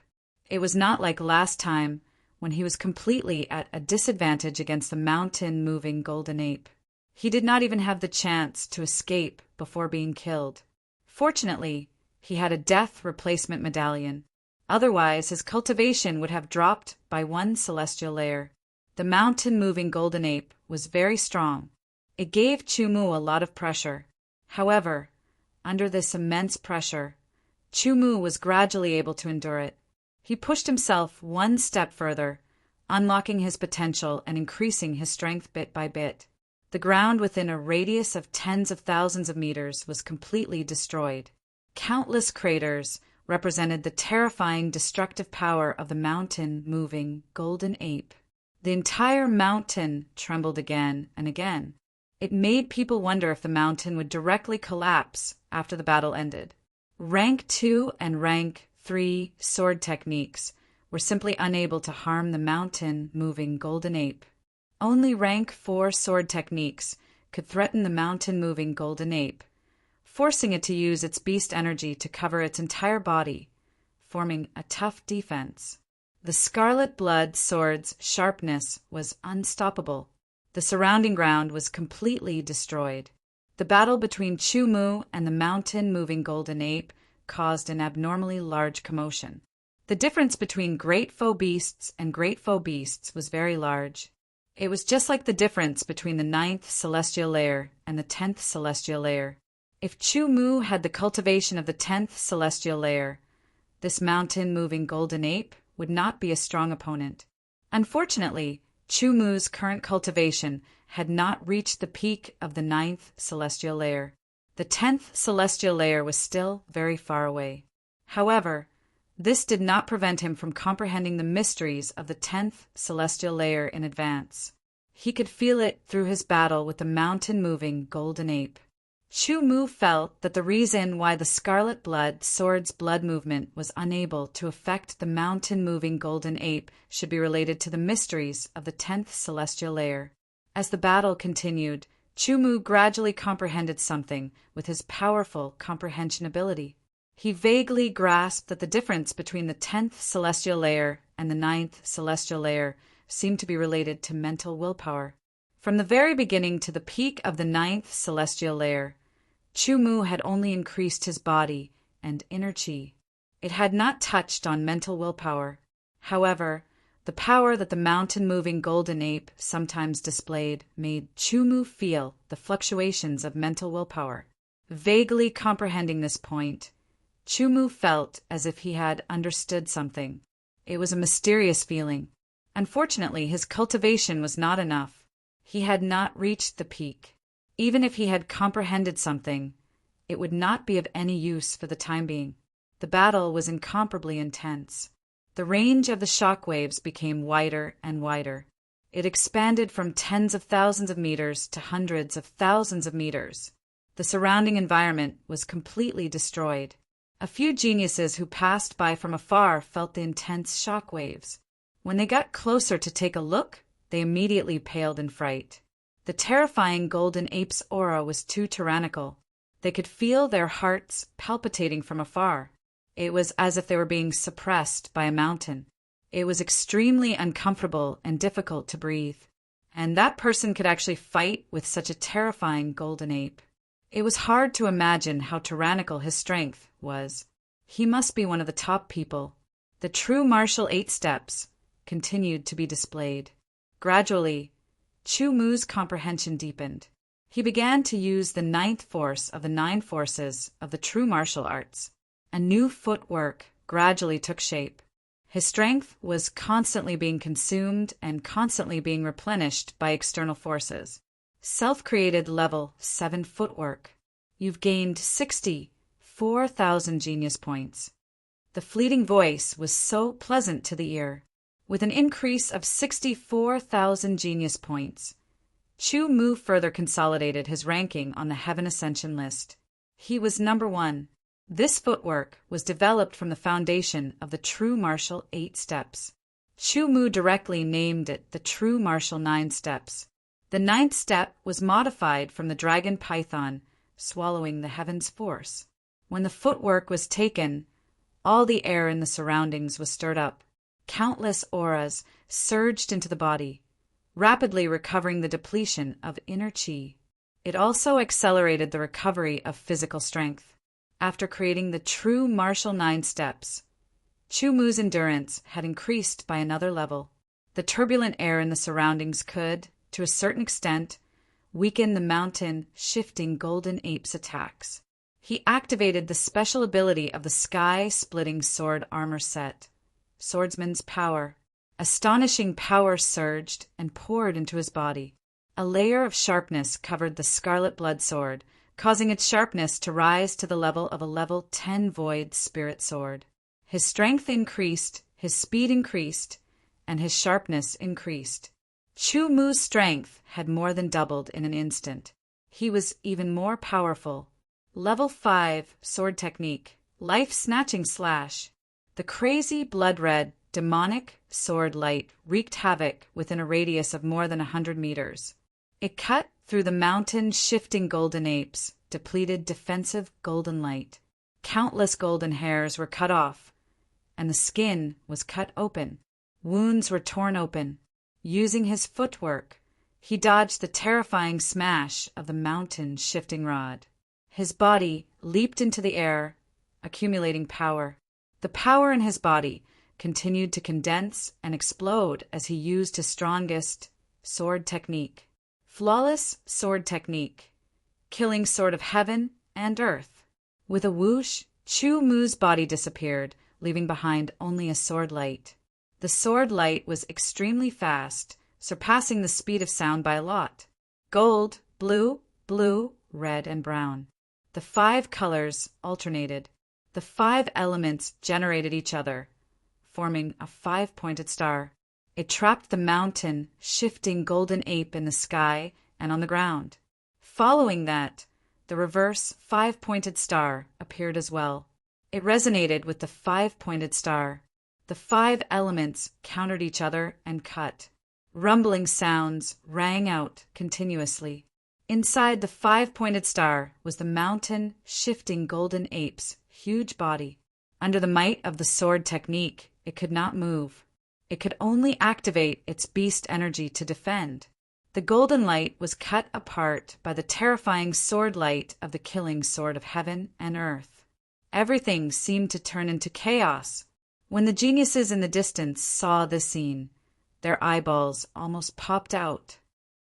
It was not like last time when he was completely at a disadvantage against the mountain-moving golden ape. He did not even have the chance to escape before being killed. Fortunately, he had a death replacement medallion. Otherwise, his cultivation would have dropped by 1 celestial layer. The mountain-moving golden ape was very strong. It gave Chu-Mu a lot of pressure. However, under this immense pressure, Chu-Mu was gradually able to endure it. He pushed himself one step further, unlocking his potential and increasing his strength bit by bit. The ground within a radius of tens of thousands of meters was completely destroyed. Countless craters represented the terrifying destructive power of the mountain-moving golden ape. The entire mountain trembled again and again. It made people wonder if the mountain would directly collapse after the battle ended. Rank 2 and Rank 3 sword techniques were simply unable to harm the mountain-moving golden ape. Only Rank 4 sword techniques could threaten the mountain-moving golden ape, forcing it to use its beast energy to cover its entire body, forming a tough defense. The Scarlet Blood sword's sharpness was unstoppable. The surrounding ground was completely destroyed. The battle between Chu-Mu and the mountain-moving golden ape caused an abnormally large commotion. The difference between great foe beasts and great foe beasts was very large. It was just like the difference between the 9th celestial layer and the 10th celestial layer. If Chu-Mu had the cultivation of the 10th celestial layer, this mountain-moving golden ape would not be a strong opponent. Unfortunately, Chu-Mu's current cultivation had not reached the peak of the 9th celestial layer. The 10th celestial layer was still very far away. However, this did not prevent him from comprehending the mysteries of the 10th celestial layer in advance. He could feel it through his battle with the mountain-moving golden ape. Chu-Mu felt that the reason why the Scarlet Blood sword's blood movement was unable to affect the mountain-moving golden ape should be related to the mysteries of the 10th celestial layer. As the battle continued, Chu-Mu gradually comprehended something with his powerful comprehension ability. He vaguely grasped that the difference between the 10th celestial layer and the 9th celestial layer seemed to be related to mental willpower. From the very beginning to the peak of the 9th celestial layer, Chu-Mu had only increased his body and inner chi. It had not touched on mental willpower. However, the power that the mountain-moving golden ape sometimes displayed made Chu-Mu feel the fluctuations of mental willpower. Vaguely comprehending this point, Chu-Mu felt as if he had understood something. It was a mysterious feeling. Unfortunately, his cultivation was not enough. He had not reached the peak. Even if he had comprehended something, it would not be of any use for the time being. The battle was incomparably intense. The range of the shock waves became wider and wider. It expanded from tens of thousands of meters to hundreds of thousands of meters. The surrounding environment was completely destroyed. A few geniuses who passed by from afar felt the intense shock waves. When they got closer to take a look, they immediately paled in fright. The terrifying golden ape's aura was too tyrannical. They could feel their hearts palpitating from afar. It was as if they were being suppressed by a mountain. It was extremely uncomfortable and difficult to breathe. And that person could actually fight with such a terrifying golden ape. It was hard to imagine how tyrannical his strength was. He must be one of the top people. The true martial 8 steps continued to be displayed. Gradually, Chu-Mu's comprehension deepened. He began to use the 9th force of the 9 forces of the true martial arts. A new footwork gradually took shape. His strength was constantly being consumed and constantly being replenished by external forces. Self-created level 7 footwork. You've gained 64,000 genius points. The fleeting voice was so pleasant to the ear. With an increase of 64,000 genius points, Chu-Mu further consolidated his ranking on the Heaven Ascension list. He was number 1. This footwork was developed from the foundation of the True Martial 8 Steps. Chu-Mu directly named it the True Martial 9 Steps. The ninth step was modified from the dragon python, swallowing the heaven's force. When the footwork was taken, all the air in the surroundings was stirred up. Countless auras surged into the body, rapidly recovering the depletion of inner chi. It also accelerated the recovery of physical strength. After creating the true martial 9 steps, Chu Mu's endurance had increased by another level. The turbulent air in the surroundings could, to a certain extent, weaken the mountain-shifting golden ape's attacks. He activated the special ability of the sky-splitting sword armor set, Swordsman's Power. Astonishing power surged and poured into his body. A layer of sharpness covered the scarlet blood sword, causing its sharpness to rise to the level of a level 10 void spirit sword. His strength increased, his speed increased, and his sharpness increased. Chu Mu's strength had more than doubled in an instant. He was even more powerful. Level 5 Sword Technique, Life-Snatching Slash. The crazy, blood-red, demonic sword light wreaked havoc within a radius of more than 100 meters. It cut through the mountain-shifting golden apes, depleted defensive golden light. Countless golden hairs were cut off, and the skin was cut open. Wounds were torn open. Using his footwork, he dodged the terrifying smash of the mountain-shifting rod. His body leaped into the air, accumulating power. The power in his body continued to condense and explode as he used his strongest sword technique. Flawless sword technique, killing sword of heaven and earth. With a whoosh, Chu Mu's body disappeared, leaving behind only a sword light. The sword light was extremely fast, surpassing the speed of sound by a lot. Gold, blue, blue, red, and brown. The 5 colors alternated. The 5 elements generated each other, forming a 5-pointed star. It trapped the mountain-shifting golden ape in the sky and on the ground. Following that, the reverse 5-pointed star appeared as well. It resonated with the 5-pointed star. The 5 elements countered each other and cut. Rumbling sounds rang out continuously. Inside the 5-pointed star was the mountain-shifting golden ape's huge body. Under the might of the sword technique, it could not move. It could only activate its beast energy to defend. The golden light was cut apart by the terrifying sword light of the killing sword of heaven and earth. Everything seemed to turn into chaos. When the geniuses in the distance saw this scene, their eyeballs almost popped out.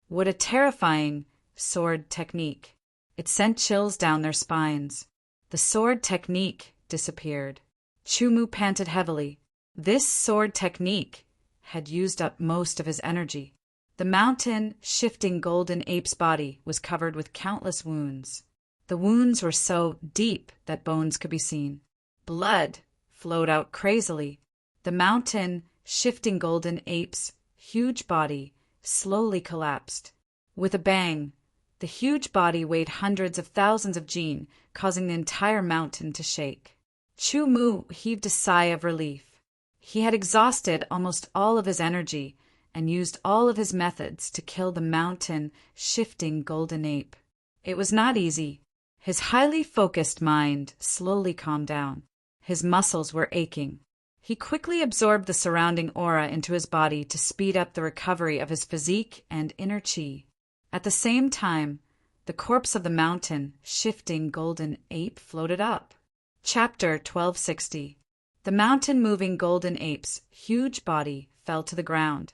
What a terrifying sword technique. It sent chills down their spines. The sword technique disappeared. Chu Mu panted heavily. This sword technique had used up most of his energy. The mountain-shifting golden ape's body was covered with countless wounds. The wounds were so deep that bones could be seen. Blood flowed out crazily. The mountain-shifting golden ape's huge body slowly collapsed. With a bang, the huge body weighed hundreds of thousands of jin, causing the entire mountain to shake. Chu Mu heaved a sigh of relief. He had exhausted almost all of his energy and used all of his methods to kill the mountain-shifting golden ape. It was not easy. His highly focused mind slowly calmed down. His muscles were aching. He quickly absorbed the surrounding aura into his body to speed up the recovery of his physique and inner chi. At the same time, the corpse of the mountain-shifting golden ape floated up. Chapter 1260. The mountain-moving golden ape's huge body fell to the ground,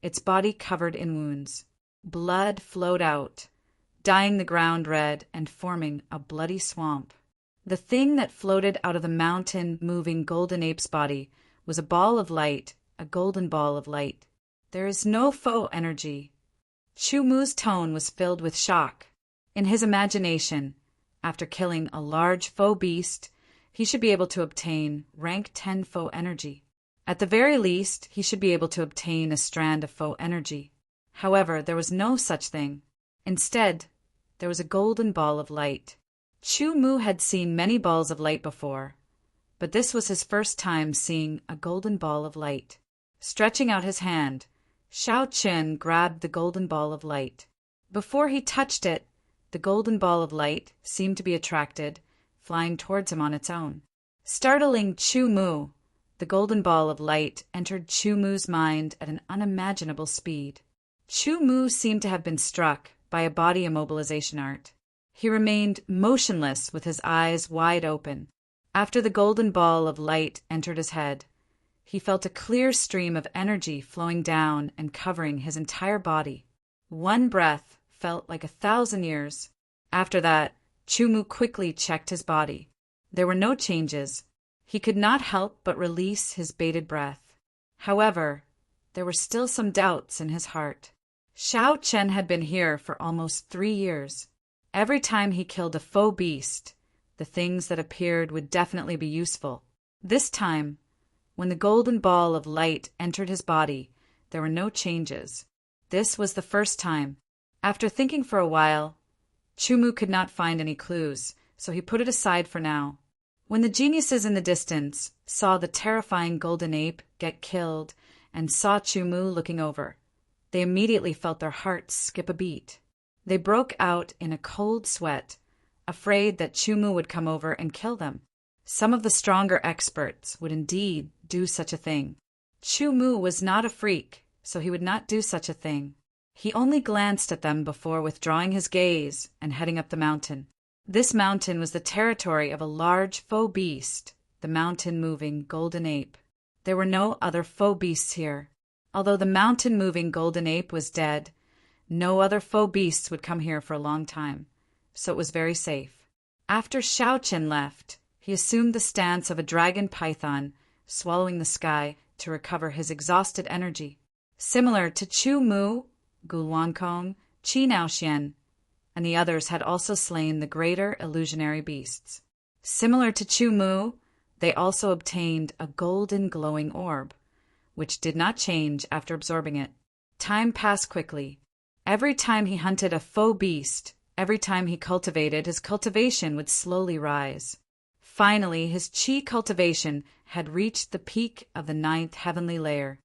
its body covered in wounds. Blood flowed out, dyeing the ground red and forming a bloody swamp. The thing that floated out of the mountain-moving golden ape's body was a ball of light, a golden ball of light. There is no foe energy. Chu Mu's tone was filled with shock. In his imagination, after killing a large foe beast, he should be able to obtain rank 10 foe energy. At the very least, he should be able to obtain a strand of foe energy. However, there was no such thing. Instead, there was a golden ball of light. Chu Mu had seen many balls of light before, but this was his first time seeing a golden ball of light. Stretching out his hand, Shao Chen grabbed the golden ball of light. Before he touched it, the golden ball of light seemed to be attracted, flying towards him on its own. Startling Chu Mu, the golden ball of light entered Chu Mu's mind at an unimaginable speed. Chu Mu seemed to have been struck by a body immobilization art. He remained motionless with his eyes wide open. After the golden ball of light entered his head, he felt a clear stream of energy flowing down and covering his entire body. One breath felt like 1,000 years. After that, Chu Mu quickly checked his body. There were no changes. He could not help but release his bated breath. However, there were still some doubts in his heart. Xiao Chen had been here for almost 3 years. Every time he killed a faux beast, the things that appeared would definitely be useful. This time, when the golden ball of light entered his body, there were no changes. This was the first time. After thinking for a while, Chu Mu could not find any clues, so he put it aside for now. When the geniuses in the distance saw the terrifying golden ape get killed and saw Chu Mu looking over, they immediately felt their hearts skip a beat. They broke out in a cold sweat, afraid that Chu Mu would come over and kill them. Some of the stronger experts would indeed do such a thing. Chu Mu was not a freak, so he would not do such a thing. He only glanced at them before withdrawing his gaze and heading up the mountain. This mountain was the territory of a large faux beast, the mountain-moving golden ape. There were no other faux beasts here. Although the mountain-moving golden ape was dead, no other faux beasts would come here for a long time, so it was very safe. After Xiao Chen left, he assumed the stance of a dragon python, swallowing the sky to recover his exhausted energy. Similar to Chu Mu, Gulwankong, Qi Naoxian, and the others had also slain the greater illusionary beasts. Similar to Chu Mu, they also obtained a golden glowing orb, which did not change after absorbing it. Time passed quickly. Every time he hunted a faux beast, every time he cultivated, his cultivation would slowly rise. Finally, his qi cultivation had reached the peak of the 9th heavenly layer.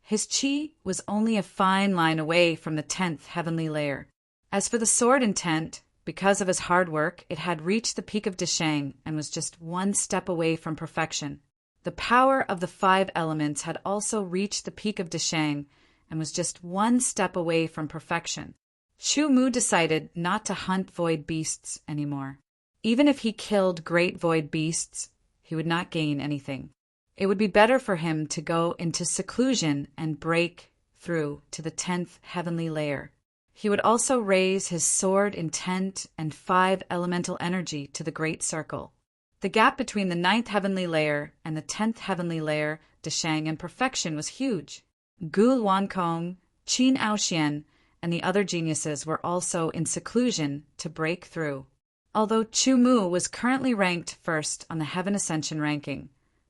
His qi was only a fine line away from the 10th heavenly layer. As for the sword intent, because of his hard work, it had reached the peak of Deshang and was just one step away from perfection. The power of the 5 elements had also reached the peak of Deshang and was just one step away from perfection. Chu Mu decided not to hunt void beasts anymore. Even if he killed great void beasts, he would not gain anything. It would be better for him to go into seclusion and break through to the 10th heavenly layer. He would also raise his sword intent and 5 elemental energy to the great circle. The gap between the 9th heavenly layer and the 10th heavenly layer, Deshang and perfection, was huge. Gu Wankong, Qin Aoxian, and the other geniuses were also in seclusion to break through. Although Chu Mu was currently ranked first on the Heaven Ascension ranking,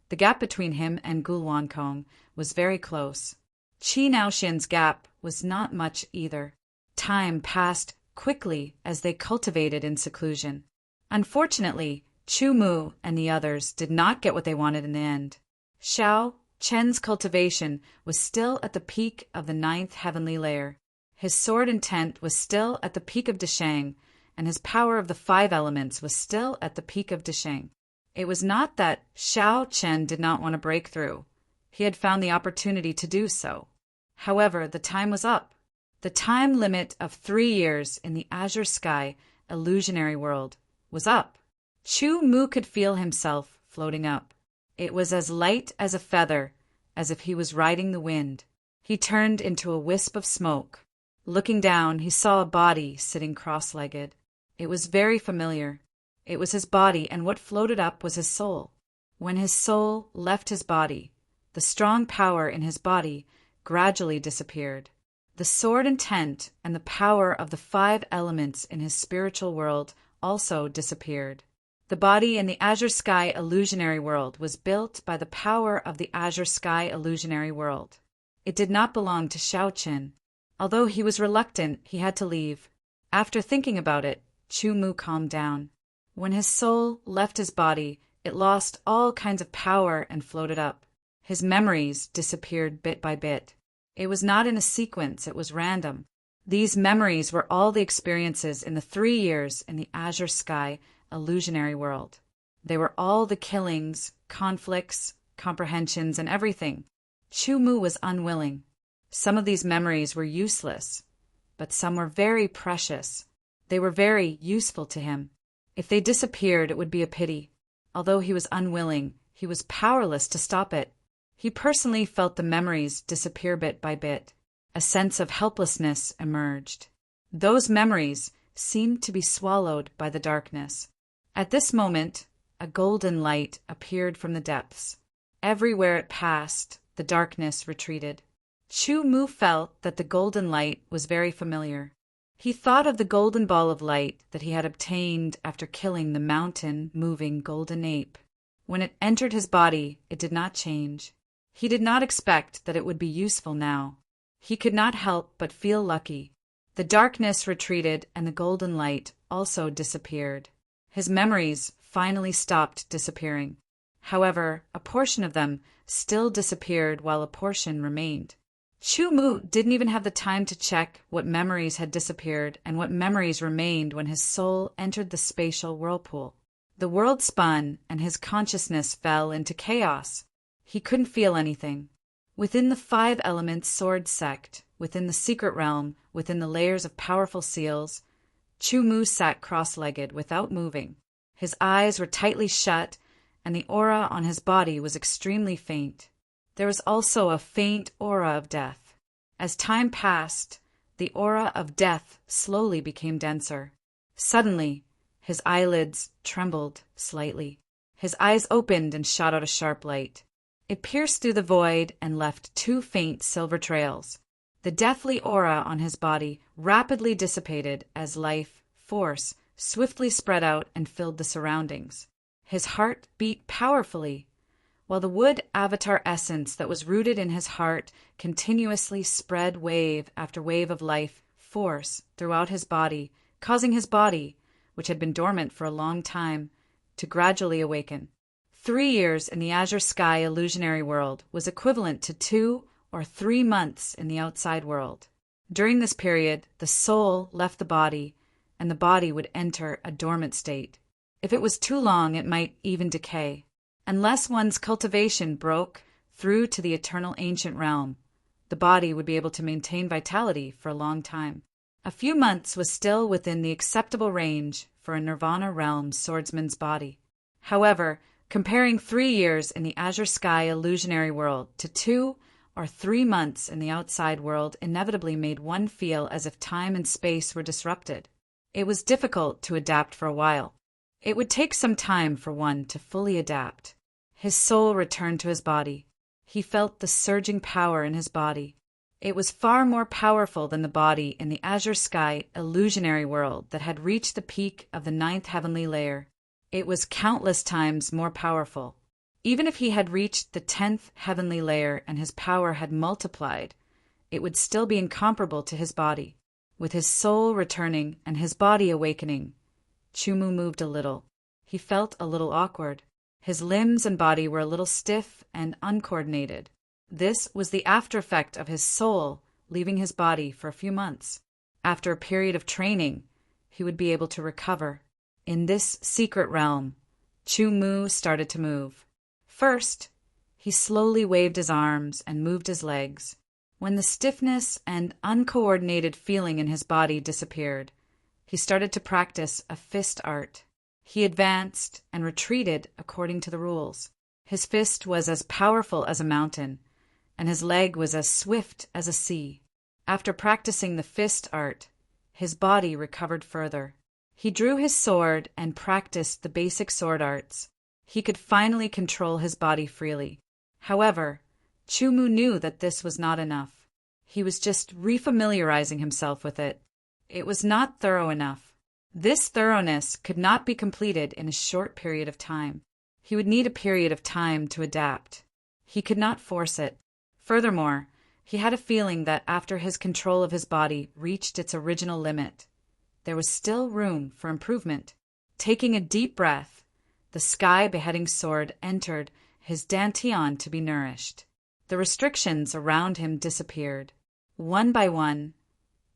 the gap between him and Gu Wankong was very close. Qi Naoxian's gap was not much either. Time passed quickly as they cultivated in seclusion. Unfortunately, Chu Mu and the others did not get what they wanted in the end. Xiao Chen's cultivation was still at the peak of the 9th heavenly layer. His sword intent was still at the peak of Deshang, and his power of the 5 elements was still at the peak of Deshang. It was not that Xiao Chen did not want to break through. He had found the opportunity to do so. However, the time was up. The time limit of 3 years in the azure sky illusionary world was up. Chu Mu could feel himself floating up. It was as light as a feather, as if he was riding the wind. He turned into a wisp of smoke. Looking down, he saw a body sitting cross-legged. It was very familiar. It was his body, and what floated up was his soul. When his soul left his body, the strong power in his body gradually disappeared. The sword intent and the power of the 5 elements in his spiritual world also disappeared. The body in the azure sky illusionary world was built by the power of the azure sky illusionary world. It did not belong to Xiao Chen. Although he was reluctant, he had to leave. After thinking about it, Chu Mu calmed down. When his soul left his body, it lost all kinds of power and floated up. His memories disappeared bit by bit. It was not in a sequence, it was random. These memories were all the experiences in the 3 years in the azure sky illusionary world. They were all the killings, conflicts, comprehensions, and everything. Chu Mu was unwilling. Some of these memories were useless, but some were very precious. They were very useful to him. If they disappeared, it would be a pity. Although he was unwilling, he was powerless to stop it. He personally felt the memories disappear bit by bit. A sense of helplessness emerged. Those memories seemed to be swallowed by the darkness. At this moment, a golden light appeared from the depths. Everywhere it passed, the darkness retreated. Chu Mu felt that the golden light was very familiar. He thought of the golden ball of light that he had obtained after killing the mountain-moving golden ape. When it entered his body, it did not change. He did not expect that it would be useful now. He could not help but feel lucky. The darkness retreated and the golden light also disappeared. His memories finally stopped disappearing. However, a portion of them still disappeared while a portion remained. Chu Mu didn't even have the time to check what memories had disappeared and what memories remained when his soul entered the spatial whirlpool. The world spun and his consciousness fell into chaos. He couldn't feel anything. Within the 5 elements sword sect, within the secret realm, within the layers of powerful seals, Chu Mu sat cross-legged without moving. His eyes were tightly shut, and the aura on his body was extremely faint. There was also a faint aura of death. As time passed, the aura of death slowly became denser. Suddenly, his eyelids trembled slightly. His eyes opened and shot out a sharp light. It pierced through the void and left 2 faint silver trails. The deathly aura on his body rapidly dissipated as life force swiftly spread out and filled the surroundings. His heart beat powerfully, while the wood avatar essence that was rooted in his heart continuously spread wave after wave of life force throughout his body, causing his body, which had been dormant for a long time, to gradually awaken. 3 years in the azure sky illusionary world was equivalent to 2 or 3 months in the outside world. During this period, the soul left the body, and the body would enter a dormant state. If it was too long, it might even decay. Unless one's cultivation broke through to the eternal ancient realm, the body would be able to maintain vitality for a long time. A few months was still within the acceptable range for a nirvana realm swordsman's body. However, comparing 3 years in the azure sky illusionary world to 2 or 3 months in the outside world inevitably made one feel as if time and space were disrupted. It was difficult to adapt for a while. It would take some time for one to fully adapt. His soul returned to his body. He felt the surging power in his body. It was far more powerful than the body in the azure sky illusionary world that had reached the peak of the 9th heavenly layer. It was countless times more powerful. Even if he had reached the 10th heavenly layer and his power had multiplied, it would still be incomparable to his body. With his soul returning and his body awakening, Chu Mu moved a little. He felt a little awkward. His limbs and body were a little stiff and uncoordinated. This was the after effect of his soul leaving his body for a few months. After a period of training, he would be able to recover. In this secret realm, Chu Mu started to move. First, he slowly waved his arms and moved his legs. When the stiffness and uncoordinated feeling in his body disappeared, he started to practice a fist art. He advanced and retreated according to the rules. His fist was as powerful as a mountain, and his leg was as swift as a sea. After practicing the fist art, his body recovered further. He drew his sword and practiced the basic sword arts. He could finally control his body freely. However, Chu Mu knew that this was not enough. He was just refamiliarizing himself with it. It was not thorough enough. This thoroughness could not be completed in a short period of time. He would need a period of time to adapt. He could not force it. Furthermore, he had a feeling that after his control of his body reached its original limit, there was still room for improvement. Taking a deep breath, the sky beheading sword entered his dantian to be nourished. The restrictions around him disappeared. One by one,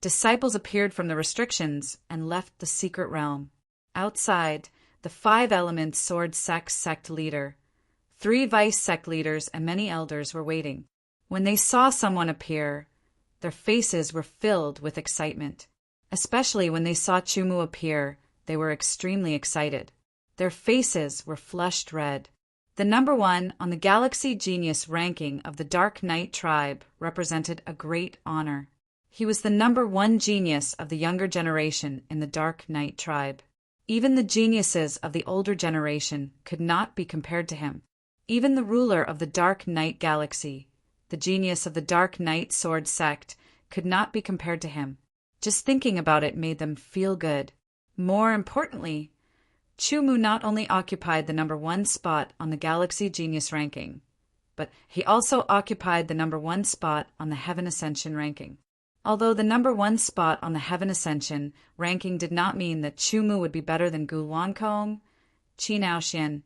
Disciples appeared from the restrictions and left the secret realm. Outside, the 5 Elements Sword sect leader, 3 vice sect leaders, and many elders were waiting. When they saw someone appear, their faces were filled with excitement. Especially when they saw Chumu appear, they were extremely excited. Their faces were flushed red. The number 1 on the Galaxy Genius ranking of the Dark Knight tribe represented a great honor. He was the number 1 genius of the younger generation in the Dark Knight tribe. Even the geniuses of the older generation could not be compared to him. Even the ruler of the Dark Knight Galaxy, the genius of the Dark Knight Sword sect, could not be compared to him. Just thinking about it made them feel good. More importantly, Chumu not only occupied the number 1 spot on the Galaxy Genius ranking, but he also occupied the number 1 spot on the Heaven Ascension ranking. Although the number 1 spot on the Heaven Ascension ranking did not mean that Chumu would be better than Gu Luankong, Qi Naoxian,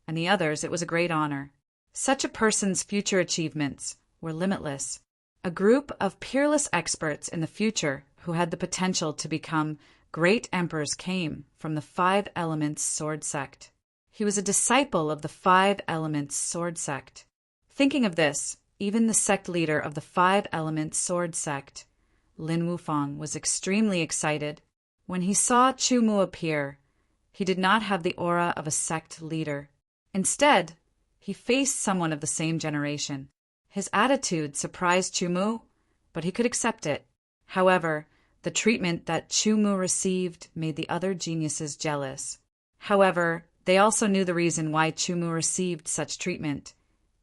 and the others, it was a great honor. Such a person's future achievements were limitless. A group of peerless experts in the future who had the potential to become great emperors came from the 5 Elements Sword sect. He was a disciple of the 5 Elements Sword sect. Thinking of this, even the sect leader of the 5 Elements Sword sect, Lin Wufang, was extremely excited. When he saw Chumu appear, he did not have the aura of a sect leader. Instead, he faced someone of the same generation. His attitude surprised Chumu, but he could accept it. However, the treatment that Chumu received made the other geniuses jealous. However, they also knew the reason why Chumu received such treatment,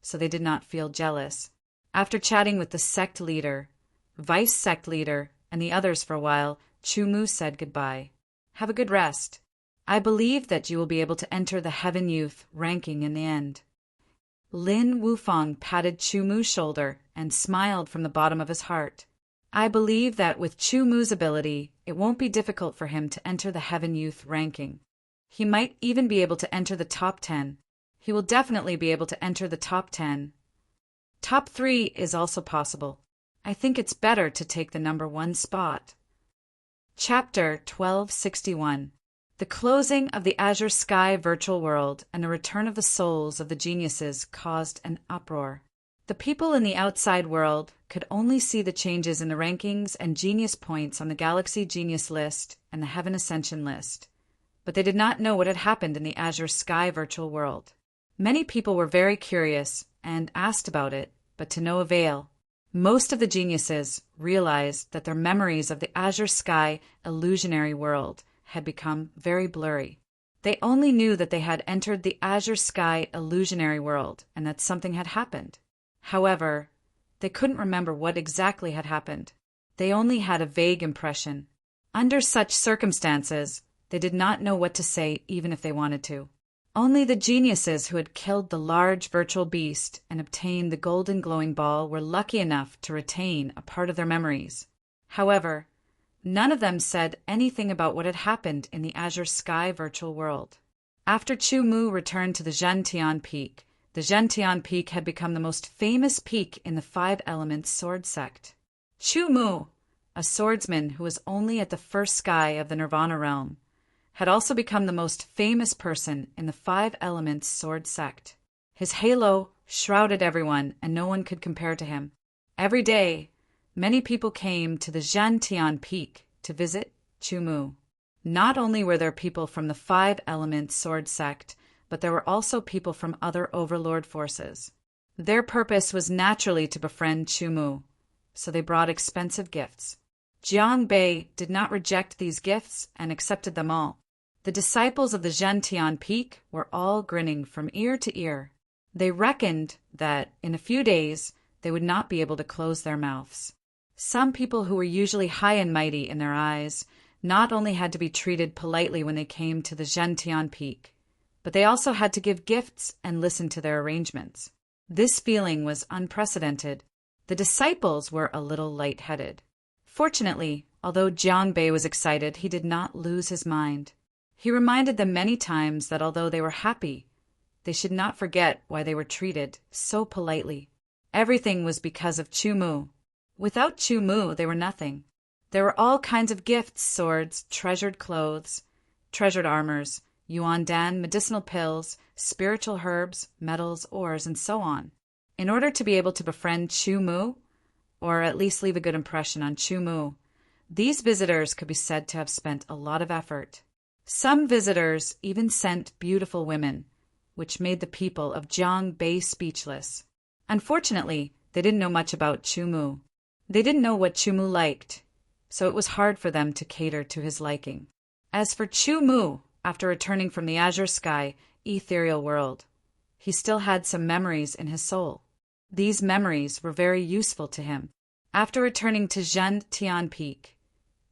so they did not feel jealous. After chatting with the sect leader, vice sect leader, and the others for a while, Chumu said goodbye. Have a good rest. I believe that you will be able to enter the Heaven Youth ranking in the end. Lin Wufang patted Chumu's shoulder and smiled from the bottom of his heart. I believe that with Chumu's ability, it won't be difficult for him to enter the Heaven Youth ranking. He might even be able to enter the top 10. He will definitely be able to enter the top 10. Top 3 is also possible. I think it's better to take the number 1 spot. Chapter 1261. The closing of the Azure Sky virtual world and the return of the souls of the geniuses caused an uproar. The people in the outside world could only see the changes in the rankings and genius points on the Galaxy Genius list and the Heaven Ascension list, but they did not know what had happened in the Azure Sky virtual world. Many people were very curious and asked about it, but to no avail. Most of the geniuses realized that their memories of the Azure Sky illusionary world had become very blurry. They only knew that they had entered the Azure Sky illusionary world and that something had happened. However, they couldn't remember what exactly had happened. They only had a vague impression. Under such circumstances, they did not know what to say even if they wanted to. Only the geniuses who had killed the large virtual beast and obtained the golden glowing ball were lucky enough to retain a part of their memories. However, none of them said anything about what had happened in the Azure Sky virtual world. After Chumu returned to the Zhentian Peak, the Zhentian Peak had become the most famous peak in the 5 Elements Sword sect. Chumu, a swordsman who was only at the first sky of the Nirvana realm, had also become the most famous person in the 5 Elements Sword sect. His halo shrouded everyone, and no one could compare to him. Every day, many people came to the Zhentian Peak to visit Chumu. Not only were there people from the 5 Elements Sword sect, but there were also people from other overlord forces. Their purpose was naturally to befriend Chumu, so they brought expensive gifts. Jiang Bei did not reject these gifts and accepted them all. The disciples of the Zhentian Peak were all grinning from ear to ear. They reckoned that in a few days they would not be able to close their mouths. Some people who were usually high and mighty in their eyes not only had to be treated politely when they came to the Zhentian Peak, but they also had to give gifts and listen to their arrangements. This feeling was unprecedented. The disciples were a little light-headed. Fortunately, although Jiang Bei was excited, he did not lose his mind. He reminded them many times that although they were happy, they should not forget why they were treated so politely. Everything was because of Chumu. Without Chumu, they were nothing. There were all kinds of gifts, swords, treasured clothes, treasured armors, yuan dan, medicinal pills, spiritual herbs, metals, ores, and so on. In order to be able to befriend Chu Mu, or at least leave a good impression on Chu Mu, these visitors could be said to have spent a lot of effort. Some visitors even sent beautiful women, which made the people of Jiangbei speechless. Unfortunately, they didn't know much about Chu Mu. They didn't know what Chu Mu liked, so it was hard for them to cater to his liking. As for Chu Mu, after returning from the azure sky, ethereal world, he still had some memories in his soul. These memories were very useful to him. After returning to Zhentian Peak,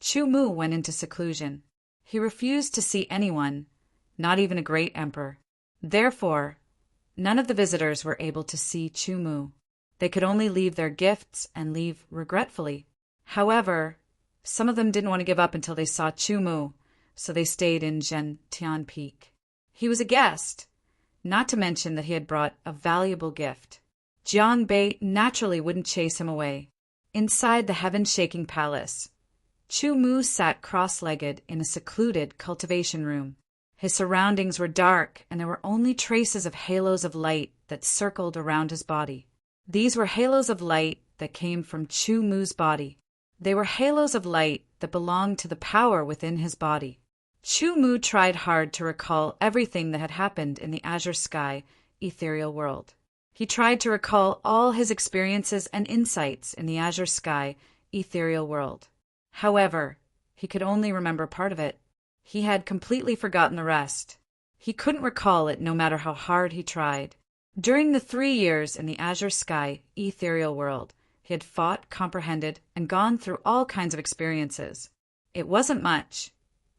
Chu Mu went into seclusion. He refused to see anyone, not even a great emperor. Therefore, none of the visitors were able to see Chu Mu. They could only leave their gifts and leave regretfully. However, some of them didn't want to give up until they saw Chu Mu, so they stayed in Zhentian Peak. He was a guest, not to mention that he had brought a valuable gift. Jiang Bei naturally wouldn't chase him away. Inside the heaven-shaking palace, Chu Mu sat cross-legged in a secluded cultivation room. His surroundings were dark, and there were only traces of halos of light that circled around his body. These were halos of light that came from Chu Mu's body. They were halos of light that belonged to the power within his body. Chu Mu tried hard to recall everything that had happened in the azure sky, ethereal world. He tried to recall all his experiences and insights in the azure sky, ethereal world. However, he could only remember part of it. He had completely forgotten the rest. He couldn't recall it no matter how hard he tried. During the 3 years in the azure sky, ethereal world, he had fought, comprehended, and gone through all kinds of experiences. It wasn't much,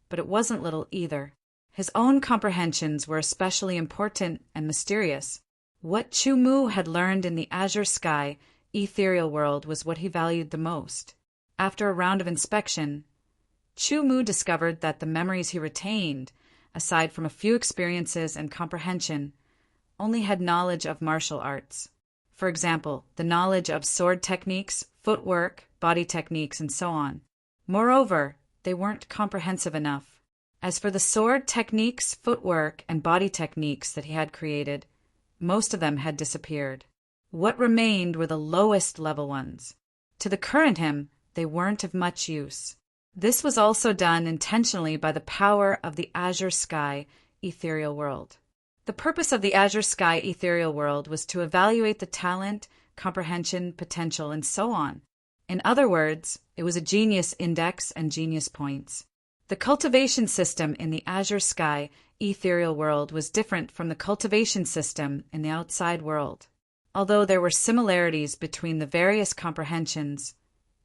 but it wasn't little either. His own comprehensions were especially important and mysterious. What Chu Mu had learned in the azure sky, ethereal world was what he valued the most. After a round of inspection, Chu Mu discovered that the memories he retained, aside from a few experiences and comprehension, only had knowledge of martial arts. For example, the knowledge of sword techniques, footwork, body techniques, and so on. Moreover, they weren't comprehensive enough. As for the sword techniques, footwork, and body techniques that he had created, most of them had disappeared. What remained were the lowest level ones. To the current him, they weren't of much use. This was also done intentionally by the power of the azure sky, ethereal world. The purpose of the azure sky, ethereal world was to evaluate the talent, comprehension, potential, and so on. In other words, it was a genius index and genius points. The cultivation system in the azure sky, ethereal world was different from the cultivation system in the outside world. Although there were similarities between the various comprehensions,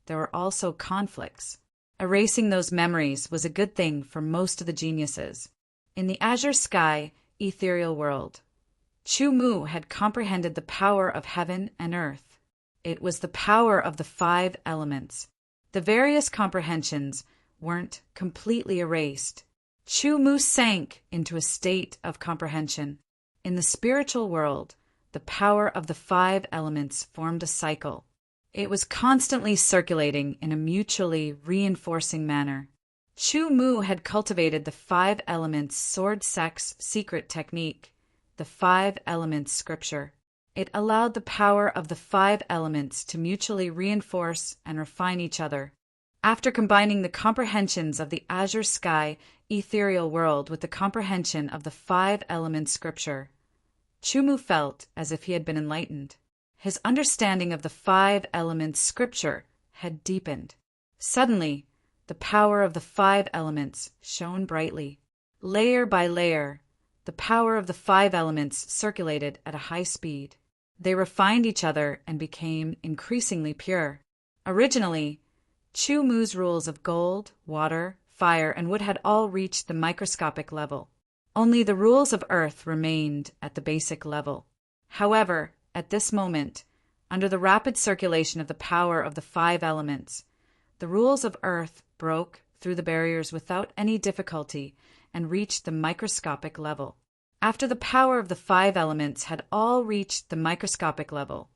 there were also conflicts. Erasing those memories was a good thing for most of the geniuses. In the azure sky, ethereal world, Chu Mu had comprehended the power of heaven and earth. It was the power of the 5 elements. The various comprehensions weren't completely erased. Chu Mu sank into a state of comprehension. In the spiritual world, the power of the 5 elements formed a cycle. It was constantly circulating in a mutually reinforcing manner. Chu Mu had cultivated the 5 elements sword sex secret technique, the 5 elements scripture. It allowed the power of the 5 elements to mutually reinforce and refine each other. After combining the comprehensions of the azure sky, ethereal world with the comprehension of the 5 elements scripture, Chu Mu felt as if he had been enlightened. His understanding of the 5 elements scripture had deepened. Suddenly, the power of the 5 elements shone brightly. Layer by layer, the power of the 5 elements circulated at a high speed. They refined each other and became increasingly pure. Originally, Chu Mu's rules of gold, water, fire, and wood had all reached the microscopic level. Only the rules of earth remained at the basic level. However, at this moment, under the rapid circulation of the power of the 5 elements, the rules of earth broke through the barriers without any difficulty and reached the microscopic level. After the power of the 5 elements had all reached the microscopic level,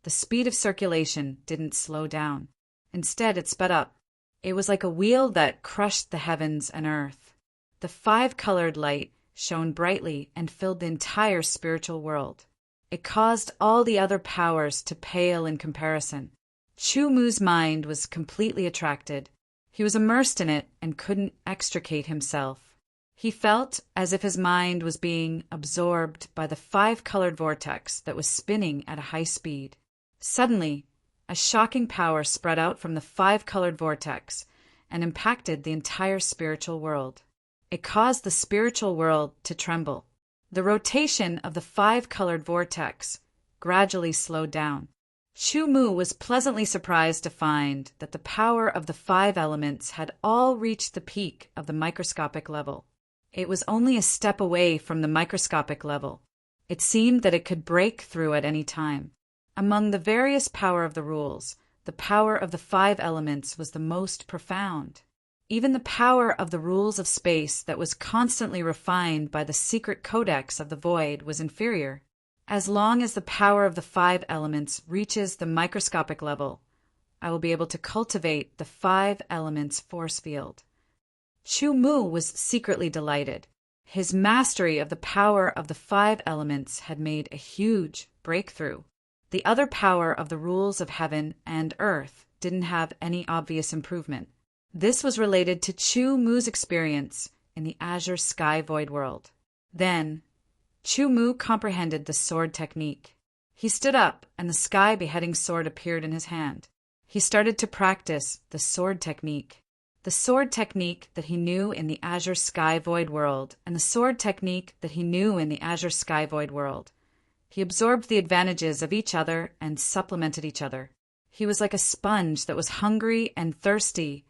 the speed of circulation didn't slow down. Instead, it sped up. It was like a wheel that crushed the heavens and earth. The five-colored light shone brightly and filled the entire spiritual world. It caused all the other powers to pale in comparison. Chu Mu's mind was completely attracted. He was immersed in it and couldn't extricate himself. He felt as if his mind was being absorbed by the five-colored vortex that was spinning at a high speed. Suddenly, a shocking power spread out from the five-colored vortex and impacted the entire spiritual world. It caused the spiritual world to tremble. The rotation of the five-colored vortex gradually slowed down. Chu Mu was pleasantly surprised to find that the power of the five elements had all reached the peak of the microscopic level. It was only a step away from the microscopic level. It seemed that it could break through at any time. Among the various power of the rules, the power of the five elements was the most profound. Even the power of the rules of space that was constantly refined by the secret codex of the void was inferior. As long as the power of the five elements reaches the microscopic level, I will be able to cultivate the five elements force field. Chu Mu was secretly delighted. His mastery of the power of the five elements had made a huge breakthrough. The other power of the rules of heaven and earth didn't have any obvious improvement. This was related to Chu Mu's experience in the azure sky void world. Then, Chu Mu comprehended the sword technique. He stood up, and the sky beheading sword appeared in his hand. He started to practice the sword technique. The sword technique that he knew in the azure sky void world, and the sword technique that he knew in the azure sky void world. He absorbed the advantages of each other and supplemented each other. He was like a sponge that was hungry and thirsty,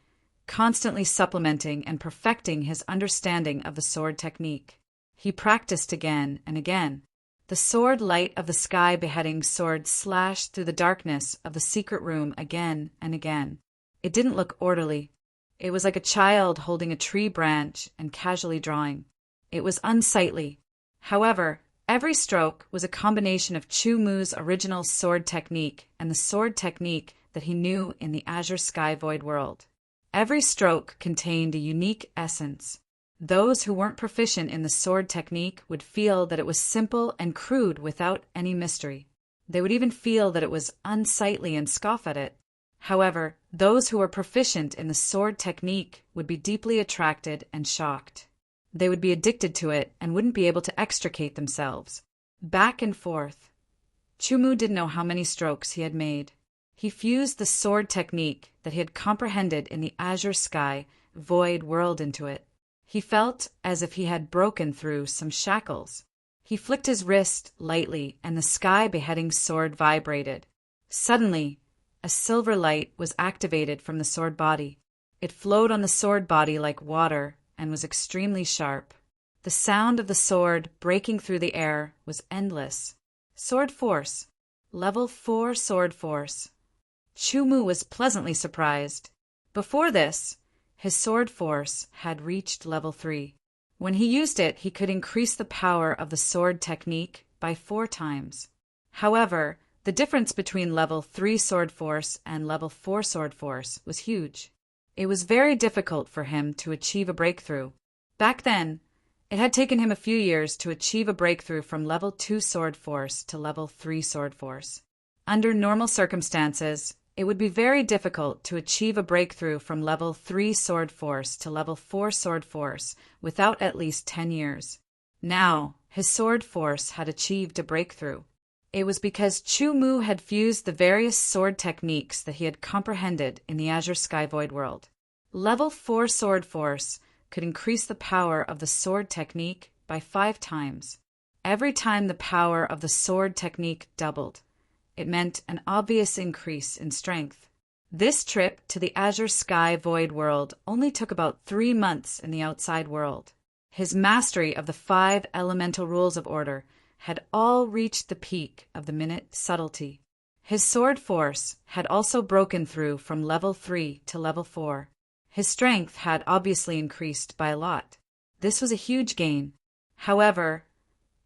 constantly supplementing and perfecting his understanding of the sword technique. He practiced again and again. The sword light of the sky beheading sword slashed through the darkness of the secret room again and again. It didn't look orderly. It was like a child holding a tree branch and casually drawing. It was unsightly. However, every stroke was a combination of Chu Mu's original sword technique and the sword technique that he knew in the azure sky void world. Every stroke contained a unique essence. Those who weren't proficient in the sword technique would feel that it was simple and crude without any mystery. They would even feel that it was unsightly and scoff at it. However, those who were proficient in the sword technique would be deeply attracted and shocked. They would be addicted to it and wouldn't be able to extricate themselves. Back and forth. Chu Mu didn't know how many strokes he had made. He fused the sword technique that he had comprehended in the azure sky void world into it. He felt as if he had broken through some shackles. He flicked his wrist lightly, and the sky beheading sword vibrated. Suddenly, a silver light was activated from the sword body. It flowed on the sword body like water and was extremely sharp. The sound of the sword breaking through the air was endless. Sword force. Level 4 sword force. Chu Mu was pleasantly surprised. Before this, his sword force had reached level 3. When he used it, he could increase the power of the sword technique by 4 times. However, the difference between level 3 sword force and level 4 sword force was huge. It was very difficult for him to achieve a breakthrough. Back then, it had taken him a few years to achieve a breakthrough from level 2 sword force to level 3 sword force. Under normal circumstances, it would be very difficult to achieve a breakthrough from level 3 sword force to level 4 sword force without at least 10 years. Now, his sword force had achieved a breakthrough. It was because Chu Mu had fused the various sword techniques that he had comprehended in the azure sky void world. Level 4 sword force could increase the power of the sword technique by 5 times. Every time the power of the sword technique doubled, it meant an obvious increase in strength. This trip to the azure sky void world only took about 3 months in the outside world. His mastery of the 5 elemental rules of order had all reached the peak of the minute subtlety. His sword force had also broken through from level 3 to level 4. His strength had obviously increased by a lot. This was a huge gain. However,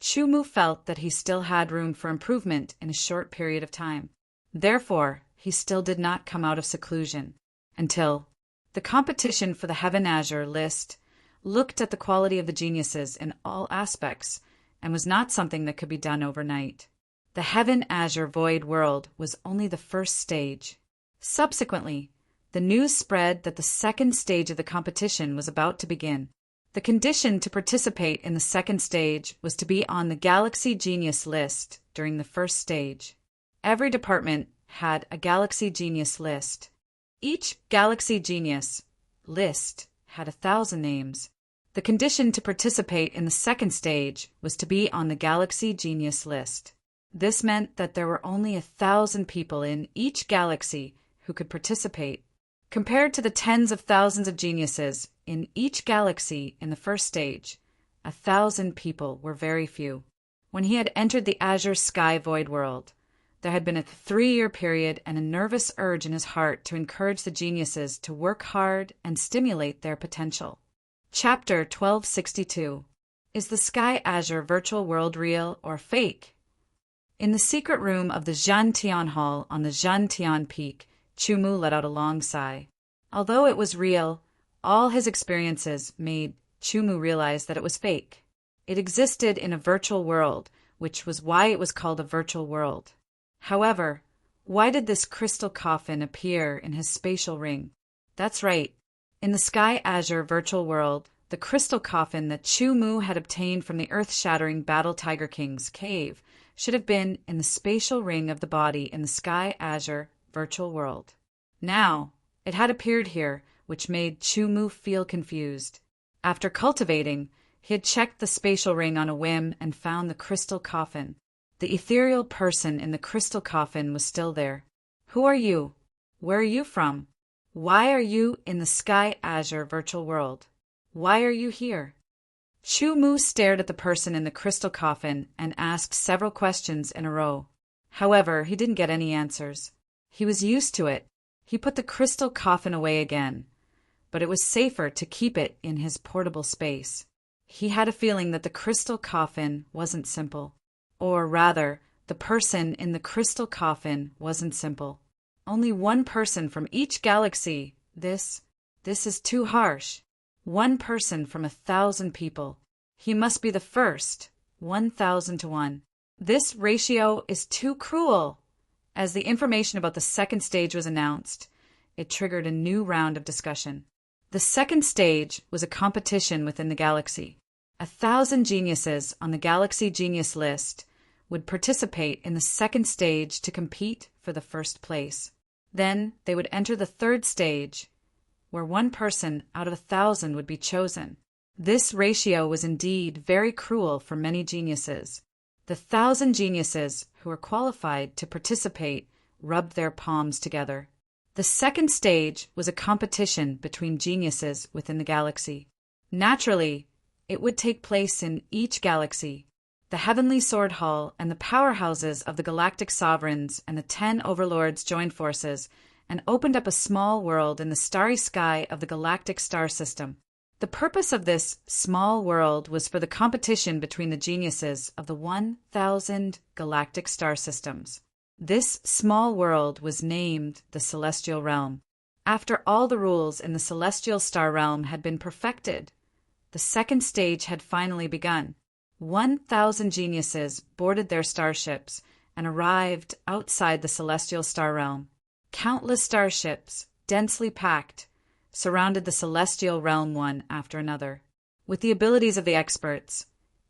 Chu Mu felt that he still had room for improvement in a short period of time. Therefore, he still did not come out of seclusion until The competition for the Heaven Azure list looked at the quality of the geniuses in all aspects and was not something that could be done overnight. The Heaven Azure Void World was only the first stage. Subsequently, the news spread that the second stage of the competition was about to begin. The condition to participate in the second stage was to be on the Galaxy Genius list during the first stage. Every department had a Galaxy Genius list. Each Galaxy Genius list had 1,000 names. The condition to participate in the second stage was to be on the Galaxy Genius list. This meant that there were only 1,000 people in each galaxy who could participate. Compared to the tens of thousands of geniuses in each galaxy in the first stage, 1,000 people were very few. When he had entered the Azure Sky Void World, there had been a 3-year period and a nervous urge in his heart to encourage the geniuses to work hard and stimulate their potential. Chapter 1262. Is the Sky Azure virtual world real or fake? In the secret room of the Zhantian Hall on the Zhantian Peak, Chumu let out a long sigh. Although it was real, all his experiences made Chumu realize that it was fake. It existed in a virtual world, which was why it was called a virtual world. However, why did this crystal coffin appear in his spatial ring? That's right. In the Sky Azure virtual world, the crystal coffin that Chumu had obtained from the earth-shattering Battle Tiger King's cave should have been in the spatial ring of the body in the Sky Azure virtual world. Now, it had appeared here, which made Chumu feel confused. After cultivating, he had checked the spatial ring on a whim and found the crystal coffin. The ethereal person in the crystal coffin was still there. Who are you? Where are you from? Why are you in the Sky Azure virtual world? Why are you here? Chumu stared at the person in the crystal coffin and asked several questions in a row. However, he didn't get any answers. He was used to it. He put the crystal coffin away again, but it was safer to keep it in his portable space. He had a feeling that the crystal coffin wasn't simple. Or rather, the person in the crystal coffin wasn't simple. Only one person from each galaxy. This is too harsh. One person from 1,000 people. He must be the first, 1,000 to 1. This ratio is too cruel. As the information about the second stage was announced, it triggered a new round of discussion. The second stage was a competition within the galaxy. 1,000 geniuses on the Galaxy Genius list would participate in the second stage to compete for the first place. Then they would enter the third stage, where one person out of 1,000 would be chosen. This ratio was indeed very cruel for many geniuses. The 1,000 geniuses who were qualified to participate rubbed their palms together. The second stage was a competition between geniuses within the galaxy. Naturally, it would take place in each galaxy. The Heavenly Sword Hall and the powerhouses of the Galactic Sovereigns and the 10 Overlords joined forces and opened up a small world in the starry sky of the galactic star system. The purpose of this small world was for the competition between the geniuses of the 1,000 galactic star systems. This small world was named the Celestial Realm. After all the rules in the Celestial Star Realm had been perfected, the second stage had finally begun. 1,000 geniuses boarded their starships and arrived outside the Celestial Star Realm. Countless starships, densely packed, surrounded the Celestial Realm one after another. With the abilities of the experts,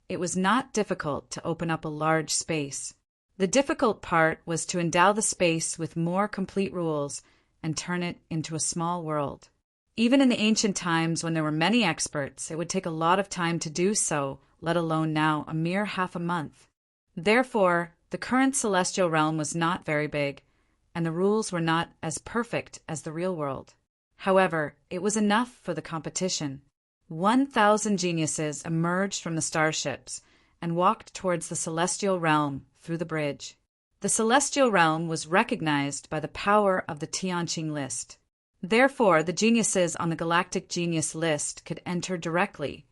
it was not difficult to open up a large space. The difficult part was to endow the space with more complete rules and turn it into a small world. Even in the ancient times when there were many experts, it would take a lot of time to do so, let alone now a mere half a month. Therefore, the current Celestial Realm was not very big, and the rules were not as perfect as the real world. However, it was enough for the competition. 1,000 geniuses emerged from the starships and walked towards the Celestial Realm through the bridge. The Celestial Realm was recognized by the power of the Tianqing list. Therefore, the geniuses on the Galactic Genius list could enter directly,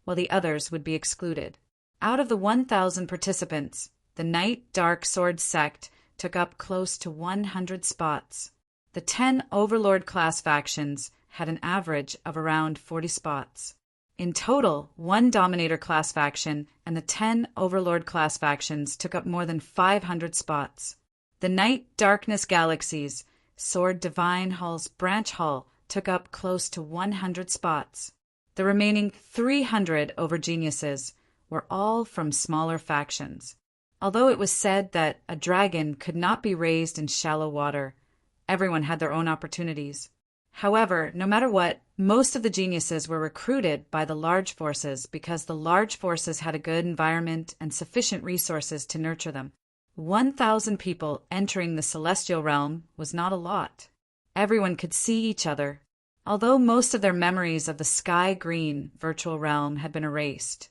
while the others would be excluded. Out of the 1,000 participants, the Night Dark Sword sect took up close to 100 spots. The 10 Overlord class factions had an average of around 40 spots. In total, 1 Dominator class faction and the 10 Overlord class factions took up more than 500 spots. The Night Darkness Galaxies, Sword Divine Hull's Branch Hull, took up close to 100 spots. The remaining 300 Overgeniuses were all from smaller factions. Although it was said that a dragon could not be raised in shallow water, everyone had their own opportunities. However, no matter what, most of the geniuses were recruited by the large forces because the large forces had a good environment and sufficient resources to nurture them. 1,000 people entering the celestial realm was not a lot. Everyone could see each other. Although most of their memories of the sky green virtual realm had been erased,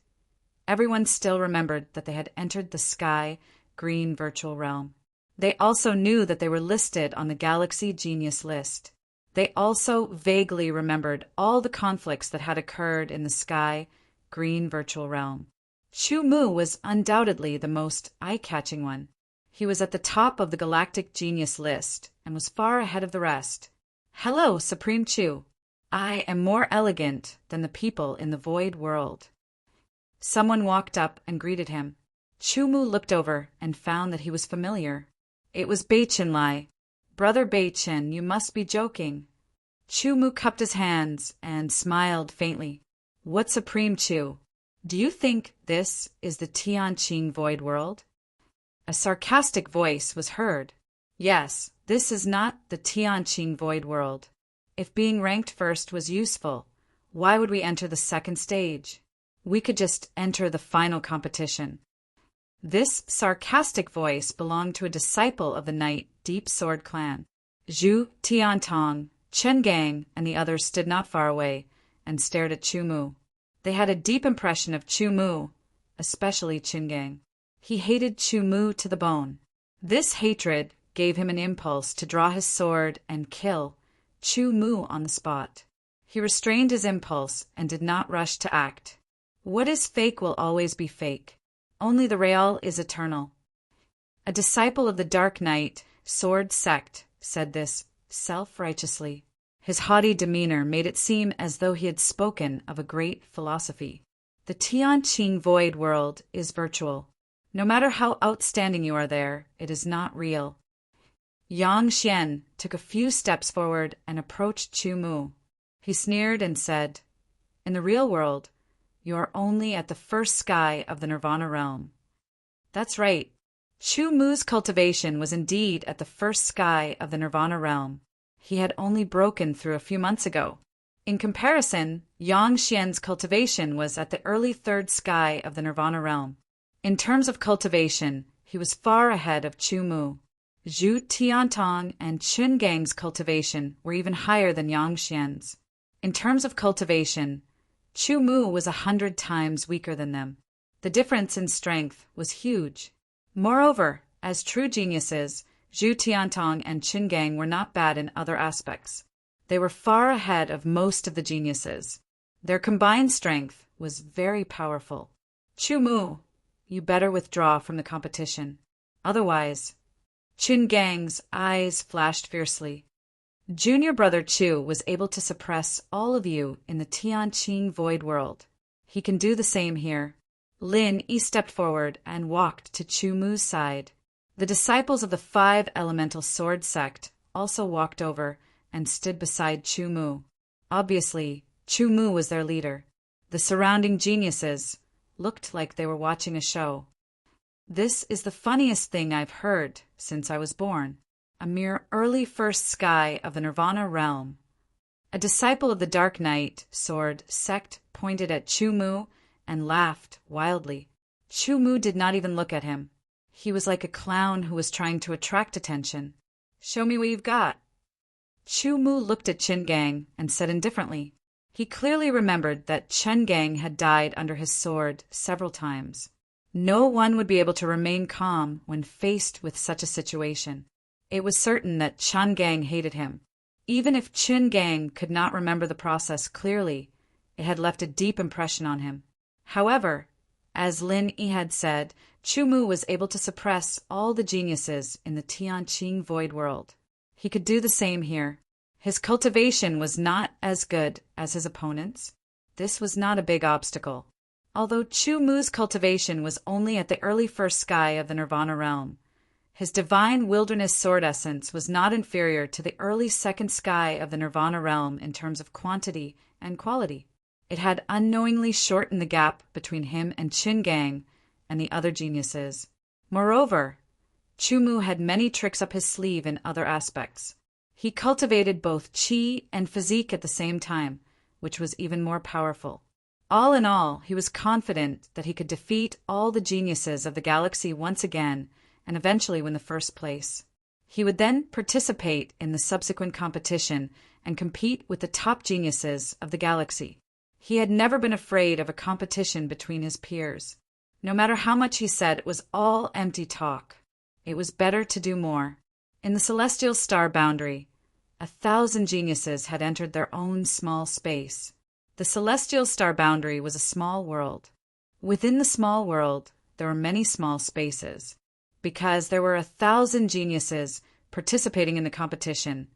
everyone still remembered that they had entered the sky green virtual realm. They also knew that they were listed on the Galaxy Genius list. They also vaguely remembered all the conflicts that had occurred in the sky green virtual realm. Chu Mu was undoubtedly the most eye-catching one. He was at the top of the Galactic Genius list and was far ahead of the rest. "Hello, Supreme Chu. I am more elegant than the people in the void world." Someone walked up and greeted him. Chu Mu looked over and found that he was familiar. It was Beichen Lai. "Brother Beichen, you must be joking." Chu Mu cupped his hands and smiled faintly. "What Supreme Chu? Do you think this is the Tianqing void world?" A sarcastic voice was heard. "Yes, this is not the Tianqing void world. If being ranked first was useful, why would we enter the second stage? We could just enter the final competition." This sarcastic voice belonged to a disciple of the Night Deep Sword clan. Zhu Tiantong, Chen Gang, and the others stood not far away and stared at Chu Mu. They had a deep impression of Chu Mu, especially Chen Gang. He hated Chu Mu to the bone. This hatred gave him an impulse to draw his sword and kill Chu Mu on the spot. He restrained his impulse and did not rush to act. What is fake will always be fake. Only the real is eternal. A disciple of the Dark Knight Sword sect said this self-righteously. His haughty demeanor made it seem as though he had spoken of a great philosophy. The Tianqing void world is virtual. No matter how outstanding you are there, it is not real. Yang Xian took a few steps forward and approached Chu Mu. He sneered and said, "In the real world, you are only at the first sky of the Nirvana realm." That's right. Chu Mu's cultivation was indeed at the first sky of the Nirvana realm. He had only broken through a few months ago. In comparison, Yang Xian's cultivation was at the early third sky of the Nirvana realm. In terms of cultivation, he was far ahead of Chu Mu. Zhu Tiantong and Chen Gang's cultivation were even higher than Yang Xian's. In terms of cultivation, Chu Mu was 100 times weaker than them. The difference in strength was huge. Moreover, as true geniuses, Zhu Tiantong and Chen Gang were not bad in other aspects. They were far ahead of most of the geniuses. Their combined strength was very powerful. "Chu Mu, you better withdraw from the competition. Otherwise..." Chen Gang's eyes flashed fiercely. "Junior brother Chu was able to suppress all of you in the Tianqing void world. He can do the same here." Lin Yi stepped forward and walked to Chu Mu's side. The disciples of the 5 Elemental Sword sect also walked over and stood beside Chu Mu. Obviously, Chu Mu was their leader. The surrounding geniuses looked like they were watching a show. "This is the funniest thing I've heard since I was born. A mere early first sky of the Nirvana realm." A disciple of the Dark Knight Sword sect pointed at Chu Mu and laughed wildly. Chu Mu did not even look at him. He was like a clown who was trying to attract attention. "Show me what you've got." Chu Mu looked at Chen Gang and said indifferently. He clearly remembered that Chen Gang had died under his sword several times. No one would be able to remain calm when faced with such a situation. It was certain that Chen Gang hated him. Even if Chen Gang could not remember the process clearly, it had left a deep impression on him. However, as Lin Yi had said, Chu Mu was able to suppress all the geniuses in the Tianqing void world. He could do the same here. His cultivation was not as good as his opponent's. This was not a big obstacle. Although Chu Mu's cultivation was only at the early first sky of the Nirvana realm, his divine wilderness sword essence was not inferior to the early second sky of the Nirvana realm in terms of quantity and quality. It had unknowingly shortened the gap between him and Qin Gang and the other geniuses. Moreover, Chu Mu had many tricks up his sleeve in other aspects. He cultivated both qi and physique at the same time, which was even more powerful. All in all, he was confident that he could defeat all the geniuses of the galaxy once again and eventually win the first place. He would then participate in the subsequent competition and compete with the top geniuses of the galaxy. He had never been afraid of a competition between his peers. No matter how much he said, it was all empty talk. It was better to do more. In the celestial star boundary, 1,000 geniuses had entered their own small space. The celestial star boundary was a small world. Within the small world, there were many small spaces. Because there were 1,000 geniuses participating in the competition,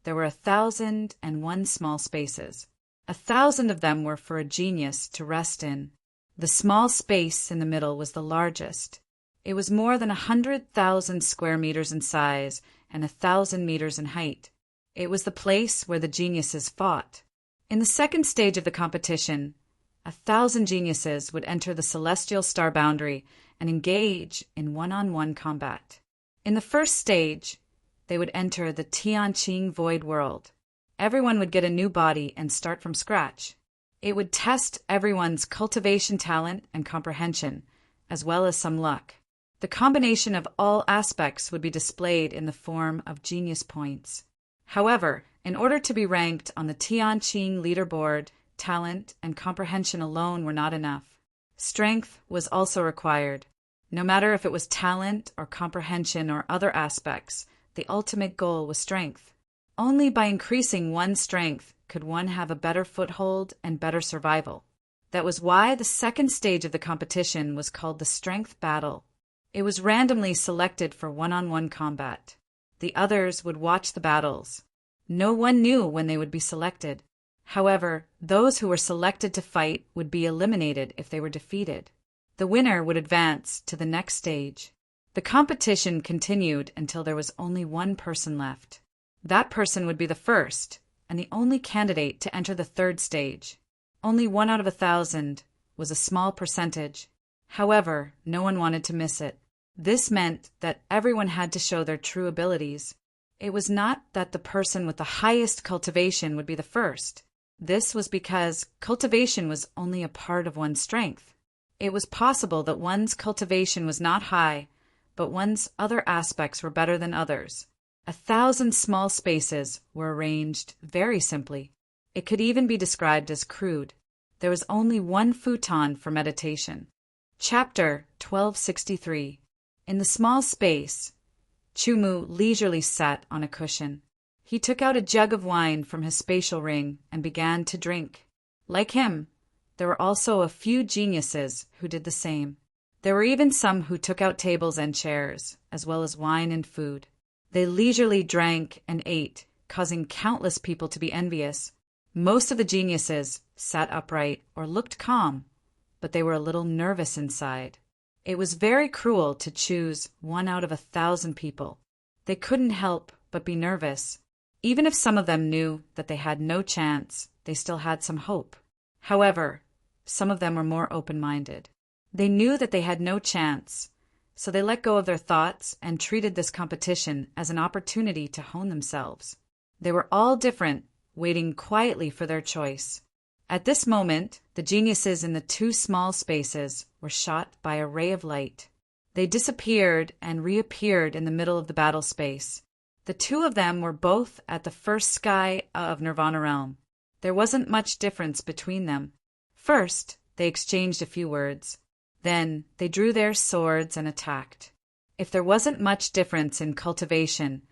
there were 1,001 small spaces. 1,000 of them were for a genius to rest in. The small space in the middle was the largest. It was more than 100,000 square meters in size and 1,000 meters in height. It was the place where the geniuses fought. In the second stage of the competition, 1,000 geniuses would enter the celestial star boundary and engage in one-on-one combat. In the first stage, they would enter the Tianqing void world. Everyone would get a new body and start from scratch. It would test everyone's cultivation talent and comprehension, as well as some luck. The combination of all aspects would be displayed in the form of genius points. However, in order to be ranked on the Tianqing leaderboard, talent and comprehension alone were not enough. Strength was also required. No matter if it was talent or comprehension or other aspects, the ultimate goal was strength. Only by increasing one's strength could one have a better foothold and better survival. That was why the second stage of the competition was called the strength battle. It was randomly selected for one-on-one combat. The others would watch the battles. No one knew when they would be selected. However, those who were selected to fight would be eliminated if they were defeated. The winner would advance to the next stage. The competition continued until there was only one person left. That person would be the first and the only candidate to enter the third stage. Only 1 out of 1,000 was a small percentage. However, no one wanted to miss it. This meant that everyone had to show their true abilities. It was not that the person with the highest cultivation would be the first. This was because cultivation was only a part of one's strength. It was possible that one's cultivation was not high, but one's other aspects were better than others. 1,000 small spaces were arranged very simply. It could even be described as crude. There was only one futon for meditation. Chapter 1263. In the small space, Chu Mu leisurely sat on a cushion. He took out a jug of wine from his spatial ring and began to drink. Like him, there were also a few geniuses who did the same. There were even some who took out tables and chairs, as well as wine and food. They leisurely drank and ate, causing countless people to be envious. Most of the geniuses sat upright or looked calm, but they were a little nervous inside. It was very cruel to choose 1 out of 1,000 people. They couldn't help but be nervous. Even if some of them knew that they had no chance, they still had some hope. However, some of them were more open-minded. They knew that they had no chance, so they let go of their thoughts and treated this competition as an opportunity to hone themselves. They were all different, waiting quietly for their choice. At this moment, the geniuses in the 2 small spaces were shot by a ray of light. They disappeared and reappeared in the middle of the battle space. The 2 of them were both at the first sky of Nirvana realm. There wasn't much difference between them. First, they exchanged a few words. Then, they drew their swords and attacked. If there wasn't much difference in cultivation,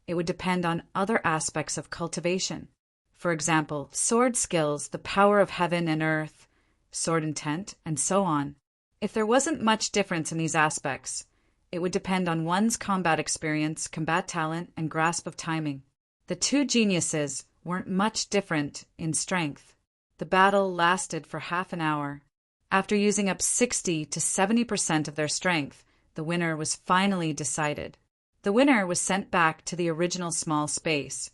it would depend on other aspects of cultivation. For example, sword skills, the power of heaven and earth, sword intent, and so on. If there wasn't much difference in these aspects, it would depend on one's combat experience, combat talent, and grasp of timing. The two geniuses weren't much different in strength. The battle lasted for half an hour. After using up 60 to 70% of their strength, the winner was finally decided. The winner was sent back to the original small space,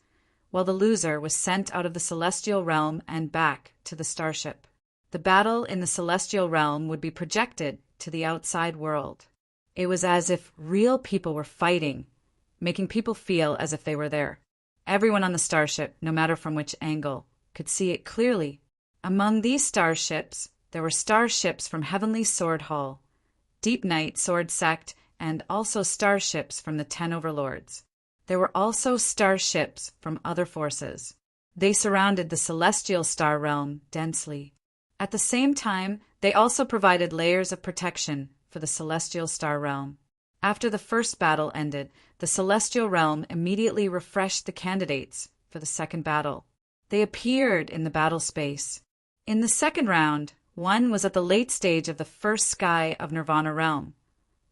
while the loser was sent out of the celestial realm and back to the starship. The battle in the celestial realm would be projected to the outside world. It was as if real people were fighting, making people feel as if they were there. Everyone on the starship, no matter from which angle, could see it clearly. Among these starships, there were starships from Heavenly Sword Hall, Deep Night Sword Sect, and also starships from the 10 Overlords. There were also starships from other forces. They surrounded the celestial star realm densely. At the same time, they also provided layers of protection for the celestial star realm. After the first battle ended, the celestial realm immediately refreshed the candidates for the second battle. They appeared in the battle space. In the second round, one was at the late stage of the first sky of Nirvana realm,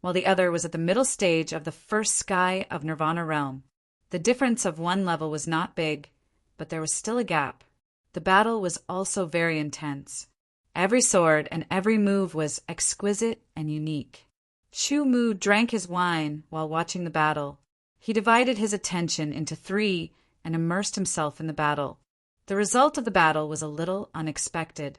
while the other was at the middle stage of the first sky of Nirvana realm. The difference of one level was not big, but there was still a gap. The battle was also very intense. Every sword and every move was exquisite and unique. Chu Mu drank his wine while watching the battle. He divided his attention into 3 and immersed himself in the battle. The result of the battle was a little unexpected.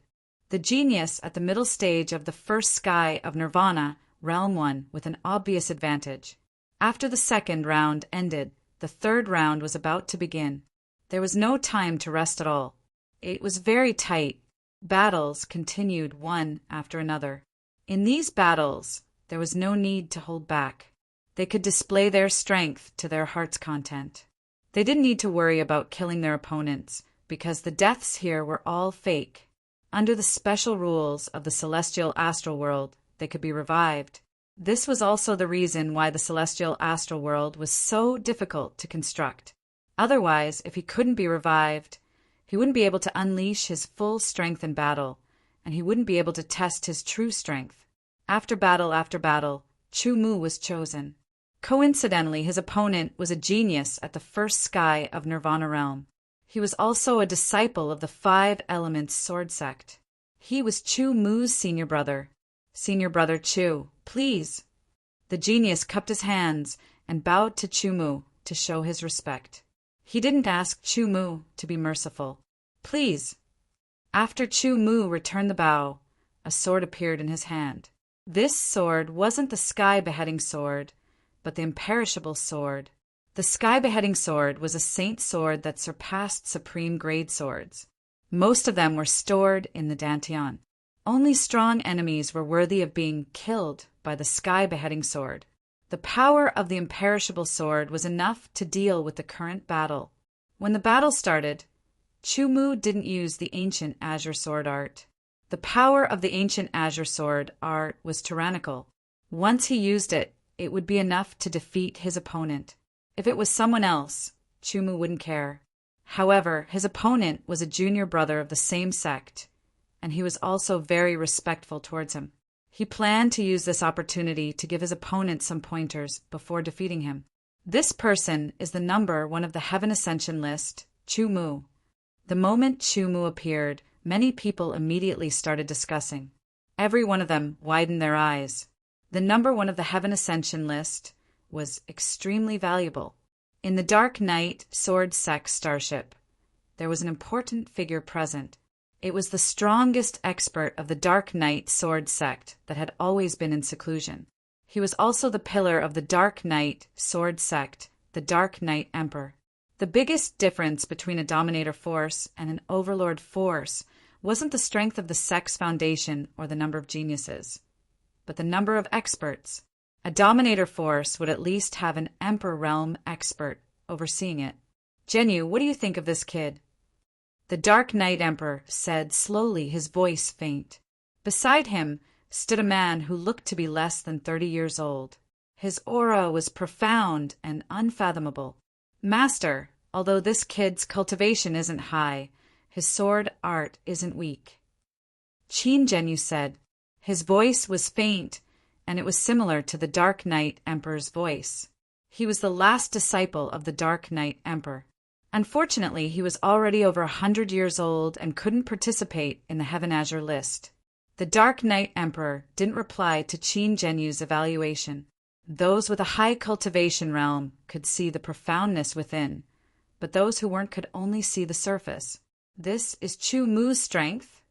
The genius at the middle stage of the first sky of Nirvana realm won with an obvious advantage. After the second round ended, the third round was about to begin. There was no time to rest at all. It was very tight. Battles continued one after another. In these battles, there was no need to hold back. They could display their strength to their heart's content. They didn't need to worry about killing their opponents, because the deaths here were all fake. Under the special rules of the celestial astral world, they could be revived. This was also the reason why the celestial astral world was so difficult to construct. Otherwise, if he couldn't be revived, he wouldn't be able to unleash his full strength in battle, and he wouldn't be able to test his true strength. After battle, Chu Mu was chosen. Coincidentally, his opponent was a genius at the first sky of Nirvana realm. He was also a disciple of the 5 Elements Sword Sect. He was Chu Mu's senior brother. Senior brother Chu, please. The genius cupped his hands and bowed to Chu Mu to show his respect. He didn't ask Chu Mu to be merciful. Please. After Chu Mu returned the bow, a sword appeared in his hand. This sword wasn't the sky-beheading sword, but the imperishable sword. The sky-beheading sword was a saint sword that surpassed supreme grade swords. Most of them were stored in the Dantian. Only strong enemies were worthy of being killed by the sky-beheading sword. The power of the imperishable sword was enough to deal with the current battle. When the battle started, Chu Mu didn't use the ancient azure sword art. The power of the ancient azure sword art was tyrannical. Once he used it, it would be enough to defeat his opponent. If it was someone else, Chu Mu wouldn't care. However, his opponent was a junior brother of the same sect, and he was also very respectful towards him. He planned to use this opportunity to give his opponent some pointers before defeating him. This person is the number 1 of the Heaven Ascension list, Chu Mu. The moment Chu Mu appeared, many people immediately started discussing. Every one of them widened their eyes. The number 1 of the Heaven Ascension list was extremely valuable. In the Dark Knight Sword Sect starship, there was an important figure present. It was the strongest expert of the Dark Knight Sword Sect that had always been in seclusion. He was also the pillar of the Dark Knight Sword Sect, the Dark Knight Emperor. The biggest difference between a Dominator force and an Overlord force wasn't the strength of the sect's foundation or the number of geniuses, but the number of experts. A Dominator force would at least have an Emperor Realm expert overseeing it. Genyu, what do you think of this kid? The Dark Knight Emperor said slowly, his voice faint. Beside him stood a man who looked to be less than 30 years old. His aura was profound and unfathomable. Master, although this kid's cultivation isn't high, his sword art isn't weak. Qin Genyu said. His voice was faint, and it was similar to the Dark Knight Emperor's voice. He was the last disciple of the Dark Knight Emperor. Unfortunately, he was already over 100 years old and couldn't participate in the Heaven Azure list. The Dark Knight Emperor didn't reply to Qin Genyu's evaluation. Those with a high cultivation realm could see the profoundness within, but those who weren't could only see the surface. This is Chu Mu's strength?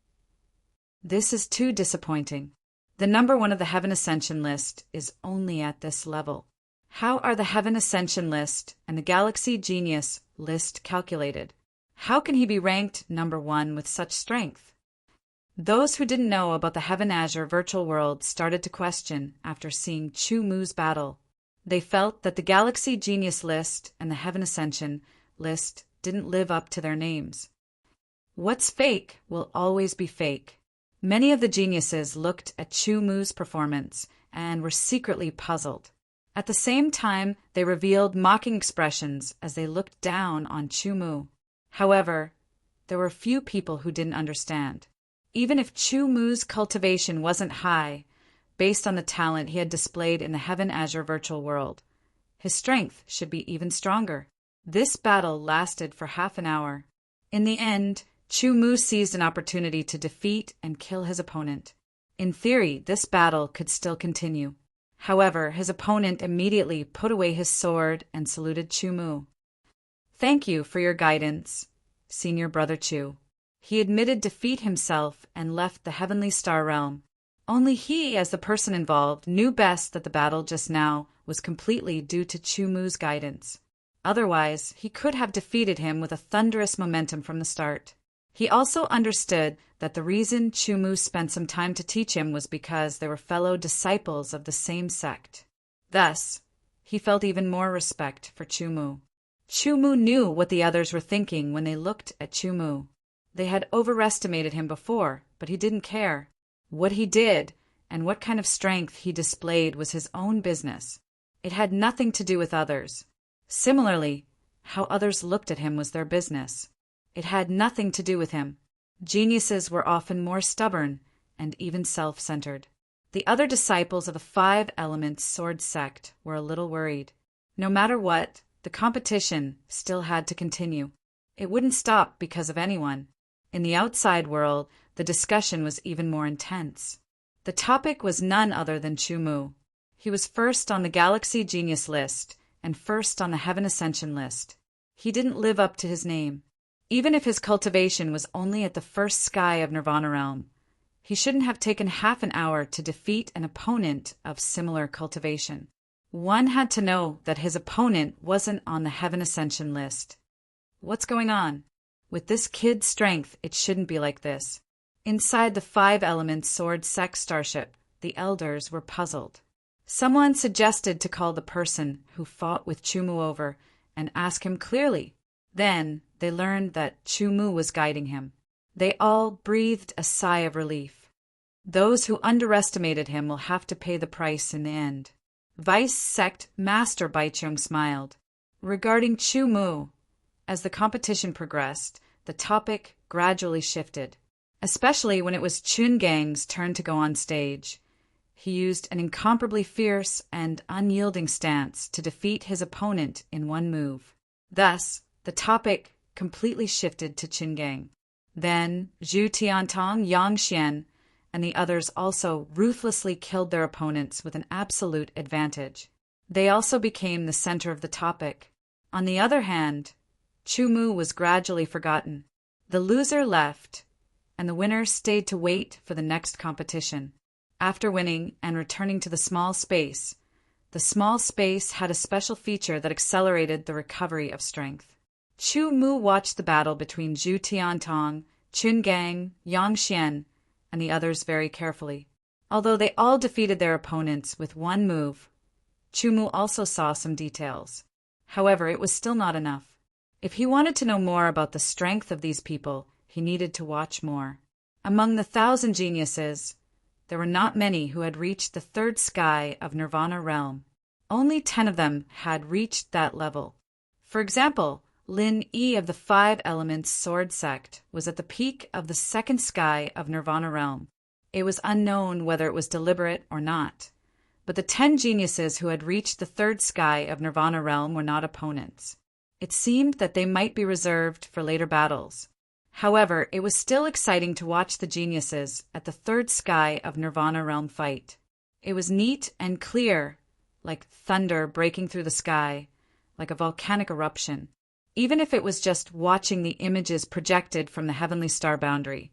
This is too disappointing. The number 1 of the Heaven Ascension list is only at this level. How are the Heaven Ascension list and the Galaxy Genius list calculated? How can he be ranked number 1 with such strength? Those who didn't know about the Heaven Azure virtual world started to question after seeing Chu Mu's battle. They felt that the Galaxy Genius list and the Heaven Ascension list didn't live up to their names. What's fake will always be fake. Many of the geniuses looked at Chu Mu's performance and were secretly puzzled. At the same time, they revealed mocking expressions as they looked down on Chu Mu. However, there were few people who didn't understand. Even if Chu Mu's cultivation wasn't high, based on the talent he had displayed in the Heaven Azure virtual world, his strength should be even stronger. This battle lasted for half an hour. In the end, Chu Mu seized an opportunity to defeat and kill his opponent. In theory, this battle could still continue. However, his opponent immediately put away his sword and saluted Chu Mu. "Thank you for your guidance, Senior Brother Chu." He admitted defeat himself and left the Heavenly Star Realm. Only he, as the person involved, knew best that the battle just now was completely due to Chu Mu's guidance. Otherwise, he could have defeated him with a thunderous momentum from the start. He also understood that the reason Chu Mu spent some time to teach him was because they were fellow disciples of the same sect. Thus, he felt even more respect for Chu Mu. Chu Mu knew what the others were thinking when they looked at Chu Mu. They had overestimated him before, but he didn't care. What he did and what kind of strength he displayed was his own business. It had nothing to do with others. Similarly, how others looked at him was their business. It had nothing to do with him. Geniuses were often more stubborn and even self-centered. The other disciples of the 5 Elements Sword sect were a little worried. No matter what, the competition still had to continue. It wouldn't stop because of anyone. In the outside world, the discussion was even more intense. The topic was none other than Chu Mu. He was first on the Galaxy Genius list and first on the Heaven Ascension list. He didn't live up to his name. Even if his cultivation was only at the first sky of Nirvana realm, he shouldn't have taken half an hour to defeat an opponent of similar cultivation. One had to know that his opponent wasn't on the Heaven Ascension list. What's going on? With this kid's strength, it shouldn't be like this. Inside the 5 Elements Sword sect starship, the elders were puzzled. Someone suggested to call the person who fought with Chu Mu over and ask him clearly. Then they learned that Chu Mu was guiding him. They all breathed a sigh of relief. Those who underestimated him will have to pay the price in the end. Vice Sect Master Baichung smiled. Regarding Chu Mu, as the competition progressed, the topic gradually shifted, especially when it was Chun Gang's turn to go on stage. He used an incomparably fierce and unyielding stance to defeat his opponent in one move. Thus, the topic completely shifted to Qin Gang. Then, Zhu Tiantong, Yang Xian, and the others also ruthlessly killed their opponents with an absolute advantage. They also became the center of the topic. On the other hand, Chu Mu was gradually forgotten. The loser left, and the winner stayed to wait for the next competition. After winning and returning to the small space had a special feature that accelerated the recovery of strength. Chu Mu watched the battle between Zhu Tiantong, Chun Gang, Yang Xian, and the others very carefully. Although they all defeated their opponents with one move, Chu Mu also saw some details. However, it was still not enough. If he wanted to know more about the strength of these people, he needed to watch more. Among the 1,000 geniuses, there were not many who had reached the 3rd sky of Nirvana realm. Only 10 of them had reached that level. For example, Lin Yi of the 5 Elements Sword sect was at the peak of the 2nd sky of Nirvana realm. It was unknown whether it was deliberate or not, but the 10 geniuses who had reached the 3rd sky of Nirvana realm were not opponents. It seemed that they might be reserved for later battles. However, it was still exciting to watch the geniuses at the third sky of Nirvana realm fight. It was neat and clear, like thunder breaking through the sky, like a volcanic eruption. Even if it was just watching the images projected from the heavenly star boundary,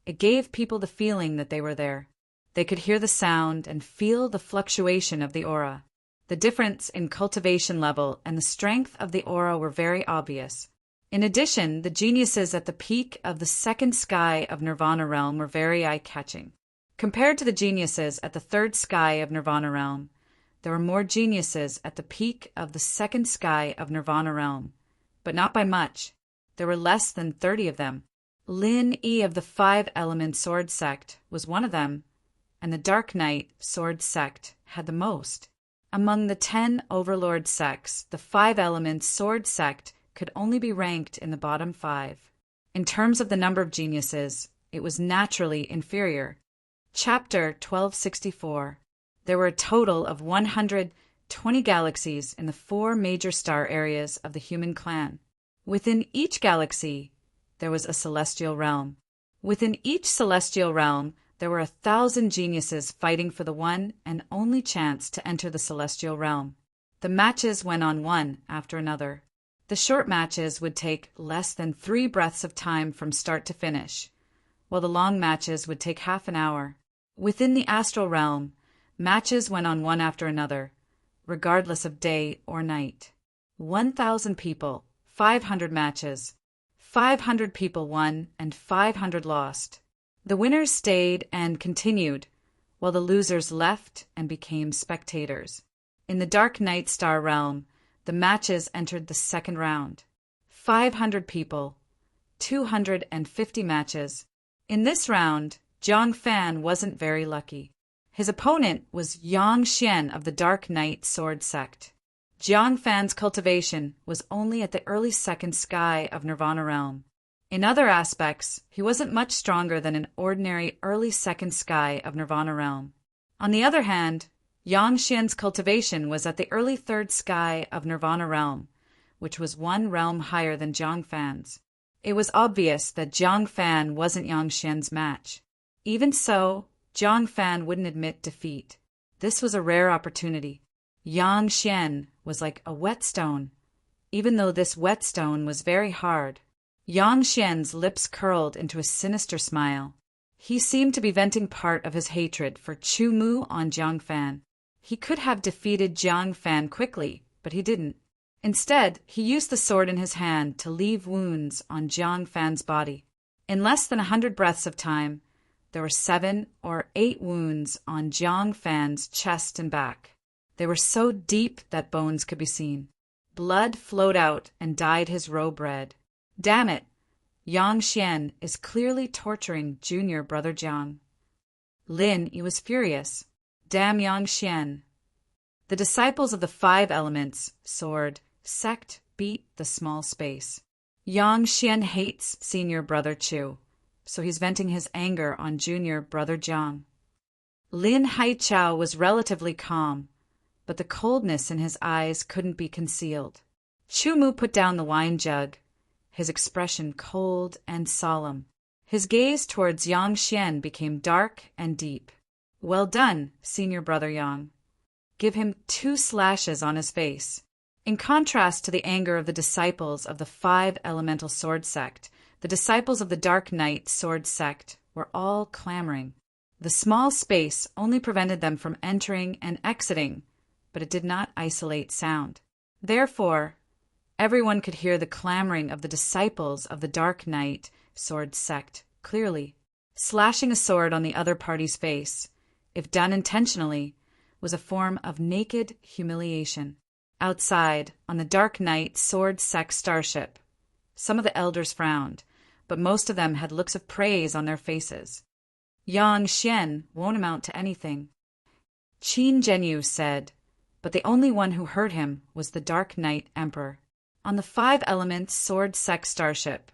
it gave people the feeling that they were there. They could hear the sound and feel the fluctuation of the aura. The difference in cultivation level and the strength of the aura were very obvious. In addition, the geniuses at the peak of the second sky of Nirvana realm were very eye-catching. Compared to the geniuses at the third sky of Nirvana realm, there were more geniuses at the peak of the second sky of Nirvana realm, but not by much. There were less than 30 of them. Lin Yi of the Five-Element Sword Sect was one of them, and the Dark Knight Sword Sect had the most. Among the 10 Overlord sects, the Five-Element Sword Sect could only be ranked in the bottom 5. In terms of the number of geniuses, it was naturally inferior. Chapter 1264. There were a total of 120 galaxies in the 4 major star areas of the human clan. Within each galaxy, there was a celestial realm. Within each celestial realm, there were 1,000 geniuses fighting for the one and only chance to enter the celestial realm. The matches went on one after another. The short matches would take less than 3 breaths of time from start to finish, while the long matches would take half an hour. Within the astral realm, matches went on one after another, regardless of day or night. 1,000 people, 500 matches. 500 people won and 500 lost. The winners stayed and continued, while the losers left and became spectators. In the Dark Knight Star realm, the matches entered the second round. 500 people, 250 matches. In this round, Zhang Fan wasn't very lucky. His opponent was Yang Xian of the Dark Knight Sword Sect. Zhang Fan's cultivation was only at the early second sky of Nirvana realm. In other aspects, he wasn't much stronger than an ordinary early second sky of Nirvana realm. On the other hand, Yang Xian's cultivation was at the early third sky of Nirvana realm, which was 1 realm higher than Zhang Fan's. It was obvious that Zhang Fan wasn't Yang Xian's match. Even so, Zhang Fan wouldn't admit defeat. This was a rare opportunity. Yang Xian was like a whetstone, even though this whetstone was very hard. Yang Xian's lips curled into a sinister smile. He seemed to be venting part of his hatred for Chu Mu on Zhang Fan. He could have defeated Zhang Fan quickly, but he didn't. Instead, he used the sword in his hand to leave wounds on Zhang Fan's body. In less than 100 breaths of time, there were 7 or 8 wounds on Zhang Fan's chest and back. They were so deep that bones could be seen. Blood flowed out and dyed his robe red. Damn it! Yang Xian is clearly torturing junior brother Jiang. Lin Yi was furious. Damn Yang Xian. The disciples of the 5 elements, sword, sect, beat the small space. Yang Xian hates senior brother Chu, so he's venting his anger on junior brother Jiang. Lin Haichao was relatively calm, but the coldness in his eyes couldn't be concealed. Chu Mu put down the wine jug, his expression cold and solemn. His gaze towards Yang Xian became dark and deep. Well done, senior brother Yang. Give him 2 slashes on his face. In contrast to the anger of the disciples of the 5 elemental sword sect, the disciples of the Dark Knight Sword Sect were all clamoring. The small space only prevented them from entering and exiting, but it did not isolate sound. Therefore, everyone could hear the clamoring of the disciples of the Dark Knight Sword Sect clearly. Slashing a sword on the other party's face, if done intentionally, was a form of naked humiliation. Outside, on the Dark Knight Sword Sect starship, some of the elders frowned, but most of them had looks of praise on their faces. Yang Xian won't amount to anything, Qin Zhenyu said, but the only one who heard him was the Dark Knight Emperor. On the 5 elements sword sect starship,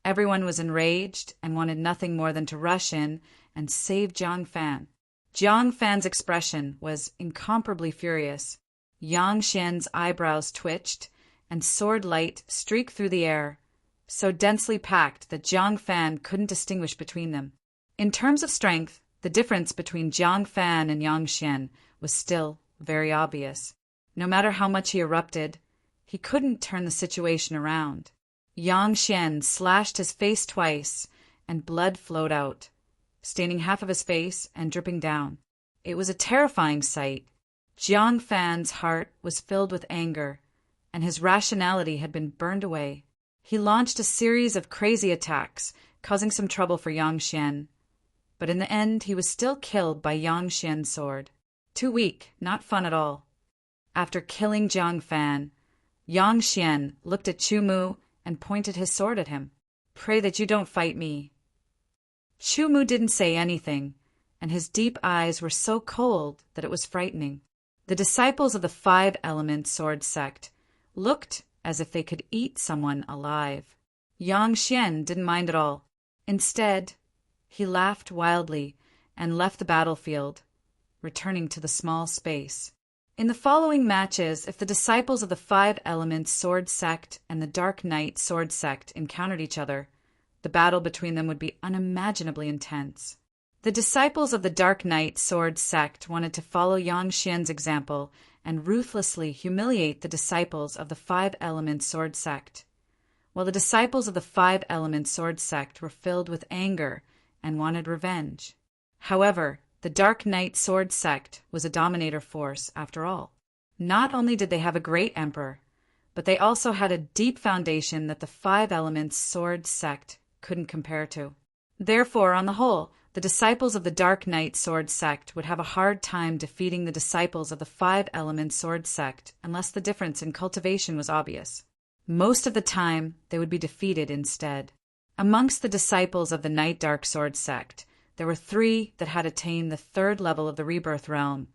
everyone was enraged and wanted nothing more than to rush in and save Zhang Fan. Zhang Fan's expression was incomparably furious. Yang Xian's eyebrows twitched, and sword light streaked through the air, so densely packed that Jiang Fan couldn't distinguish between them. In terms of strength, the difference between Jiang Fan and Yang Xian was still very obvious. No matter how much he erupted, he couldn't turn the situation around. Yang Xian slashed his face twice, and blood flowed out, staining half of his face and dripping down. It was a terrifying sight. Jiang Fan's heart was filled with anger, and his rationality had been burned away. He launched a series of crazy attacks, causing some trouble for Yang Xian. But in the end, he was still killed by Yang Xian's sword. Too weak, not fun at all. After killing Jiang Fan, Yang Xian looked at Chu Mu and pointed his sword at him. "Pray that you don't fight me." Chu Mu didn't say anything, and his deep eyes were so cold that it was frightening. The disciples of the Five Elements Sword Sect looked as if they could eat someone alive. Yang Xian didn't mind at all. Instead, he laughed wildly and left the battlefield, returning to the small space. In the following matches, if the disciples of the Five Elements Sword Sect and the Dark Knight Sword Sect encountered each other, the battle between them would be unimaginably intense. The disciples of the Dark Knight Sword Sect wanted to follow Yang Xian's example and ruthlessly humiliate the disciples of the Five Elements Sword Sect, while the disciples of the Five Elements Sword Sect were filled with anger and wanted revenge. However, the Dark Knight Sword Sect was a dominator force after all. Not only did they have a great emperor, but they also had a deep foundation that the Five Elements Sword Sect couldn't compare to. Therefore, on the whole, the disciples of the Dark Knight Sword Sect would have a hard time defeating the disciples of the Five Elements Sword Sect unless the difference in cultivation was obvious. Most of the time, they would be defeated instead. Amongst the disciples of the Night Dark Sword Sect, there were 3 that had attained the 3rd level of the Rebirth Realm,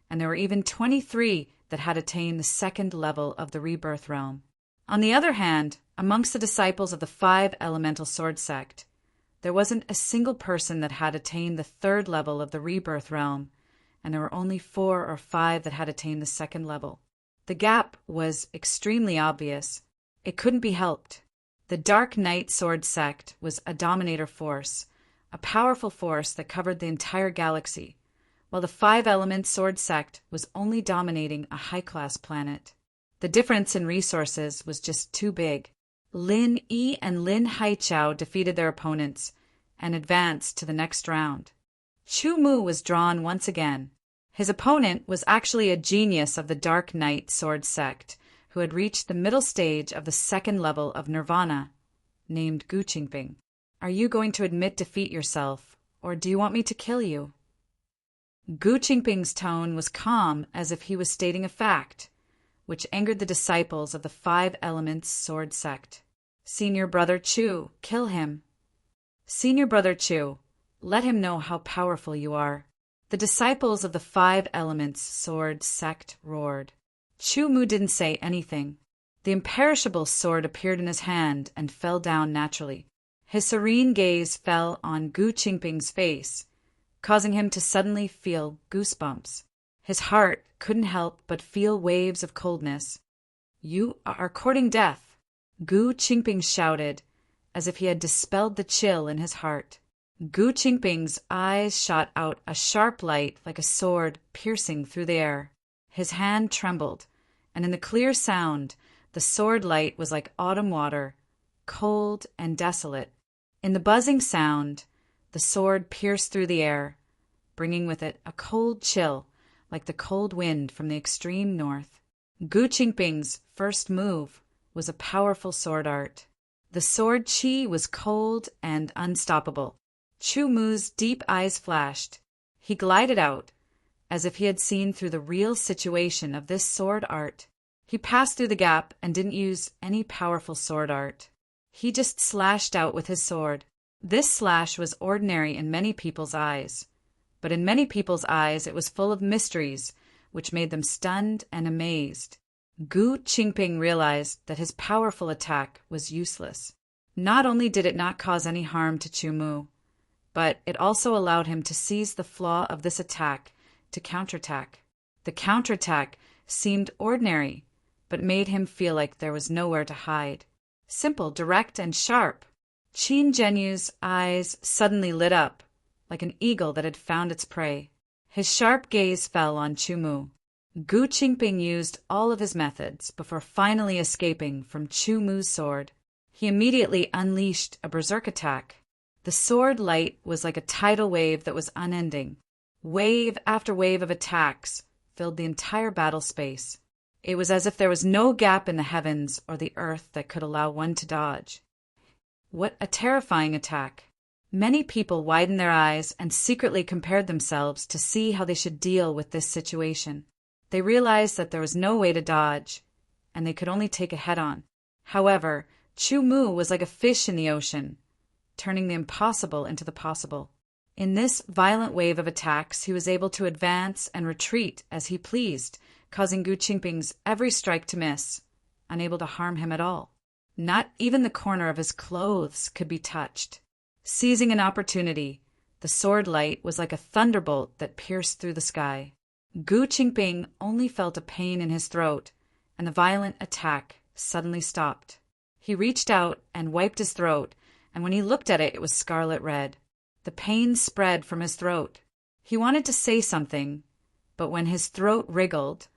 and there were even 23 that had attained the 2nd level of the Rebirth Realm. On the other hand, amongst the disciples of the Five Elemental Sword Sect, there wasn't a single person that had attained the 3rd level of the Rebirth Realm, and there were only 4 or 5 that had attained the 2nd level. The gap was extremely obvious. It couldn't be helped. The Dark Knight Sword Sect was a dominator force, a powerful force that covered the entire galaxy, while the Five Elements Sword Sect was only dominating a high-class planet. The difference in resources was just too big. Lin Yi and Lin Haichao defeated their opponents and advanced to the next round. Chu Mu was drawn once again. His opponent was actually a genius of the Dark Knight Sword Sect, who had reached the middle stage of the 2nd level of Nirvana, named Gu Qingping. "Are you going to admit defeat yourself, or do you want me to kill you?" Gu Qingping's tone was calm as if he was stating a fact, which angered the disciples of the Five Elements Sword Sect. "Senior Brother Chu, kill him. Senior Brother Chu, let him know how powerful you are." The disciples of the Five Elements Sword Sect roared. Chu Mu didn't say anything. The imperishable sword appeared in his hand and fell down naturally. His serene gaze fell on Gu Qingping's face, causing him to suddenly feel goosebumps. His heart couldn't help but feel waves of coldness. "You are courting death," Gu Qingping shouted, as if he had dispelled the chill in his heart. Gu Qingping's eyes shot out a sharp light like a sword piercing through the air. His hand trembled, and in the clear sound, the sword light was like autumn water, cold and desolate. In the buzzing sound, the sword pierced through the air, bringing with it a cold chill, like the cold wind from the extreme north. Gu Qingping's first move was a powerful sword art. The sword chi was cold and unstoppable. Chu Mu's deep eyes flashed. He glided out, as if he had seen through the real situation of this sword art. He passed through the gap and didn't use any powerful sword art. He just slashed out with his sword. This slash was ordinary in many people's eyes, but in many people's eyes it was full of mysteries, which made them stunned and amazed. Gu Qingping realized that his powerful attack was useless. Not only did it not cause any harm to Chu Mu, but it also allowed him to seize the flaw of this attack to counterattack. The counterattack seemed ordinary, but made him feel like there was nowhere to hide. Simple, direct, and sharp. Qin Genyu's eyes suddenly lit up, like an eagle that had found its prey. His sharp gaze fell on Chu-Mu. Gu Qingping used all of his methods before finally escaping from Chu-Mu's sword. He immediately unleashed a berserk attack. The sword light was like a tidal wave that was unending. Wave after wave of attacks filled the entire battle space. It was as if there was no gap in the heavens or the earth that could allow one to dodge. What a terrifying attack! Many people widened their eyes and secretly compared themselves to see how they should deal with this situation. They realized that there was no way to dodge, and they could only take it head-on. However, Chu-Mu was like a fish in the ocean, turning the impossible into the possible. In this violent wave of attacks, he was able to advance and retreat as he pleased, causing Gu Qingping's every strike to miss, unable to harm him at all. Not even the corner of his clothes could be touched. Seizing an opportunity, the sword light was like a thunderbolt that pierced through the sky. Gu Qingping only felt a pain in his throat, and the violent attack suddenly stopped. He reached out and wiped his throat, and when he looked at it, it was scarlet red. The pain spread from his throat. He wanted to say something, but when his throat wriggled,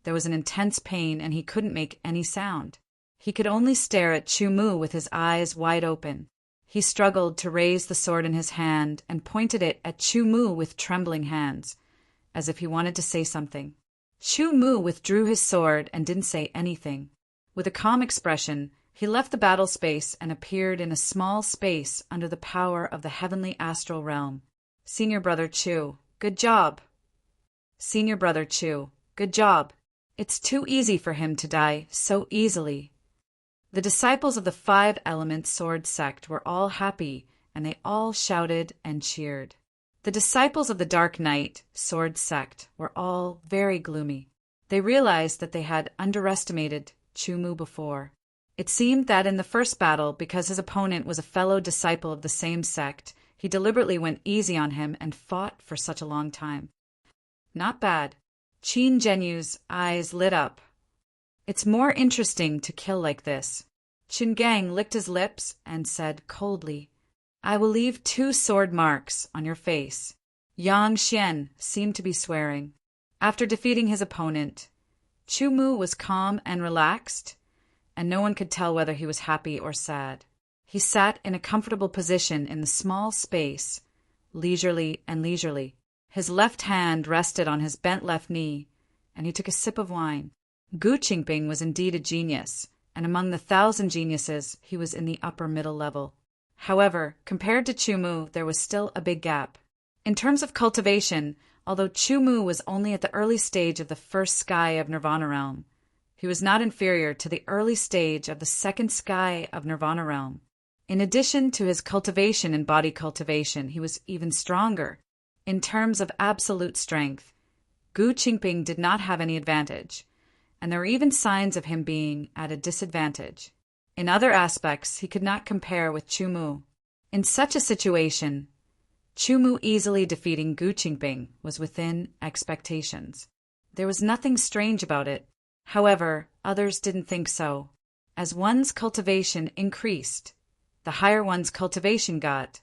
there was an intense pain and he couldn't make any sound. He could only stare at Chu-Mu with his eyes wide open. He struggled to raise the sword in his hand and pointed it at Chu-Mu with trembling hands, as if he wanted to say something. Chu-Mu withdrew his sword and didn't say anything. With a calm expression, he left the battle space and appeared in a small space under the power of the heavenly astral realm. Senior Brother Chu, good job. Senior Brother Chu, good job. It's too easy for him to die so easily. The disciples of the Five Elements Sword Sect were all happy, and they all shouted and cheered. The disciples of the Dark Knight Sword Sect were all very gloomy. They realized that they had underestimated Chu-Mu before. It seemed that in the first battle, because his opponent was a fellow disciple of the same sect, he deliberately went easy on him and fought for such a long time. Not bad. Qin Genyu's eyes lit up. It's more interesting to kill like this. Qin Gang licked his lips and said coldly, I will leave 2 sword marks on your face. Yang Xian seemed to be swearing. After defeating his opponent, Chu-Mu was calm and relaxed, and no one could tll whether he was happy or sad. He sat in a comfortable position in the small space, leisurely. His left hand rested on his bent left knee, and he took a sip of wine. Gu Qingping was indeed a genius, and among the 1,000 geniuses, he was in the upper middle level. However, compared to Chu-Mu, there was still a big gap. In terms of cultivation, although Chu-Mu was only at the early stage of the first sky of Nirvana realm, he was not inferior to the early stage of the second sky of Nirvana realm. In addition to his cultivation and body cultivation, he was even stronger. In terms of absolute strength, Gu Qingping did not have any advantage, and there were even signs of him being at a disadvantage. In other aspects, he could not compare with Chu-Mu. In such a situation, Chu-Mu easily defeating Gu Qingping was within expectations. There was nothing strange about it. However, others didn't think so. As one's cultivation increased, the higher one's cultivation got,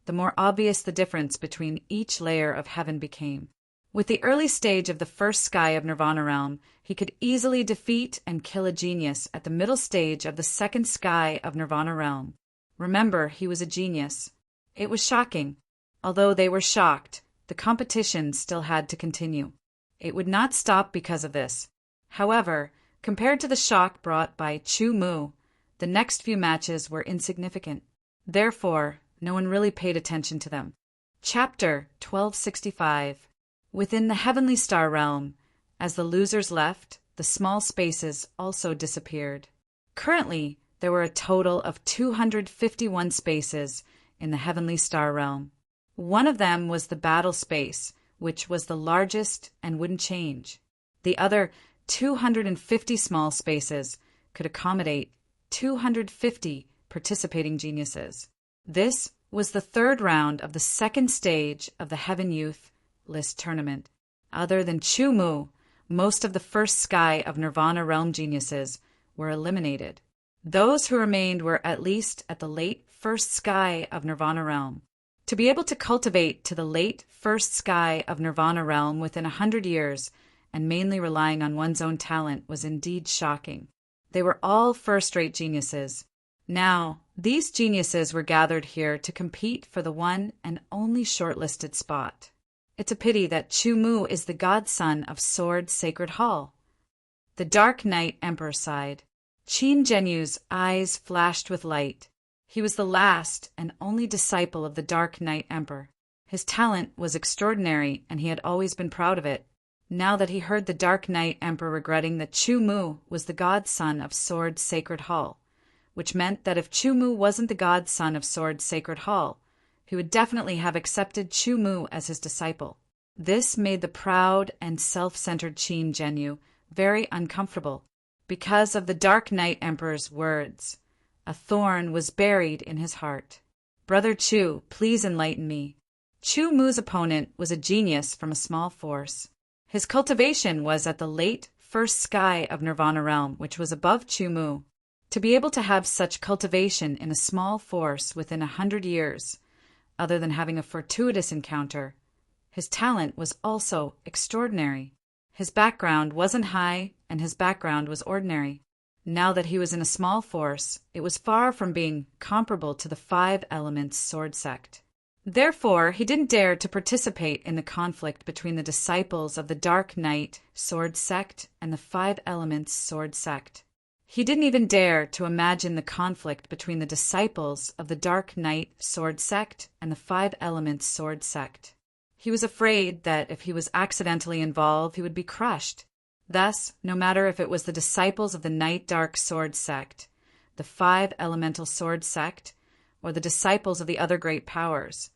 the more obvious the difference between each layer of heaven became. With the early stage of the first sky of Nirvana realm, he could easily defeat and kill a genius at the middle stage of the second sky of Nirvana realm. Remember, he was a genius. It was shocking. Although they were shocked, the competition still had to continue. It would not stop because of this. However, compared to the shock brought by Chu-Mu, the next few matches were insignificant. Therefore, no one really paid attention to them. Chapter 1265. Within the heavenly star realm, as the losers left, the small spaces also disappeared. Currently, there were a total of 251 spaces in the heavenly star realm. One of them was the battle space, which was the largest and wouldn't change. The other 250 small spaces could accommodate 250 participating geniuses. This was the third round of the second stage of the Heaven Youth List Tournament. Other than Chu-Mu, most of the first sky of Nirvana realm geniuses were eliminated. Those who remained were at least at the late first sky of Nirvana realm. To be able to cultivate to the late first sky of Nirvana realm within 100 years and mainly relying on one's own talent was indeed shocking. They were all first-rate geniuses. Now, these geniuses were gathered here to compete for the one and only shortlisted spot. It's a pity that Chu Mu is the godson of Sword Sacred Hall. The Dark Knight Emperor sighed. Qin Zhenyu's eyes flashed with light. He was the last and only disciple of the Dark Knight Emperor. His talent was extraordinary, and he had always been proud of it. Now that he heard the Dark Knight Emperor regretting that Chu Mu was the godson of Sword Sacred Hall, which meant that if Chu Mu wasn't the godson of Sword Sacred Hall, he would definitely have accepted Chu Mu as his disciple. This made the proud and self-centered Qin Zhenyu very uncomfortable. Because of the Dark Knight Emperor's words, a thorn was buried in his heart. Brother Chu, please enlighten me. Chu Mu's opponent was a genius from a small force. His cultivation was at the late first sky of Nirvana realm, which was above Chu Mu. To be able to have such cultivation in a small force within 100 years, other than having a fortuitous encounter, his talent was also extraordinary. His background wasn't high, and his background was ordinary. Now that he was in a small force, it was far from being comparable to the Five Elements Sword Sect. Therefore, he didn't dare to participate in the conflict between the disciples of the Dark Knight Sword Sect and the Five Elements Sword Sect. He didn't even dare to imagine the conflict between the disciples of the Dark Knight Sword Sect and the Five Elements Sword Sect. He was afraid that if he was accidentally involved, he would be crushed. Thus, no matter if it was the disciples of the Night Dark Sword Sect, the Five Elemental Sword Sect, or the disciples of the other great powers,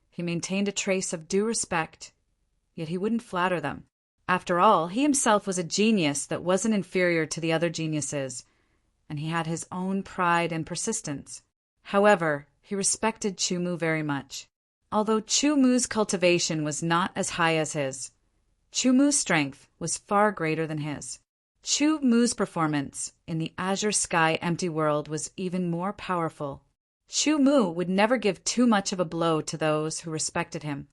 he maintained a trace of due respect, yet he wouldn't flatter them. After all, he himself was a genius that wasn't inferior to the other geniuses, and he had his own pride and persistence. However, he respected Chu Mu very much. Although Chu Mu's cultivation was not as high as his, Chu Mu's strength was far greater than his. Chu Mu's performance in the Azure Sky Empty World was even more powerful. Chu Mu would never give too much of a blow to those who respected him.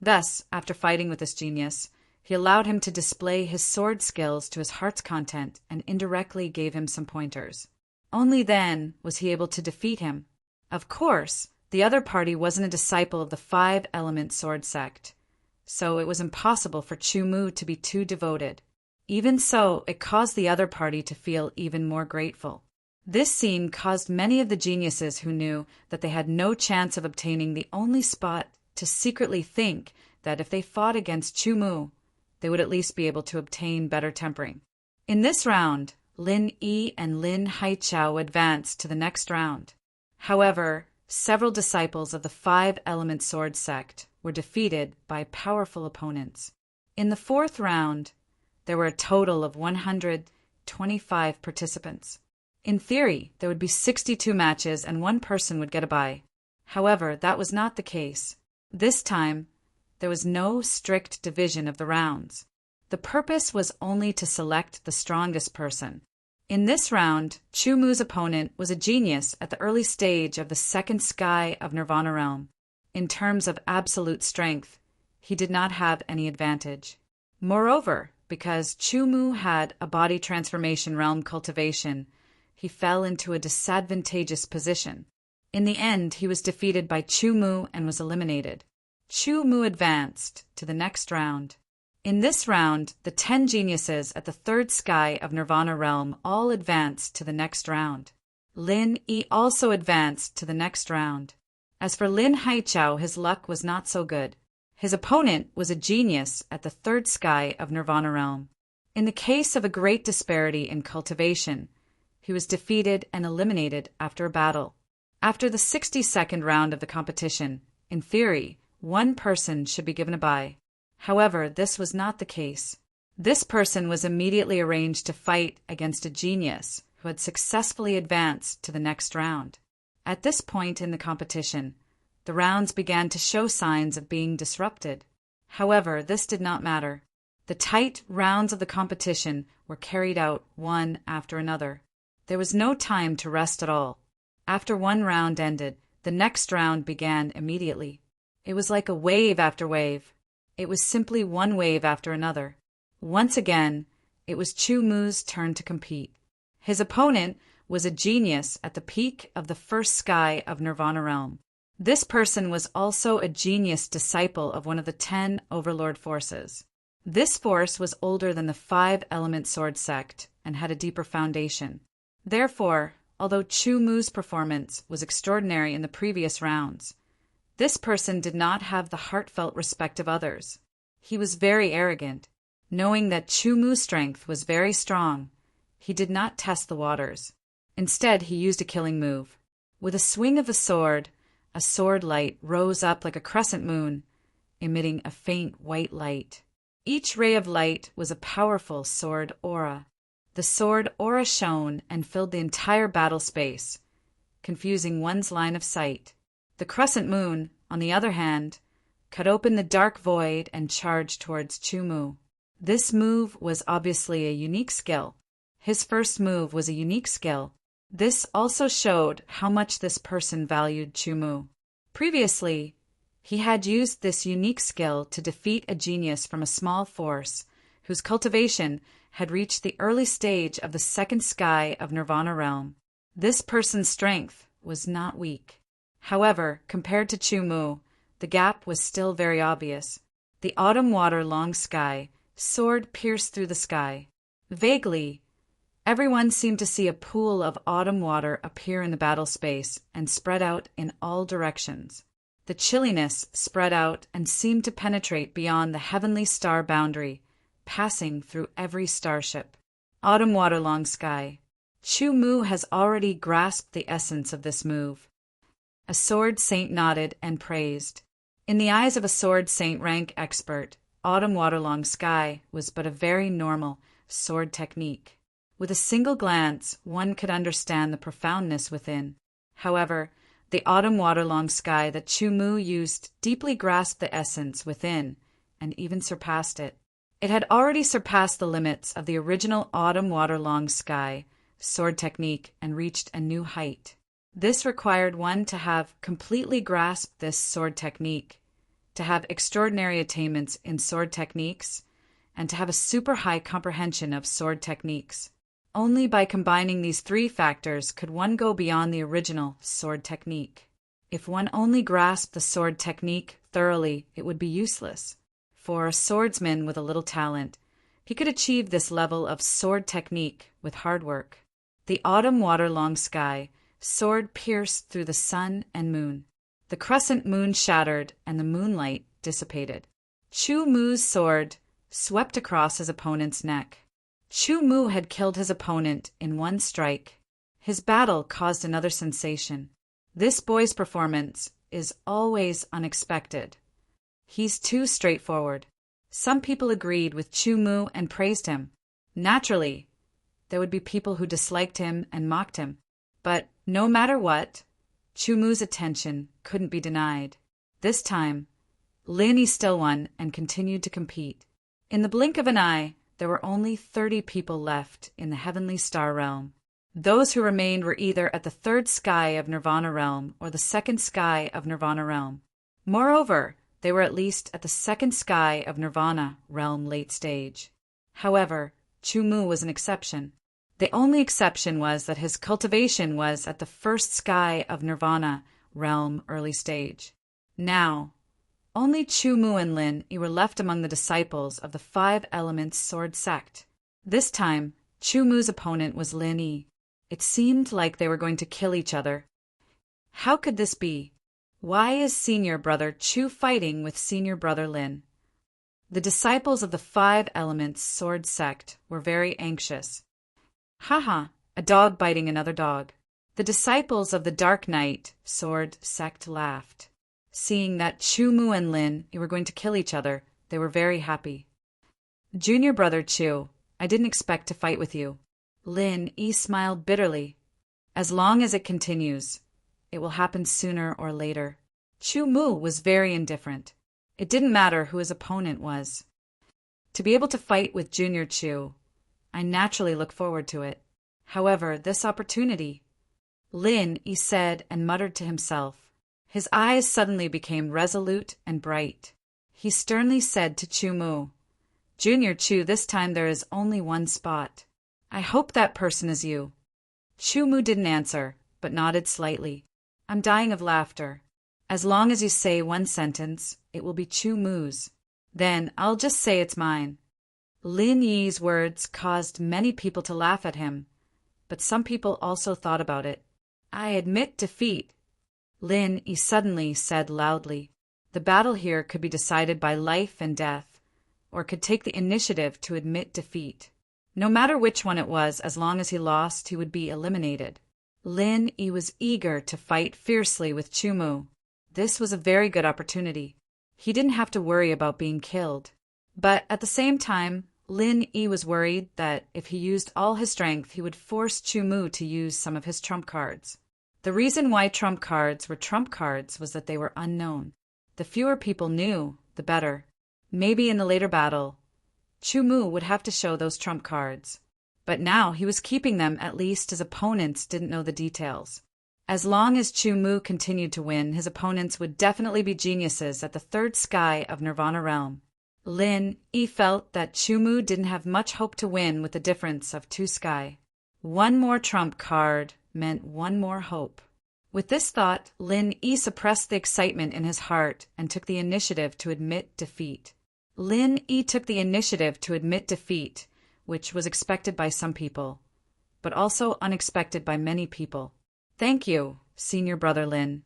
Thus, after fighting with this genius, he allowed him to display his sword skills to his heart's content and indirectly gave him some pointers. Only then was he able to defeat him. Of course, the other party wasn't a disciple of the Five Element Sword Sect, so it was impossible for Chu Mu to be too devoted. Even so, it caused the other party to feel even more grateful. This scene caused many of the geniuses who knew that they had no chance of obtaining the only spot to secretly think that if they fought against Chu Mu, they would at least be able to obtain better tempering. In this round, Lin Yi and Lin Haichao advanced to the next round. However, several disciples of the Five Element Sword Sect were defeated by powerful opponents. In the fourth round, there were a total of 125 participants. In theory, there would be 62 matches and one person would get a bye. However, that was not the case. This time, there was no strict division of the rounds. The purpose was only to select the strongest person. In this round, Chu Mu's opponent was a genius at the early stage of the second sky of Nirvana realm. In terms of absolute strength, he did not have any advantage. Moreover, because Chu Mu had a body transformation realm cultivation, he fell into a disadvantageous position. In the end, he was defeated by Chu Mu and was eliminated. Chu Mu advanced to the next round. In this round, the 10 geniuses at the third sky of Nirvana realm all advanced to the next round. Lin Yi also advanced to the next round. As for Lin Haichao, his luck was not so good. His opponent was a genius at the third sky of Nirvana realm. In the case of a great disparity in cultivation, he was defeated and eliminated after a battle. After the 62nd round of the competition, in theory, one person should be given a bye. However, this was not the case. This person was immediately arranged to fight against a genius who had successfully advanced to the next round. At this point in the competition, the rounds began to show signs of being disrupted. However, this did not matter. The tight rounds of the competition were carried out one after another. There was no time to rest at all. After one round ended, the next round began immediately. It was like a wave after wave. It was simply one wave after another. Once again, it was Chu Mu's turn to compete. His opponent was a genius at the peak of the first sky of Nirvana realm. This person was also a genius disciple of one of the 10 overlord forces. This force was older than the 5-element sword sect and had a deeper foundation. Therefore, although Chu Mu's performance was extraordinary in the previous rounds, this person did not have the heartfelt respect of others. He was very arrogant. Knowing that Chu Mu's strength was very strong, he did not test the waters. Instead, he used a killing move. With a swing of the sword, a sword light rose up like a crescent moon, emitting a faint white light. Each ray of light was a powerful sword aura. The sword aura shone and filled the entire battle space, confusing one's line of sight. The crescent moon, on the other hand, cut open the dark void and charged towards Chu Mu. This move was obviously a unique skill. His first move was a unique skill. This also showed how much this person valued Chu Mu. Previously, he had used this unique skill to defeat a genius from a small force whose cultivation had reached the early stage of the second sky of Nirvana realm. This person's strength was not weak. However, compared to Chu Mu, the gap was still very obvious. The autumn water long sky sword pierced through the sky. Vaguely, everyone seemed to see a pool of autumn water appear in the battle space and spread out in all directions. The chilliness spread out and seemed to penetrate beyond the heavenly star boundary, passing through every starship. Autumn water long sky. Chu Mu has already grasped the essence of this move. A sword saint nodded and praised. In the eyes of a sword saint rank expert, autumn water long sky was but a very normal sword technique. With a single glance, one could understand the profoundness within. However, the autumn water long sky that Chu Mu used deeply grasped the essence within and even surpassed it. It had already surpassed the limits of the original autumn water long sky sword technique and reached a new height. This required one to have completely grasped this sword technique, to have extraordinary attainments in sword techniques, and to have a super high comprehension of sword techniques. Only by combining these three factors could one go beyond the original sword technique. If one only grasped the sword technique thoroughly, it would be useless. For a swordsman with a little talent, he could achieve this level of sword technique with hard work. The autumn water long sky sword pierced through the sun and moon. The crescent moon shattered and the moonlight dissipated. Chu Mu's sword swept across his opponent's neck. Chu Mu had killed his opponent in one strike. His battle caused another sensation. This boy's performance is always unexpected. He's too straightforward. Some people agreed with Chu Mu and praised him. Naturally, there would be people who disliked him and mocked him. But no matter what, Chu Mu's attention couldn't be denied. This time, Lin still won and continued to compete. In the blink of an eye, there were only 30 people left in the heavenly star realm. Those who remained were either at the third sky of Nirvana realm or the second sky of Nirvana realm. Moreover, they were at least at the second sky of Nirvana realm late stage. However, Chu Mu was an exception. The only exception was that his cultivation was at the first sky of Nirvana realm early stage. Now, only Chu Mu and Lin were left among the disciples of the 5 Elements Sword sect. This time, Chu Mu's opponent was Lin Yi. It seemed like they were going to kill each other. How could this be? Why is senior brother Chu fighting with senior brother Lin? The disciples of the 5 Elements Sword sect were very anxious. Haha, a dog biting another dog. The disciples of the Dark Knight Sword sect laughed. Seeing that Chu Mu and Lin were going to kill each other, they were very happy. Junior brother Chu, I didn't expect to fight with you. Lin Yi smiled bitterly. As long as it continues, it will happen sooner or later. Chu Mu was very indifferent. It didn't matter who his opponent was. To be able to fight with Junior Chu, I naturally look forward to it. However, this opportunity, Lin, he said and muttered to himself. His eyes suddenly became resolute and bright. He sternly said to Chu Mu, Junior Chu, this time there is only one spot. I hope that person is you. Chu Mu didn't answer, but nodded slightly. I'm dying of laughter. As long as you say one sentence, it will be Chu Mu's. Then I'll just say it's mine. Lin Yi's words caused many people to laugh at him, but some people also thought about it. I admit defeat, Lin Yi suddenly said loudly. The battle here could be decided by life and death, or could take the initiative to admit defeat. No matter which one it was, as long as he lost, he would be eliminated. Lin Yi was eager to fight fiercely with Chu Mu. This was a very good opportunity. He didn't have to worry about being killed. But at the same time, Lin Yi was worried that if he used all his strength, he would force Chu Mu to use some of his trump cards. The reason why trump cards were trump cards was that they were unknown. The fewer people knew, the better. Maybe in the later battle, Chu Mu would have to show those trump cards. But now he was keeping them, at least his opponents didn't know the details. As long as Chu Mu continued to win, his opponents would definitely be geniuses at the third sky of Nirvana realm. Lin Yi felt that Chu Mu didn't have much hope to win with the difference of 2 sky. One more trump card meant one more hope. With this thought, Lin Yi suppressed the excitement in his heart and took the initiative to admit defeat. Lin Yi took the initiative to admit defeat, which was expected by some people, but also unexpected by many people. Thank you, senior brother Lin,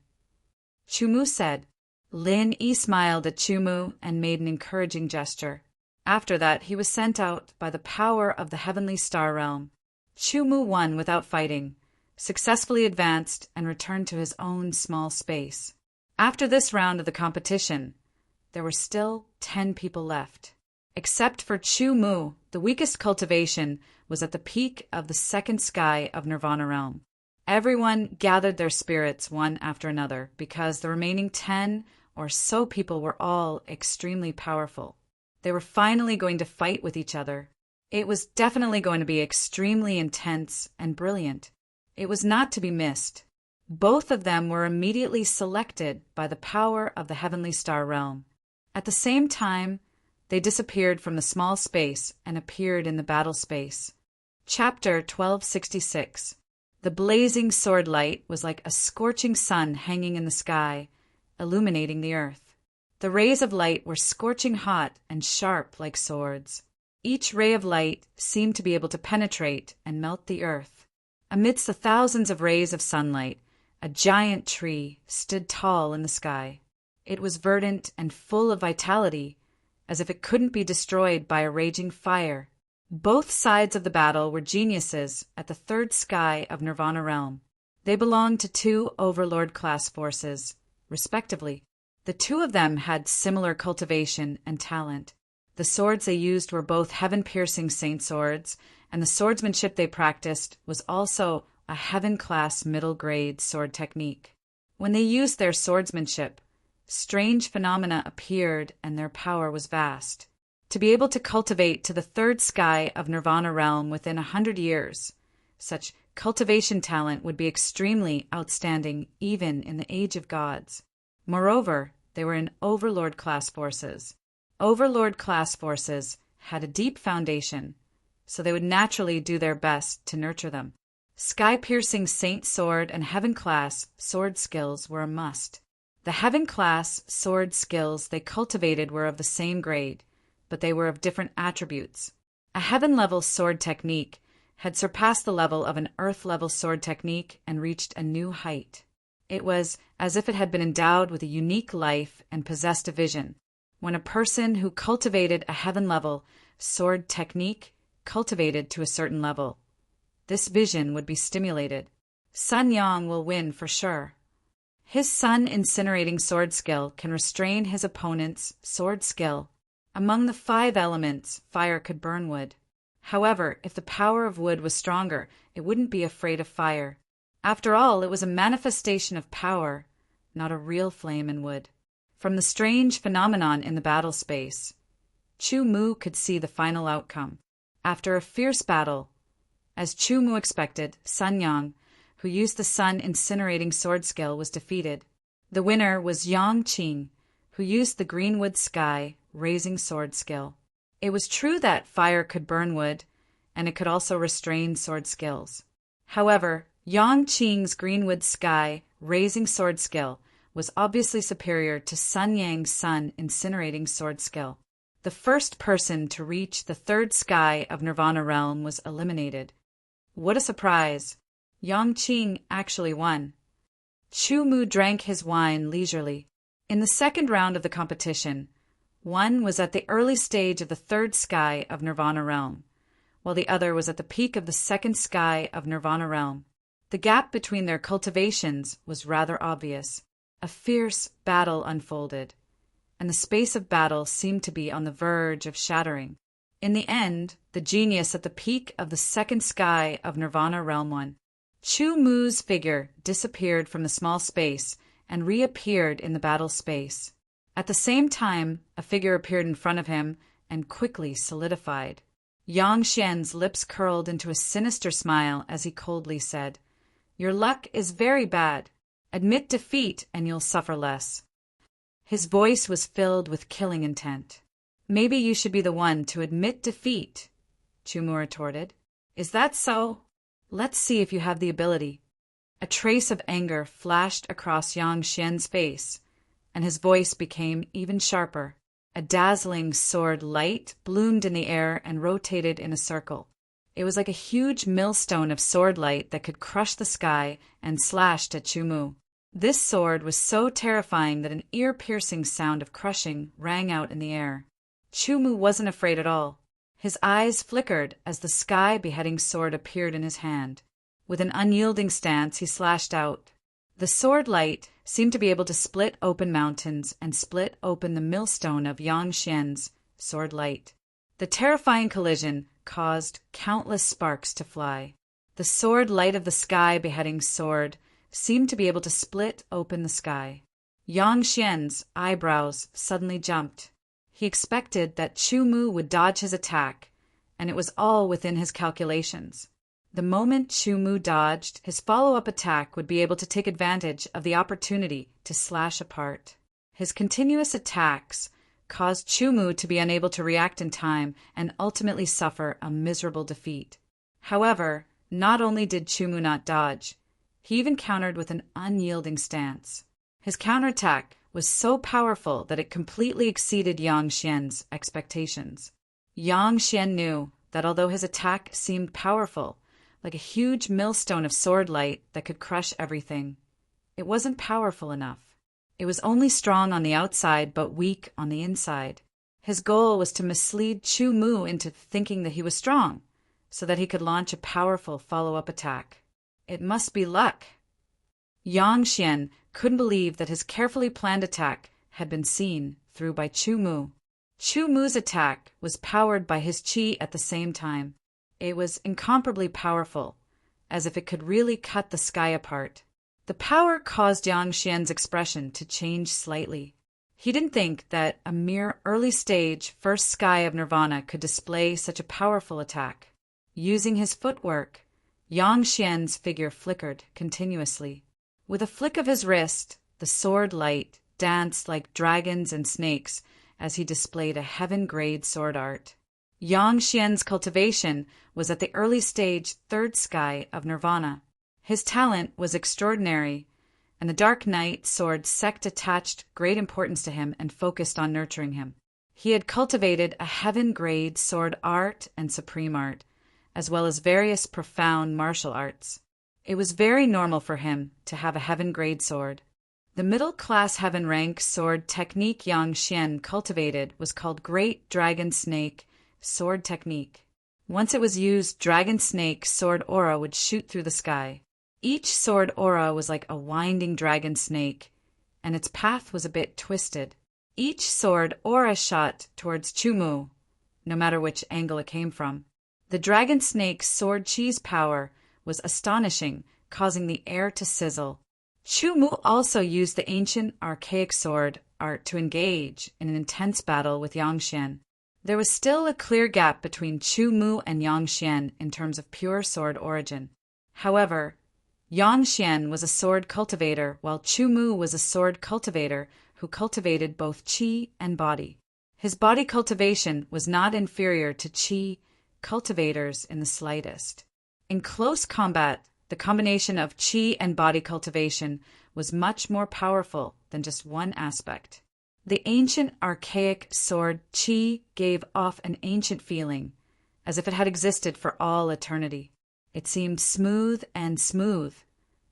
Chu Mu said. Lin Yi smiled at Chu Mu and made an encouraging gesture. After that, he was sent out by the power of the heavenly star realm. Chu Mu won without fighting, successfully advanced, and returned to his own small space. After this round of the competition, there were still 10 people left. Except for Chu Mu, the weakest cultivation was at the peak of the 2nd sky of Nirvana realm. Everyone gathered their spirits one after another because the remaining 10 or so people were all extremely powerful. They were finally going to fight with each other. It was definitely going to be extremely intense and brilliant. It was not to be missed. Both of them were immediately selected by the power of the heavenly star realm. At the same time, they disappeared from the small space and appeared in the battle space. Chapter 1266. The blazing sword light was like a scorching sun hanging in the sky, illuminating the earth. The rays of light were scorching hot and sharp like swords. Each ray of light seemed to be able to penetrate and melt the earth. Amidst the thousands of rays of sunlight, a giant tree stood tall in the sky. It was verdant and full of vitality, as if it couldn't be destroyed by a raging fire. Both sides of the battle were geniuses at the 3rd sky of Nirvana realm. They belonged to 2 overlord-class forces, respectively. The 2 of them had similar cultivation and talent. The swords they used were both heaven-piercing saint swords, and the swordsmanship they practiced was also a heaven-class middle-grade sword technique. When they used their swordsmanship, strange phenomena appeared and their power was vast. To be able to cultivate to the 3rd sky of Nirvana realm within 100 years, such cultivation talent would be extremely outstanding even in the age of gods. Moreover, they were in overlord-class forces. Overlord-class forces had a deep foundation, so they would naturally do their best to nurture them. Sky-piercing saint sword and heaven-class sword skills were a must. The heaven-class sword skills they cultivated were of the same grade, but they were of different attributes. A heaven-level sword technique had surpassed the level of an earth-level sword technique and reached a new height. It was as if it had been endowed with a unique life and possessed a vision. When a person who cultivated a heaven-level sword technique cultivated to a certain level, this vision would be stimulated. Sun Yang will win for sure. His sun-incinerating sword skill can restrain his opponent's sword skill. Among the 5 elements, fire could burn wood. However, if the power of wood was stronger, it wouldn't be afraid of fire. After all, it was a manifestation of power, not a real flame in wood. From the strange phenomenon in the battle space, Chu Mu could see the final outcome. After a fierce battle, as Chu Mu expected, Sun Yang, who used the sun incinerating sword skill, was defeated. The winner was Yang Qing, who used the greenwood sky raising sword skill. It was true that fire could burn wood, and it could also restrain sword skills. However, Yang Qing's greenwood sky raising sword skill was obviously superior to Sun Yang's sun incinerating sword skill. The first person to reach the third sky of Nirvana realm was eliminated. What a surprise! Yang Qing actually won. Chu Mu drank his wine leisurely. In the second round of the competition, one was at the early stage of the third sky of Nirvana realm, while the other was at the peak of the second sky of Nirvana realm. The gap between their cultivations was rather obvious. A fierce battle unfolded, and the space of battle seemed to be on the verge of shattering. In the end, the genius at the peak of the second sky of Nirvana realm won. Chu Mu's figure disappeared from the small space and reappeared in the battle space. At the same time, a figure appeared in front of him and quickly solidified. Yang Xian's lips curled into a sinister smile as he coldly said, "Your luck is very bad. Admit defeat and you'll suffer less." His voice was filled with killing intent. "Maybe you should be the one to admit defeat," Chu Mu retorted. "Is that so? Let's see if you have the ability." A trace of anger flashed across Yang Xian's face, and his voice became even sharper. A dazzling sword light bloomed in the air and rotated in a circle. It was like a huge millstone of sword light that could crush the sky and slashed at Chu Mu. This sword was so terrifying that an ear-piercing sound of crushing rang out in the air. Chu Mu wasn't afraid at all. His eyes flickered as the sky-beheading sword appeared in his hand. With an unyielding stance, he slashed out. The sword light seemed to be able to split open mountains and split open the millstone of Yang Xian's sword light. The terrifying collision caused countless sparks to fly. The sword light of the sky-beheading sword seemed to be able to split open the sky. Yang Xian's eyebrows suddenly jumped. He expected that Chu Mu would dodge his attack, and it was all within his calculations. The moment Chu Mu dodged, his follow-up attack would be able to take advantage of the opportunity to slash apart. His continuous attacks caused Chu Mu to be unable to react in time and ultimately suffer a miserable defeat. However, not only did Chu Mu not dodge, he even countered with an unyielding stance. His counterattack was so powerful that it completely exceeded Yang Xian's expectations. Yang Xian knew that although his attack seemed powerful, like a huge millstone of sword light that could crush everything, it wasn't powerful enough. It was only strong on the outside but weak on the inside. His goal was to mislead Chu Mu into thinking that he was strong, so that he could launch a powerful follow-up attack. It must be luck. Yang Xian couldn't believe that his carefully planned attack had been seen through by Chu Mu. Chu Mu's attack was powered by his qi at the same time. It was incomparably powerful, as if it could really cut the sky apart. The power caused Yang Xian's expression to change slightly. He didn't think that a mere early-stage first sky of Nirvana could display such a powerful attack. Using his footwork, Yang Xian's figure flickered continuously. With a flick of his wrist, the sword light danced like dragons and snakes as he displayed a heaven-grade sword art. Yang Xian's cultivation was at the early stage third sky of Nirvana. His talent was extraordinary, and the Dark Knight sword sect attached great importance to him and focused on nurturing him. He had cultivated a heaven-grade sword art and supreme art, as well as various profound martial arts. It was very normal for him to have a heaven-grade sword. The middle-class heaven-rank sword technique Yang Xian cultivated was called Great Dragon Snake Sword Technique. Once it was used, Dragon Snake sword aura would shoot through the sky. Each sword aura was like a winding dragon snake, and its path was a bit twisted. Each sword aura shot towards Chu Mu, no matter which angle it came from. The dragon snake's sword chi's power was astonishing, causing the air to sizzle. Chu Mu also used the ancient archaic sword art to engage in an intense battle with Yang Xian. There was still a clear gap between Chu Mu and Yang Xian in terms of pure sword origin. However, Yang Xian was a sword cultivator, while Chu Mu was a sword cultivator who cultivated both qi and body. His body cultivation was not inferior to qi cultivators in the slightest. In close combat, the combination of qi and body cultivation was much more powerful than just one aspect. The ancient archaic sword qi gave off an ancient feeling, as if it had existed for all eternity. It seemed smooth,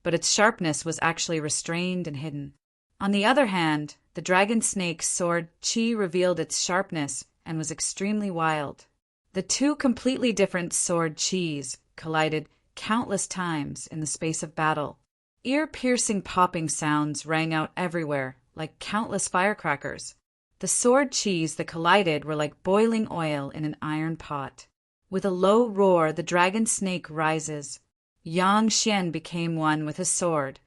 but its sharpness was actually restrained and hidden. On the other hand, the dragon snake's sword qi revealed its sharpness and was extremely wild. The two completely different sword qis collided countless times in the space of battle. Ear-piercing popping sounds rang out everywhere, like countless firecrackers. The sword qis that collided were like boiling oil in an iron pot. With a low roar, the dragon snake rises. Yang Xian became one with his sword,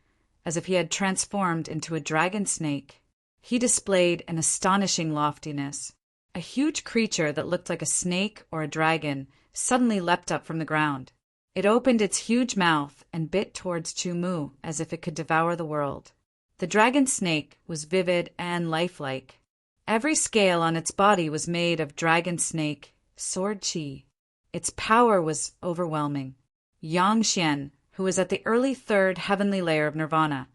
as if he had transformed into a dragon snake. He displayed an astonishing loftiness. A huge creature that looked like a snake or a dragon suddenly leapt up from the ground. It opened its huge mouth and bit towards Chu Mu as if it could devour the world. The dragon snake was vivid and lifelike. Every scale on its body was made of dragon snake sword qi. Its power was overwhelming. Yang Xian, who was at the early third heavenly layer of nirvana,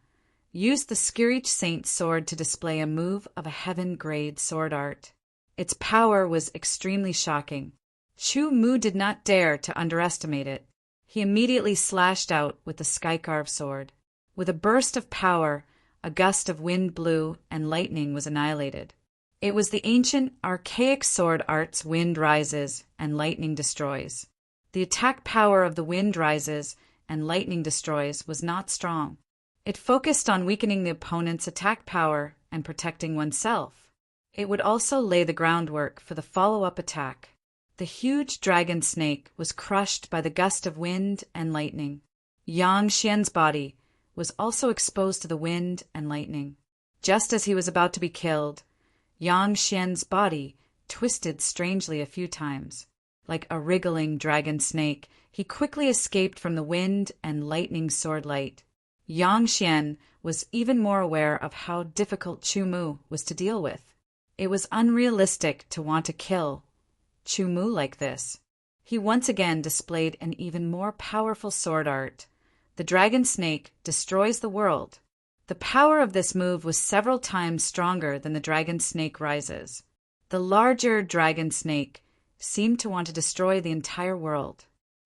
used the Skirich Saint's sword to display a move of a heaven-grade sword art. Its power was extremely shocking. Chu Mu did not dare to underestimate it. He immediately slashed out with the sky-carved sword. With a burst of power, a gust of wind blew and lightning was annihilated. It was the ancient, archaic sword art's wind rises and lightning destroys. The attack power of the wind rises and lightning destroys was not strong. It focused on weakening the opponent's attack power and protecting oneself. It would also lay the groundwork for the follow-up attack. The huge dragon snake was crushed by the gust of wind and lightning. Yang Xian's body was also exposed to the wind and lightning. Just as he was about to be killed, Yang Xian's body twisted strangely a few times. Like a wriggling dragon snake, he quickly escaped from the wind and lightning sword light. Yang Xian was even more aware of how difficult Chu Mu was to deal with. It was unrealistic to want to kill Chu Mu like this. He once again displayed an even more powerful sword art. The dragon snake destroys the world. The power of this move was several times stronger than the dragon snake rises. The larger dragon snake seemed to want to destroy the entire world.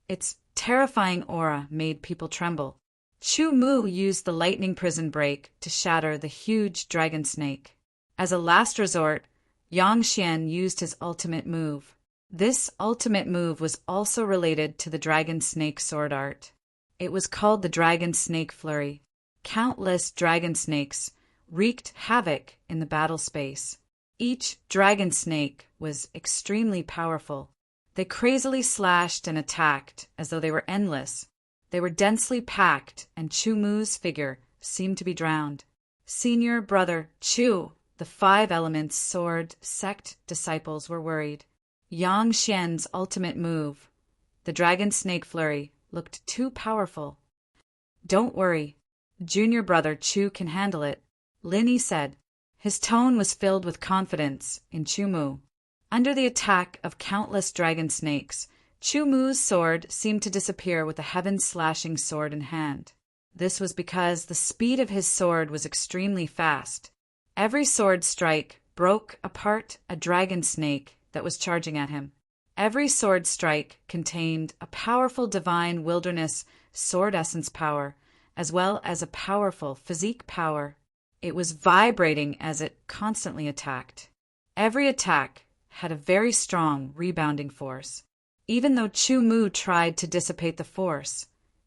Its terrifying aura made people tremble. Chu Mu used the lightning prison break to shatter the huge dragon snake. As a last resort, Yang Xian used his ultimate move. This ultimate move was also related to the dragon snake sword art. It was called the Dragon Snake Flurry. Countless dragon snakes wreaked havoc in the battle space. Each dragon snake was extremely powerful. They crazily slashed and attacked as though they were endless. They were densely packed, and Chu Mu's figure seemed to be drowned. Senior brother Chu, the Five Elements sword sect disciples were worried. Yang Xian's ultimate move, the Dragon Snake Flurry, looked too powerful. "Don't worry. Junior brother Chu can handle it," Linny said. His tone was filled with confidence in Chu Mu. Under the attack of countless dragon snakes, Chu Mu's sword seemed to disappear with a heaven-slashing sword in hand. This was because the speed of his sword was extremely fast. Every sword strike broke apart a dragon snake that was charging at him. Every sword strike contained a powerful divine wilderness sword essence power, as well as a powerful physique power. It was vibrating as it constantly attacked. Every attack had a very strong rebounding force. Even though Chu Mu tried to dissipate the force,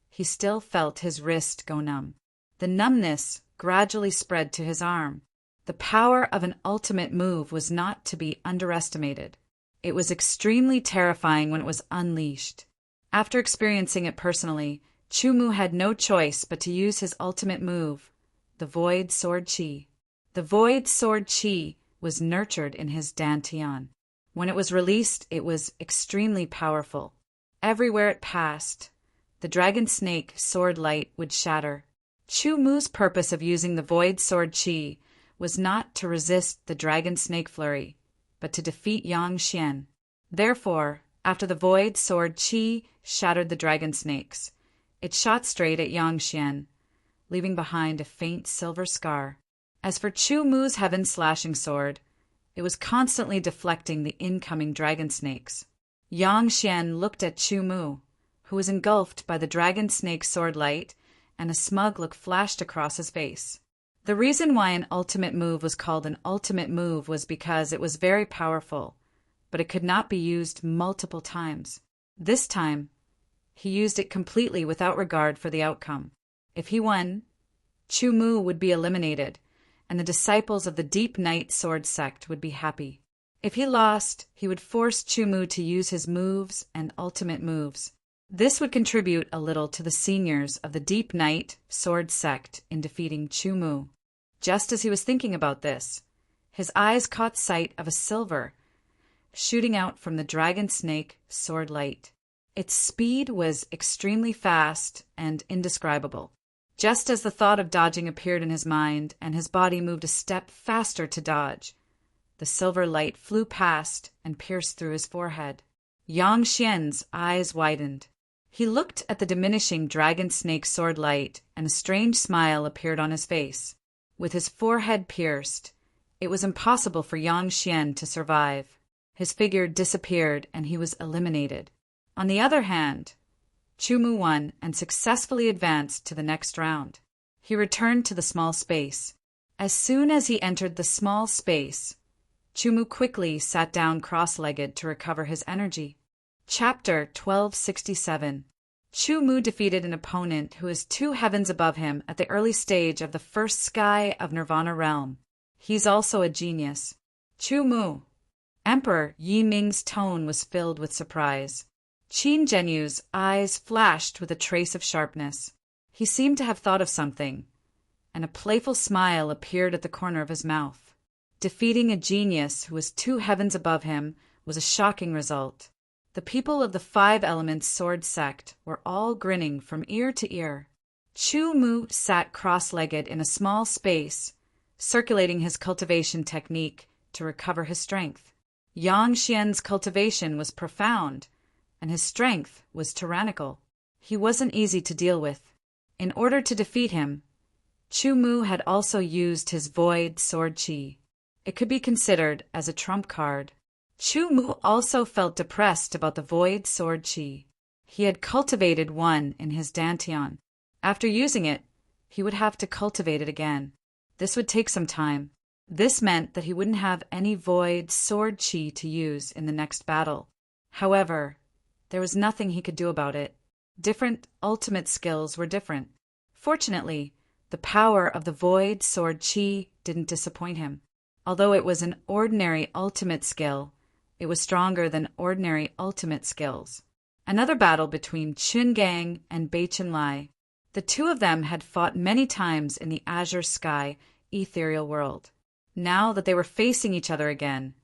he still felt his wrist go numb. The numbness gradually spread to his arm. The power of an ultimate move was not to be underestimated. It was extremely terrifying when it was unleashed. After experiencing it personally, Chu Mu had no choice but to use his ultimate move, the Void Sword Qi. The Void Sword Qi was nurtured in his Dantian. When it was released, it was extremely powerful. Everywhere it passed, the dragon snake sword light would shatter. Chu Mu's purpose of using the void sword chi was not to resist the dragon snake flurry, but to defeat Yang Xian. Therefore, after the void sword chi shattered the dragon snakes, it shot straight at Yang Xian, leaving behind a faint silver scar. As for Chu Mu's heaven-slashing sword, it was constantly deflecting the incoming dragon snakes. Yang Xian looked at Chu Mu, who was engulfed by the dragon snake sword light, and a smug look flashed across his face. The reason why an ultimate move was called an ultimate move was because it was very powerful, but it could not be used multiple times. This time, he used it completely without regard for the outcome. If he won, Chu Mu would be eliminated, and the disciples of the Deep Night Sword Sect would be happy. If he lost, he would force Chu Mu to use his moves and ultimate moves. This would contribute a little to the seniors of the Deep Night Sword Sect in defeating Chu Mu. Just as he was thinking about this, his eyes caught sight of a silver shooting out from the dragon snake sword light. Its speed was extremely fast and indescribable. Just as the thought of dodging appeared in his mind and his body moved a step faster to dodge, the silver light flew past and pierced through his forehead. Yang Xian's eyes widened. He looked at the diminishing dragon snake sword light, and a strange smile appeared on his face. With his forehead pierced, it was impossible for Yang Xian to survive. His figure disappeared and he was eliminated. On the other hand, Chu Mu won and successfully advanced to the next round. He returned to the small space. As soon as he entered the small space, Chu Mu quickly sat down cross-legged to recover his energy. Chapter 1267. Chu Mu defeated an opponent who is 2 heavens above him at the early stage of the first sky of Nirvana realm. He's also a genius. Chu Mu. Emperor Yi Ming's tone was filled with surprise. Qin Zhenyu's eyes flashed with a trace of sharpness. He seemed to have thought of something, and a playful smile appeared at the corner of his mouth. Defeating a genius who was 2 heavens above him was a shocking result. The people of the 5 Elements Sword Sect were all grinning from ear to ear. Chu Mu sat cross-legged in a small space, circulating his cultivation technique to recover his strength. Yang Xian's cultivation was profound, and his strength was tyrannical. He wasn't easy to deal with. In order to defeat him, Chu Mu had also used his void sword chi. It could be considered as a trump card. Chu Mu also felt depressed about the void sword chi. He had cultivated one in his dantian. After using it, he would have to cultivate it again. This would take some time. This meant that he wouldn't have any void sword chi to use in the next battle. However, there was nothing he could do about it. Different ultimate skills were different. Fortunately, the power of the void sword chi didn't disappoint him. Although it was an ordinary ultimate skill, it was stronger than ordinary ultimate skills. Another battle between Qin Gang and Bei Chen Lai. The 2 of them had fought many times in the azure sky, ethereal world. Now that they were facing each other again,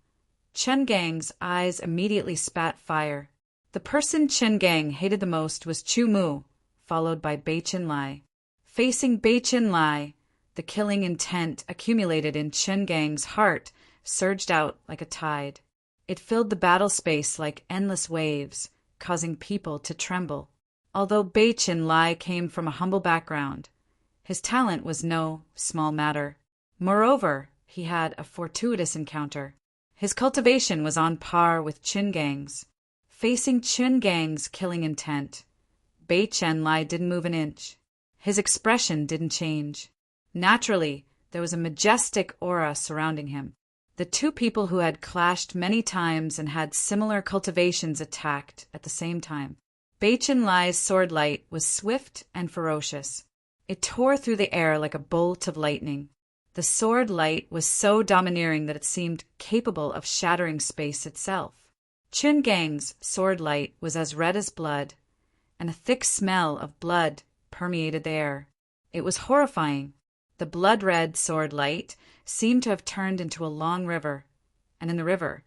Chen Gang's eyes immediately spat fire. The person Chen Gang hated the most was Chu Mu, followed by Bei Chen Lai. Facing Bei Chen Lai, the killing intent accumulated in Chen Gang's heart surged out like a tide. It filled the battle space like endless waves, causing people to tremble. Although Bei Chen Lai came from a humble background, his talent was no small matter. Moreover, he had a fortuitous encounter. His cultivation was on par with Qin Gang's. Facing Qin Gang's killing intent, Bei Chen Lai didn't move an inch. His expression didn't change. Naturally, there was a majestic aura surrounding him. The 2 people who had clashed many times and had similar cultivations attacked at the same time. Bei Chen Lai's sword light was swift and ferocious. It tore through the air like a bolt of lightning. The sword light was so domineering that it seemed capable of shattering space itself. Qin Gang's sword light was as red as blood, and a thick smell of blood permeated the air. It was horrifying. The blood-red sword light seemed to have turned into a long river, and in the river,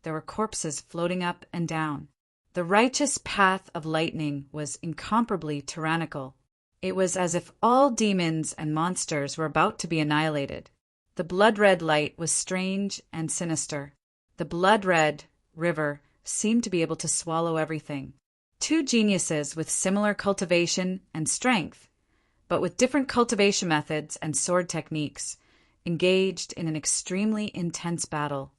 there were corpses floating up and down. The righteous path of lightning was incomparably tyrannical. It was as if all demons and monsters were about to be annihilated. The blood-red light was strange and sinister. The blood-red river seemed to be able to swallow everything. Two geniuses with similar cultivation and strength, but with different cultivation methods and sword techniques, engaged in an extremely intense battle.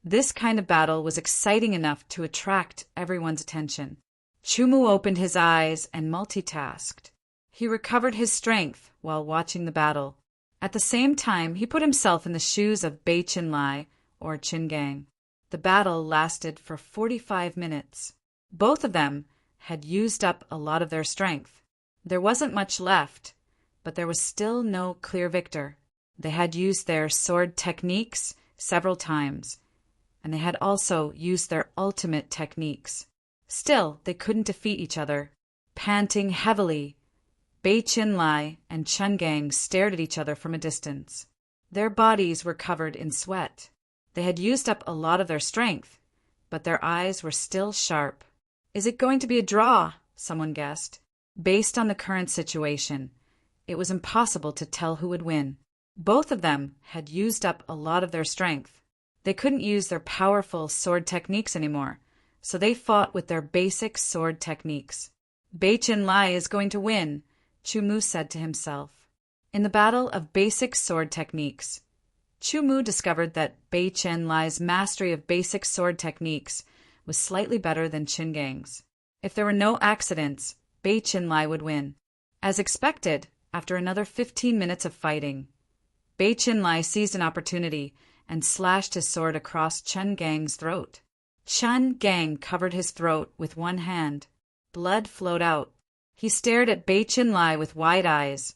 This kind of battle was exciting enough to attract everyone's attention. Chumu opened his eyes and multitasked. He recovered his strength while watching the battle. At the same time, he put himself in the shoes of Bei Chin-lai, or Chin-gang. The battle lasted for 45 minutes. Both of them had used up a lot of their strength. There wasn't much left, but there was still no clear victor. They had used their sword techniques several times, and they had also used their ultimate techniques. Still, they couldn't defeat each other. Panting heavily, Bei Chin-lai and Chun-gang stared at each other from a distance. Their bodies were covered in sweat. They had used up a lot of their strength, but their eyes were still sharp. "Is it going to be a draw?" someone guessed. Based on the current situation, it was impossible to tell who would win. Both of them had used up a lot of their strength. They couldn't use their powerful sword techniques anymore, so they fought with their basic sword techniques. "Bei Chin-lai is going to win," Chumu said to himself. In the battle of basic sword techniques, Chumu discovered that Bei Chin-lai's mastery of basic sword techniques was slightly better than Chin-gang's. If there were no accidents, Bei Chin-lai would win. As expected, after another 15 minutes of fighting, Bei Chin-lai seized an opportunity and slashed his sword across Chun-gang's throat. Chun-gang covered his throat with one hand. Blood flowed out. He stared at Bei Chin-lai with wide eyes,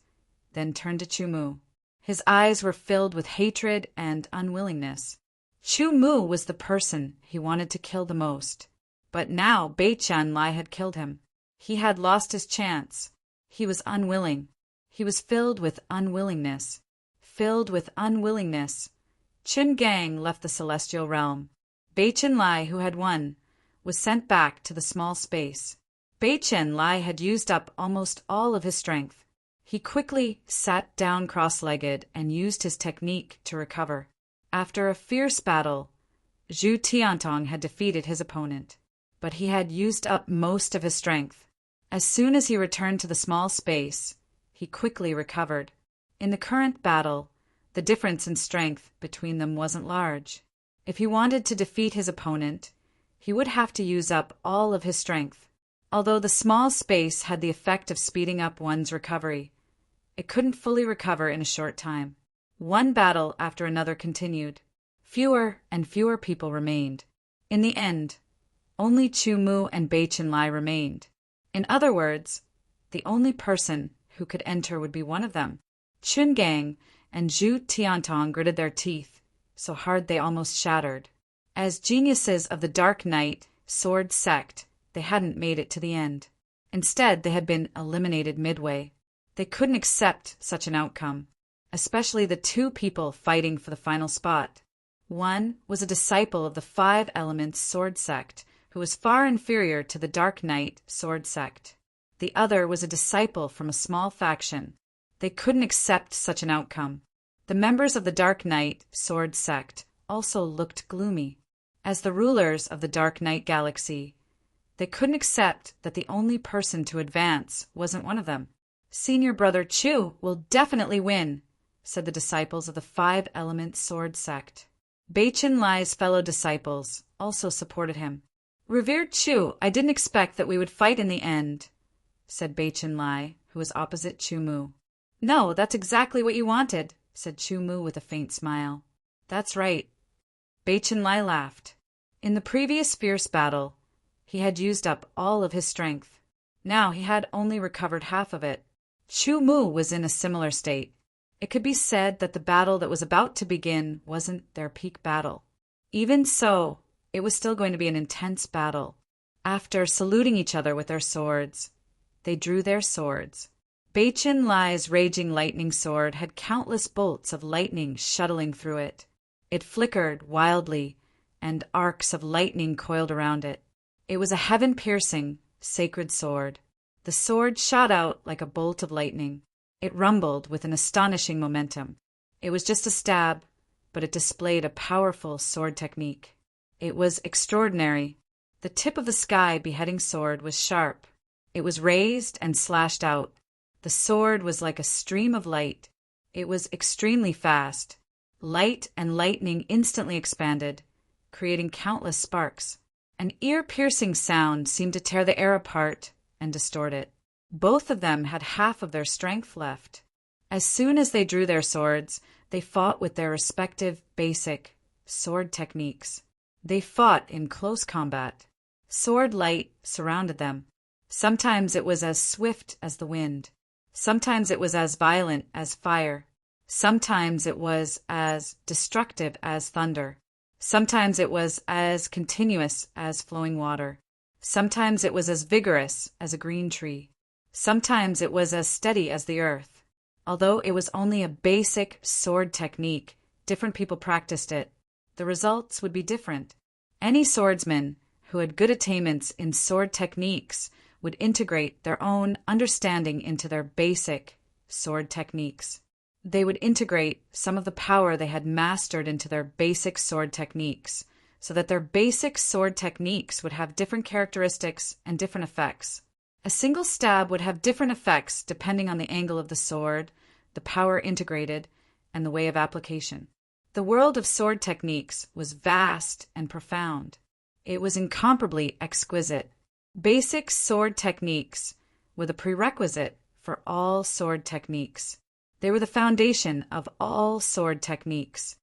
then turned to Chumu. His eyes were filled with hatred and unwillingness. Chumu was the person he wanted to kill the most. But now Bei Chin-lai had killed him. He had lost his chance. He was unwilling. He was filled with unwillingness. Filled with unwillingness, Chin-gang left the celestial realm. Bei Chin-lai, who had won, was sent back to the small space. Bei Chin-lai had used up almost all of his strength. He quickly sat down cross-legged and used his technique to recover. After a fierce battle, Zhu Tiantong had defeated his opponent, but he had used up most of his strength. As soon as he returned to the small space, he quickly recovered. In the current battle, the difference in strength between them wasn't large. If he wanted to defeat his opponent, he would have to use up all of his strength. Although the small space had the effect of speeding up one's recovery, it couldn't fully recover in a short time. One battle after another continued. Fewer and fewer people remained. In the end, only Chumu and Bei Chin-lai remained. In other words, the only person who could enter would be one of them. Chun-gang and Zhu Tiantong gritted their teeth, so hard they almost shattered. As geniuses of the Dark Knight sword sect, they hadn't made it to the end. Instead, they had been eliminated midway. They couldn't accept such an outcome, especially the two people fighting for the final spot. One was a disciple of the Five Elements sword sect, who was far inferior to the Dark Knight sword sect. The other was a disciple from a small faction. They couldn't accept such an outcome. The members of the Dark Knight sword sect also looked gloomy. As the rulers of the Dark Knight galaxy, they couldn't accept that the only person to advance wasn't one of them. "Senior brother Chu will definitely win," said the disciples of the Five Elements sword sect. Bei Chin-lai's fellow disciples also supported him. "Revered Chu, I didn't expect that we would fight in the end," said Bei Chin-lai, who was opposite Chumu. "No, that's exactly what you wanted," said Chumu with a faint smile. "That's right." Bei Chin-lai laughed. In the previous fierce battle, he had used up all of his strength. Now he had only recovered half of it. Chumu was in a similar state. It could be said that the battle that was about to begin wasn't their peak battle. Even so, it was still going to be an intense battle. After saluting each other with their swords, they drew their swords. Bei Chin-lai's raging lightning sword had countless bolts of lightning shuttling through it. It flickered wildly and arcs of lightning coiled around it. It was a heaven-piercing, sacred sword. The sword shot out like a bolt of lightning. It rumbled with an astonishing momentum. It was just a stab, but it displayed a powerful sword technique. It was extraordinary. The tip of the sky beheading sword was sharp. It was raised and slashed out. The sword was like a stream of light. It was extremely fast. Light and lightning instantly expanded, creating countless sparks. An ear-piercing sound seemed to tear the air apart and distort it. Both of them had half of their strength left. As soon as they drew their swords, they fought with their respective basic sword techniques. They fought in close combat. Sword light surrounded them. Sometimes it was as swift as the wind. Sometimes it was as violent as fire. Sometimes it was as destructive as thunder. Sometimes it was as continuous as flowing water. Sometimes it was as vigorous as a green tree. Sometimes it was as steady as the earth. Although it was only a basic sword technique, different people practiced it. The results would be different. Any swordsman who had good attainments in sword techniques would integrate their own understanding into their basic sword techniques. They would integrate some of the power they had mastered into their basic sword techniques, so that their basic sword techniques would have different characteristics and different effects. A single stab would have different effects depending on the angle of the sword, the power integrated, and the way of application. The world of sword techniques was vast and profound. It was incomparably exquisite. Basic sword techniques were the prerequisite for all sword techniques. They were the foundation of all sword techniques.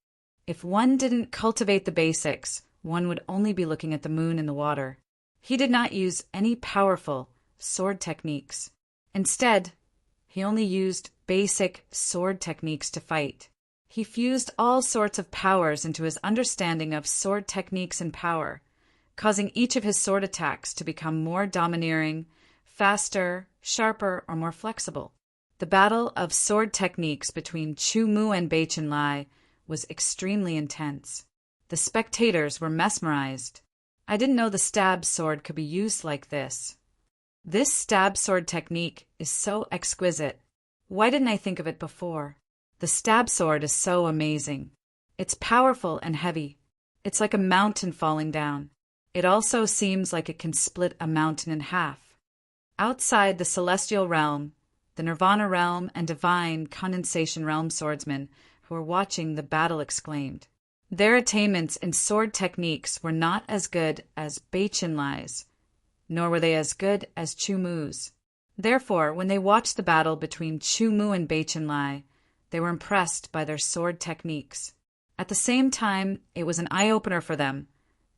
If one didn't cultivate the basics, one would only be looking at the moon and the water. He did not use any powerful sword techniques. Instead, he only used basic sword techniques to fight. He fused all sorts of powers into his understanding of sword techniques and power, causing each of his sword attacks to become more domineering, faster, sharper, or more flexible. The battle of sword techniques between Chu Mu and Bei Chin Lai was extremely intense. The spectators were mesmerized. I didn't know the stab sword could be used like this. This stab sword technique is so exquisite. Why didn't I think of it before? The stab sword is so amazing. It's powerful and heavy. It's like a mountain falling down. It also seems like it can split a mountain in half. Outside the celestial realm, the Nirvana realm and divine condensation realm swordsmen who were watching the battle exclaimed. Their attainments in sword techniques were not as good as Bei Chin Lai's, nor were they as good as Chu Mu's. Therefore, when they watched the battle between Chu Mu and Bei Chin Lai, they were impressed by their sword techniques. At the same time, it was an eye-opener for them,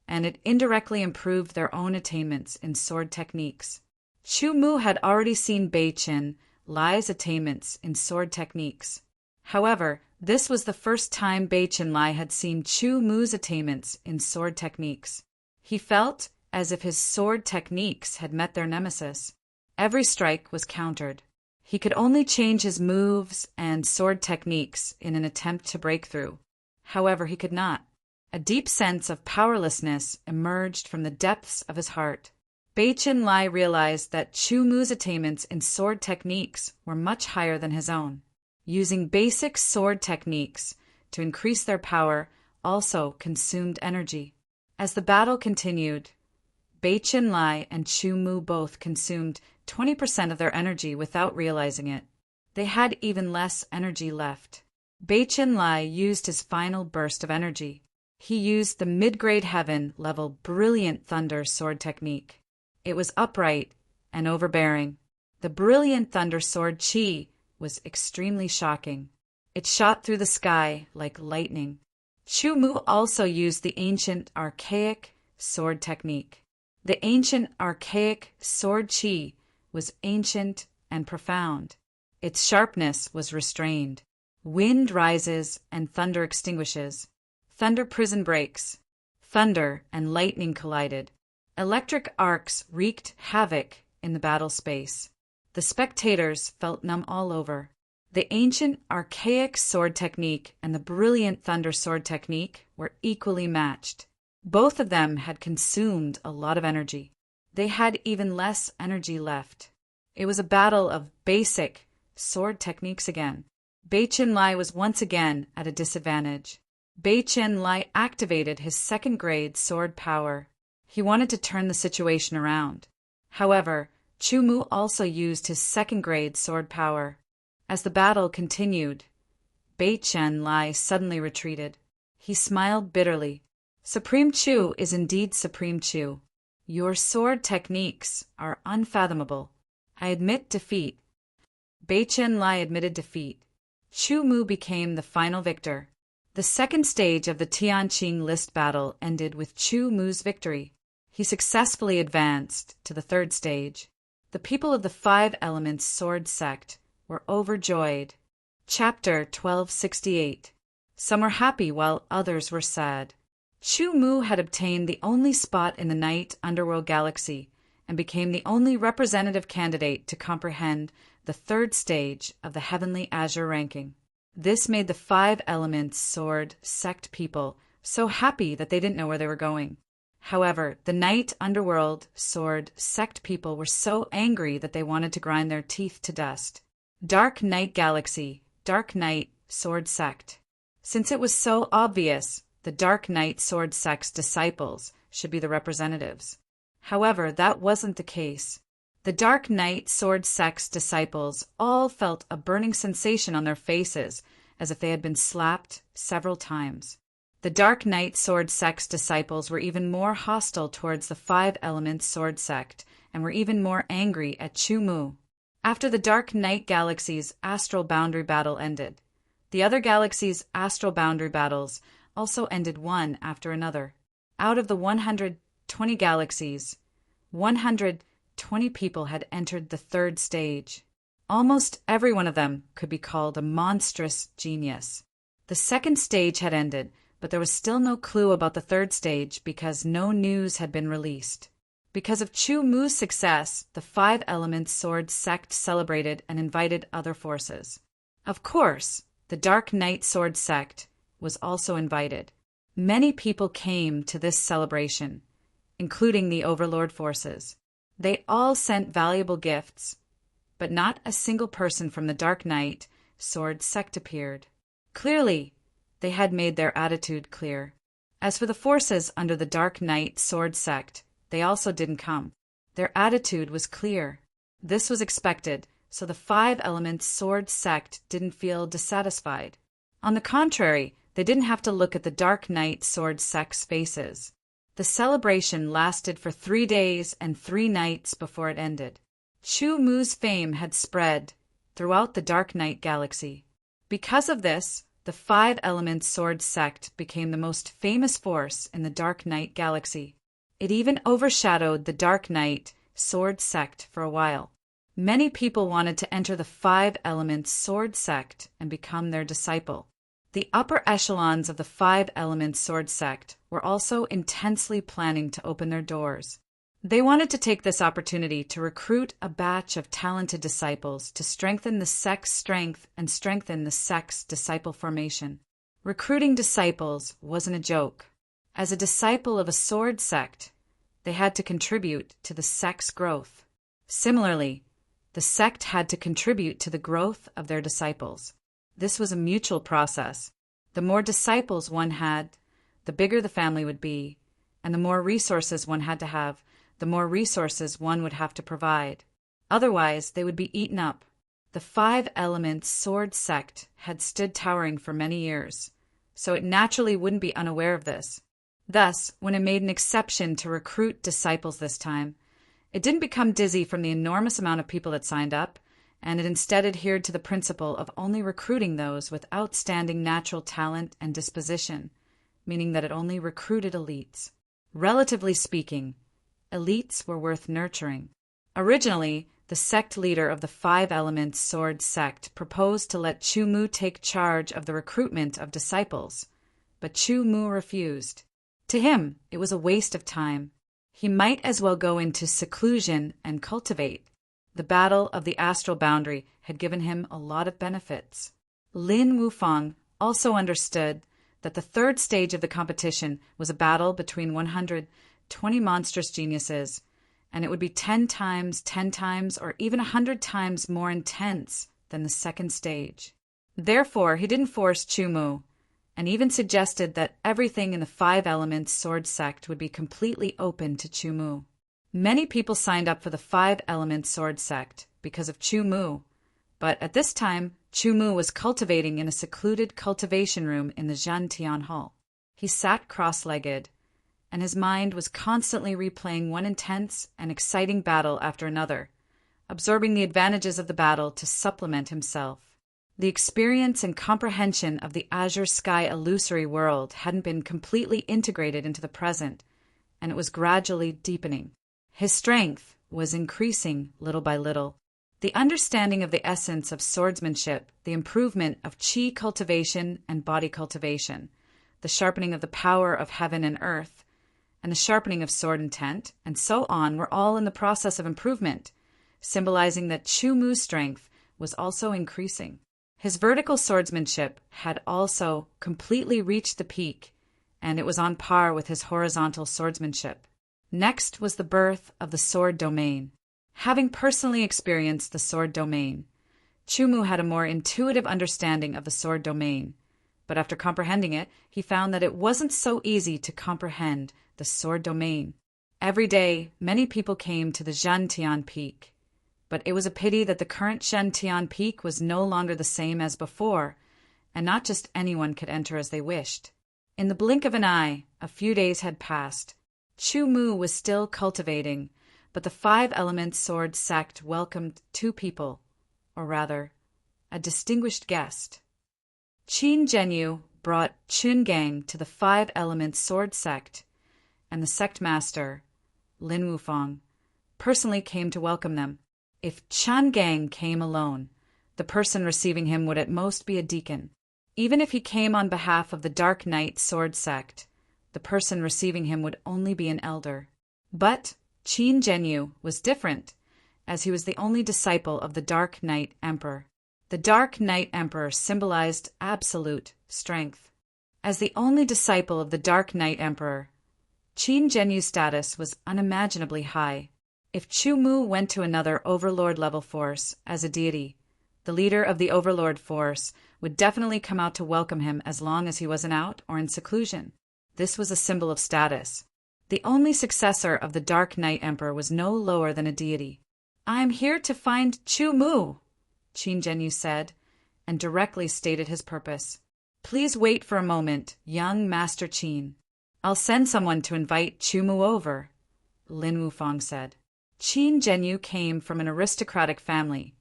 and it indirectly improved their own attainments in sword techniques. Chu Mu had already seen Bei Chin Lai's attainments in sword techniques. However, this was the first time Bei Chin Lai had seen Chu Mu's attainments in sword techniques. He felt as if his sword techniques had met their nemesis. Every strike was countered. He could only change his moves and sword techniques in an attempt to break through. However, he could not. A deep sense of powerlessness emerged from the depths of his heart. Bei Chin Lai realized that Chu Mu's attainments in sword techniques were much higher than his own. Using basic sword techniques to increase their power also consumed energy. As the battle continued, Bei Chin Lai and Chu Mu both consumed 20% of their energy without realizing it. They had even less energy left. Bei Chin Lai used his final burst of energy. He used the mid-grade heaven level brilliant thunder sword technique. It was upright and overbearing. The brilliant thunder sword chi was extremely shocking. It shot through the sky like lightning. Chu Mu also used the ancient archaic sword technique. The ancient archaic sword chi was ancient and profound. Its sharpness was restrained. Wind rises and thunder extinguishes. Thunder prison breaks. Thunder and lightning collided. Electric arcs wreaked havoc in the battle space. The spectators felt numb all over. The ancient archaic sword technique and the brilliant thunder sword technique were equally matched. Both of them had consumed a lot of energy. They had even less energy left. It was a battle of basic sword techniques again. Bei Chin Lai was once again at a disadvantage. Bei Chin Lai activated his second-grade sword power. He wanted to turn the situation around. However, Chu Mu also used his second-grade sword power. As the battle continued, Bei Chin Lai suddenly retreated. He smiled bitterly. Supreme Chu is indeed Supreme Chu. Your sword techniques are unfathomable. I admit defeat. Bei Chin Lai admitted defeat. Chu Mu became the final victor. The second stage of the Tianqing list battle ended with Chu Mu's victory. He successfully advanced to the third stage. The people of the Five Elements Sword Sect were overjoyed. Chapter 1268. Some were happy while others were sad. Chu Mu had obtained the only spot in the Night Underworld Galaxy and became the only representative candidate to comprehend the third stage of the Heavenly Azure ranking. This made the Five Elements Sword Sect people so happy that they didn't know where they were going. However, the Night Underworld Sword Sect people were so angry that they wanted to grind their teeth to dust. Dark Night Galaxy, Dark Night Sword Sect. Since it was so obvious, the Dark Night Sword Sect's disciples should be the representatives. However, that wasn't the case. The Dark Night Sword Sect's disciples all felt a burning sensation on their faces, as if they had been slapped several times. The Dark Night Sword Sect's disciples were even more hostile towards the Five Elements Sword Sect, and were even more angry at Chu Mu. After the Dark Night Galaxy's astral boundary battle ended, the other galaxies' astral boundary battles also ended one after another. Out of the 120 galaxies, 120 people had entered the third stage. Almost every one of them could be called a monstrous genius. The second stage had ended, but there was still no clue about the third stage because no news had been released. Because of Chu Mu's success, the Five Elements Sword Sect celebrated and invited other forces. Of course, the Dark Night Sword Sect was also invited. Many people came to this celebration, including the Overlord forces. They all sent valuable gifts, but not a single person from the Dark Night Sword Sect appeared. Clearly, they had made their attitude clear. As for the forces under the Dark Night Sword Sect, they also didn't come. Their attitude was clear. This was expected, so the Five Elements Sword Sect didn't feel dissatisfied. On the contrary, they didn't have to look at the Dark Night Sword Sect's faces. The celebration lasted for 3 days and 3 nights before it ended. Chu Mu's fame had spread throughout the Dark Night Galaxy. Because of this, the Five Elements Sword Sect became the most famous force in the Dark Night Galaxy. It even overshadowed the Dark Night Sword Sect for a while. Many people wanted to enter the Five Elements Sword Sect and become their disciple. The upper echelons of the Five Elements Sword Sect were also intensely planning to open their doors. They wanted to take this opportunity to recruit a batch of talented disciples to strengthen the sect's strength and strengthen the sect's disciple formation. Recruiting disciples wasn't a joke. As a disciple of a sword sect, they had to contribute to the sect's growth. Similarly, the sect had to contribute to the growth of their disciples. This was a mutual process. The more disciples one had, the bigger the family would be, and the more resources one had to have, the more resources one would have to provide. Otherwise, they would be eaten up. The Five Elements Sword Sect had stood towering for many years, so it naturally wouldn't be unaware of this. Thus, when it made an exception to recruit disciples this time, it didn't become dizzy from the enormous amount of people that signed up, and it instead adhered to the principle of only recruiting those with outstanding natural talent and disposition, meaning that it only recruited elites. Relatively speaking, elites were worth nurturing. Originally, the sect leader of the Five Elements Sword Sect proposed to let Chu Mu take charge of the recruitment of disciples, but Chu Mu refused. To him, it was a waste of time. He might as well go into seclusion and cultivate. The battle of the astral boundary had given him a lot of benefits. Lin Wufang also understood that the third stage of the competition was a battle between 120 monstrous geniuses, and it would be 10 times, or even 100 times more intense than the second stage. Therefore, he didn't force Chumu, and even suggested that everything in the Five Elements sword sect would be completely open to Chumu. Many people signed up for the Five Elements sword sect because of Chumu, but at this time, Chumu was cultivating in a secluded cultivation room in the Zhantian Hall. He sat cross-legged, and his mind was constantly replaying one intense and exciting battle after another, absorbing the advantages of the battle to supplement himself. The experience and comprehension of the azure sky illusory world hadn't been completely integrated into the present, and it was gradually deepening. His strength was increasing little by little. The understanding of the essence of swordsmanship, the improvement of chi cultivation and body cultivation, the sharpening of the power of heaven and earth, and the sharpening of sword intent, and so on, were all in the process of improvement, symbolizing that Chumu's strength was also increasing. His vertical swordsmanship had also completely reached the peak, and it was on par with his horizontal swordsmanship. Next was the birth of the sword domain. Having personally experienced the sword domain, Chumu had a more intuitive understanding of the sword domain, but after comprehending it, he found that it wasn't so easy to comprehend the sword domain. Every day, many people came to the Zhantian Peak, but it was a pity that the current Zhantian Peak was no longer the same as before, and not just anyone could enter as they wished. In the blink of an eye, a few days had passed. Chumu was still cultivating, but the Five Elements sword sect welcomed two people, or rather, a distinguished guest. Qin Zhenyu brought Chun Gang to the Five Elements sword sect, and the sect master, Lin Wufang, personally came to welcome them. If Chan Gang came alone, the person receiving him would at most be a deacon. Even if he came on behalf of the Dark Knight sword sect, the person receiving him would only be an elder. But Qin Zhenyu was different, as he was the only disciple of the Dark Knight Emperor. The Dark Knight Emperor symbolized absolute strength. As the only disciple of the Dark Knight Emperor, Qin Zhenyu's status was unimaginably high. If Chumu went to another Overlord-level force as a deity, the leader of the Overlord force would definitely come out to welcome him as long as he wasn't out or in seclusion. This was a symbol of status. The only successor of the Dark Knight Emperor was no lower than a deity. "I am here to find Chumu," Qin Zhenyu said, and directly stated his purpose. "Please wait for a moment, young Master Qin. I'll send someone to invite Chumu over," Lin Wufang said. Qin Zhenyu came from an aristocratic family,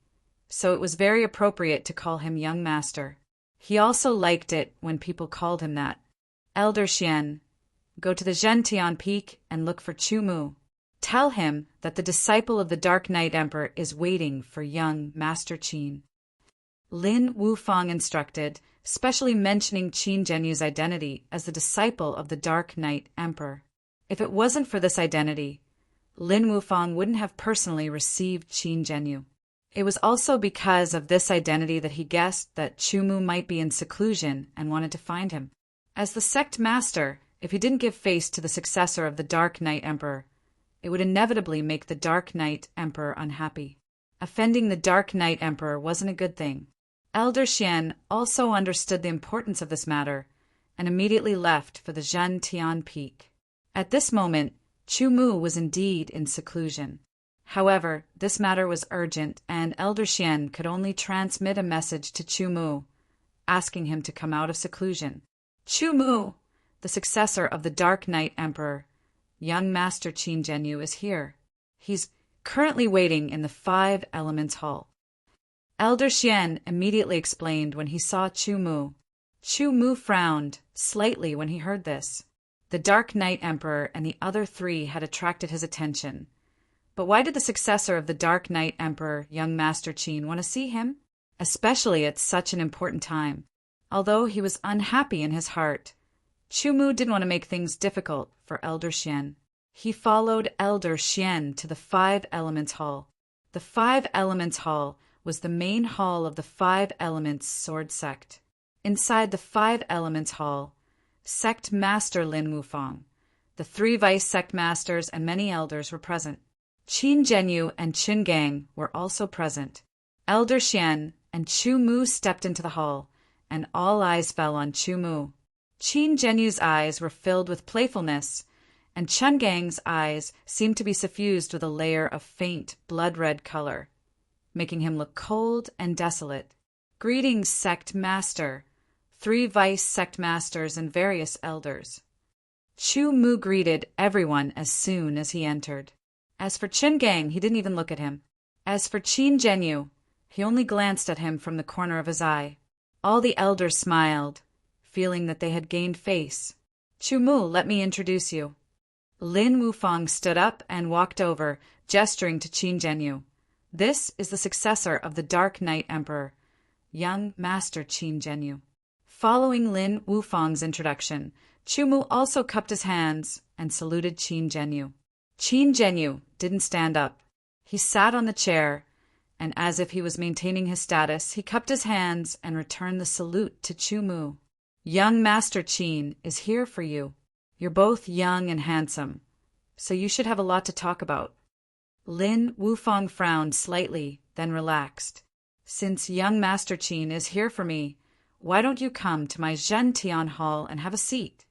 so it was very appropriate to call him young master. He also liked it when people called him that. "Elder Xian, go to the Zhantian Peak and look for Chumu. Tell him that the disciple of the Dark Knight Emperor is waiting for young Master Qin." Lin Wufang instructed, specially mentioning Qin Zhenyu's identity as the disciple of the Dark Knight Emperor. If it wasn't for this identity, Lin Wufang wouldn't have personally received Qin Zhenyu. It was also because of this identity that he guessed that Chumu might be in seclusion and wanted to find him. As the sect master, if he didn't give face to the successor of the Dark Knight Emperor, it would inevitably make the Dark Knight Emperor unhappy. Offending the Dark Knight Emperor wasn't a good thing. Elder Xian also understood the importance of this matter and immediately left for the Zhantian Peak. At this moment, Chumu was indeed in seclusion. However, this matter was urgent, and Elder Xian could only transmit a message to Chumu, asking him to come out of seclusion. "Chumu, the successor of the Dark Knight Emperor, young Master Qin Zhenyu, is here. He's currently waiting in the Five Elements Hall." Elder Xian immediately explained when he saw Chumu. Chumu frowned slightly when he heard this. The Dark Knight Emperor and the other three had attracted his attention. But why did the successor of the Dark Knight Emperor, young Master Qin, want to see him? Especially at such an important time. Although he was unhappy in his heart, Chumu didn't want to make things difficult for Elder Xian. He followed Elder Xian to the Five Elements Hall. The Five Elements Hall was the main hall of the Five Elements sword sect. Inside the Five Elements Hall, Sect Master Lin Wufang. The 3 vice sect masters and many elders were present. Qin Zhenyu and Qin Gang were also present. Elder Xian and Chu Mu stepped into the hall, and all eyes fell on Chu Mu. Qin Zhenyu's eyes were filled with playfulness, and Qin Gang's eyes seemed to be suffused with a layer of faint blood-red color, making him look cold and desolate. Greetings, Sect Master, 3 vice sect masters and various elders. Chu Mu greeted everyone as soon as he entered. As for Qin Gang, he didn't even look at him. As for Qin Zhenyu, he only glanced at him from the corner of his eye. All the elders smiled, feeling that they had gained face. Chu Mu, let me introduce you. Lin Wufang stood up and walked over, gesturing to Qin Zhenyu. This is the successor of the Dark Knight Emperor, young Master Qin Zhenyu. Following Lin Wufang's introduction, Chu Mu also cupped his hands and saluted Qin Zhenyu. Qin Zhenyu didn't stand up. He sat on the chair, and as if he was maintaining his status, he cupped his hands and returned the salute to Chu Mu. Young Master Qin is here for you. You're both young and handsome, so you should have a lot to talk about. Lin Wufang frowned slightly, then relaxed. Since young Master Qin is here for me, why don't you come to my Zhentian Hall and have a seat?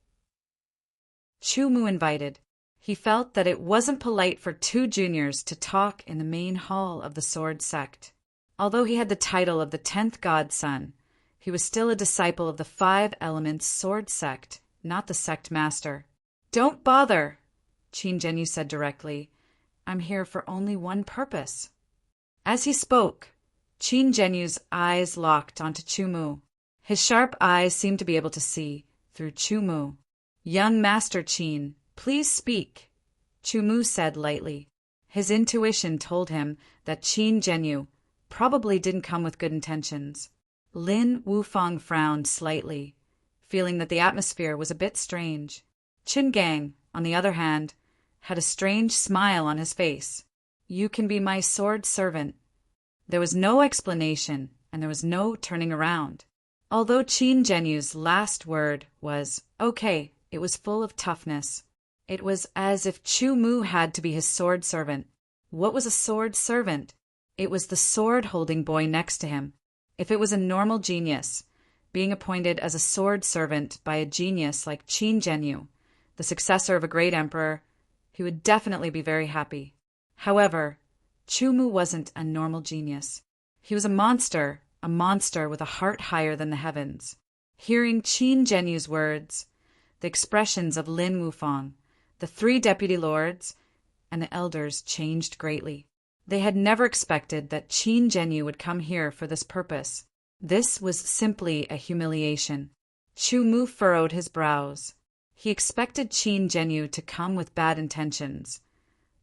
Chu Mu invited. He felt that it wasn't polite for 2 juniors to talk in the main hall of the Sword Sect. Although he had the title of the 10th Godson, he was still a disciple of the 5 Elements Sword Sect, not the Sect Master. Don't bother, Qin Zhenyu said directly. I'm here for only one purpose. As he spoke, Qin Zhenyu's eyes locked onto Chu Mu. His sharp eyes seemed to be able to see through Chu Mu. Young Master Qin, please speak, Chu Mu said lightly. His intuition told him that Qin Zhenyu probably didn't come with good intentions. Lin Wufang frowned slightly, feeling that the atmosphere was a bit strange. Qin Gang, on the other hand, had a strange smile on his face. You can be my sword servant. There was no explanation, and there was no turning around. Although Qin Zhenyu's last word was, okay, it was full of toughness. It was as if Chu Mu had to be his sword servant. What was a sword servant? It was the sword-holding boy next to him. If it was a normal genius, being appointed as a sword servant by a genius like Qin Zhenyu, the successor of a great emperor, he would definitely be very happy. However, Chu Mu wasn't a normal genius. He was a monster with a heart higher than the heavens. Hearing Qin Zhenyu's words, the expressions of Lin Wufang, the 3 deputy lords, and the elders changed greatly. They had never expected that Qin Zhenyu would come here for this purpose. This was simply a humiliation. Chu Mu furrowed his brows. He expected Qin Zhenyu to come with bad intentions,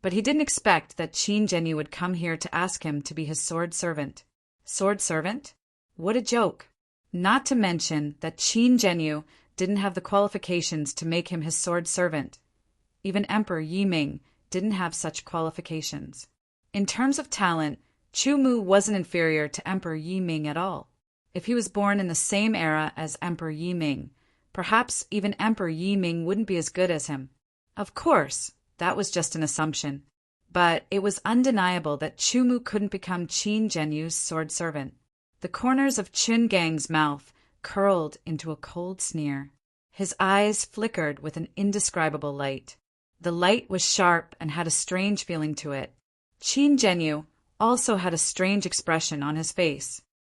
but he didn't expect that Qin Zhenyu would come here to ask him to be his sword servant. Sword servant? What a joke! Not to mention that Qin Zhenyu didn't have the qualifications to make him his sword servant. Even Emperor Yiming didn't have such qualifications. In terms of talent, Chu Mu wasn't inferior to Emperor Yiming at all. If he was born in the same era as Emperor Yiming, perhaps even Emperor Yiming wouldn't be as good as him. Of course, that was just an assumption. But it was undeniable that Chu Mu couldn't become Qin Zhenyu's sword servant. The corners of Qin Gang's mouth curled into a cold sneer. His eyes flickered with an indescribable light. The light was sharp and had a strange feeling to it. Qin Zhenyu also had a strange expression on his face.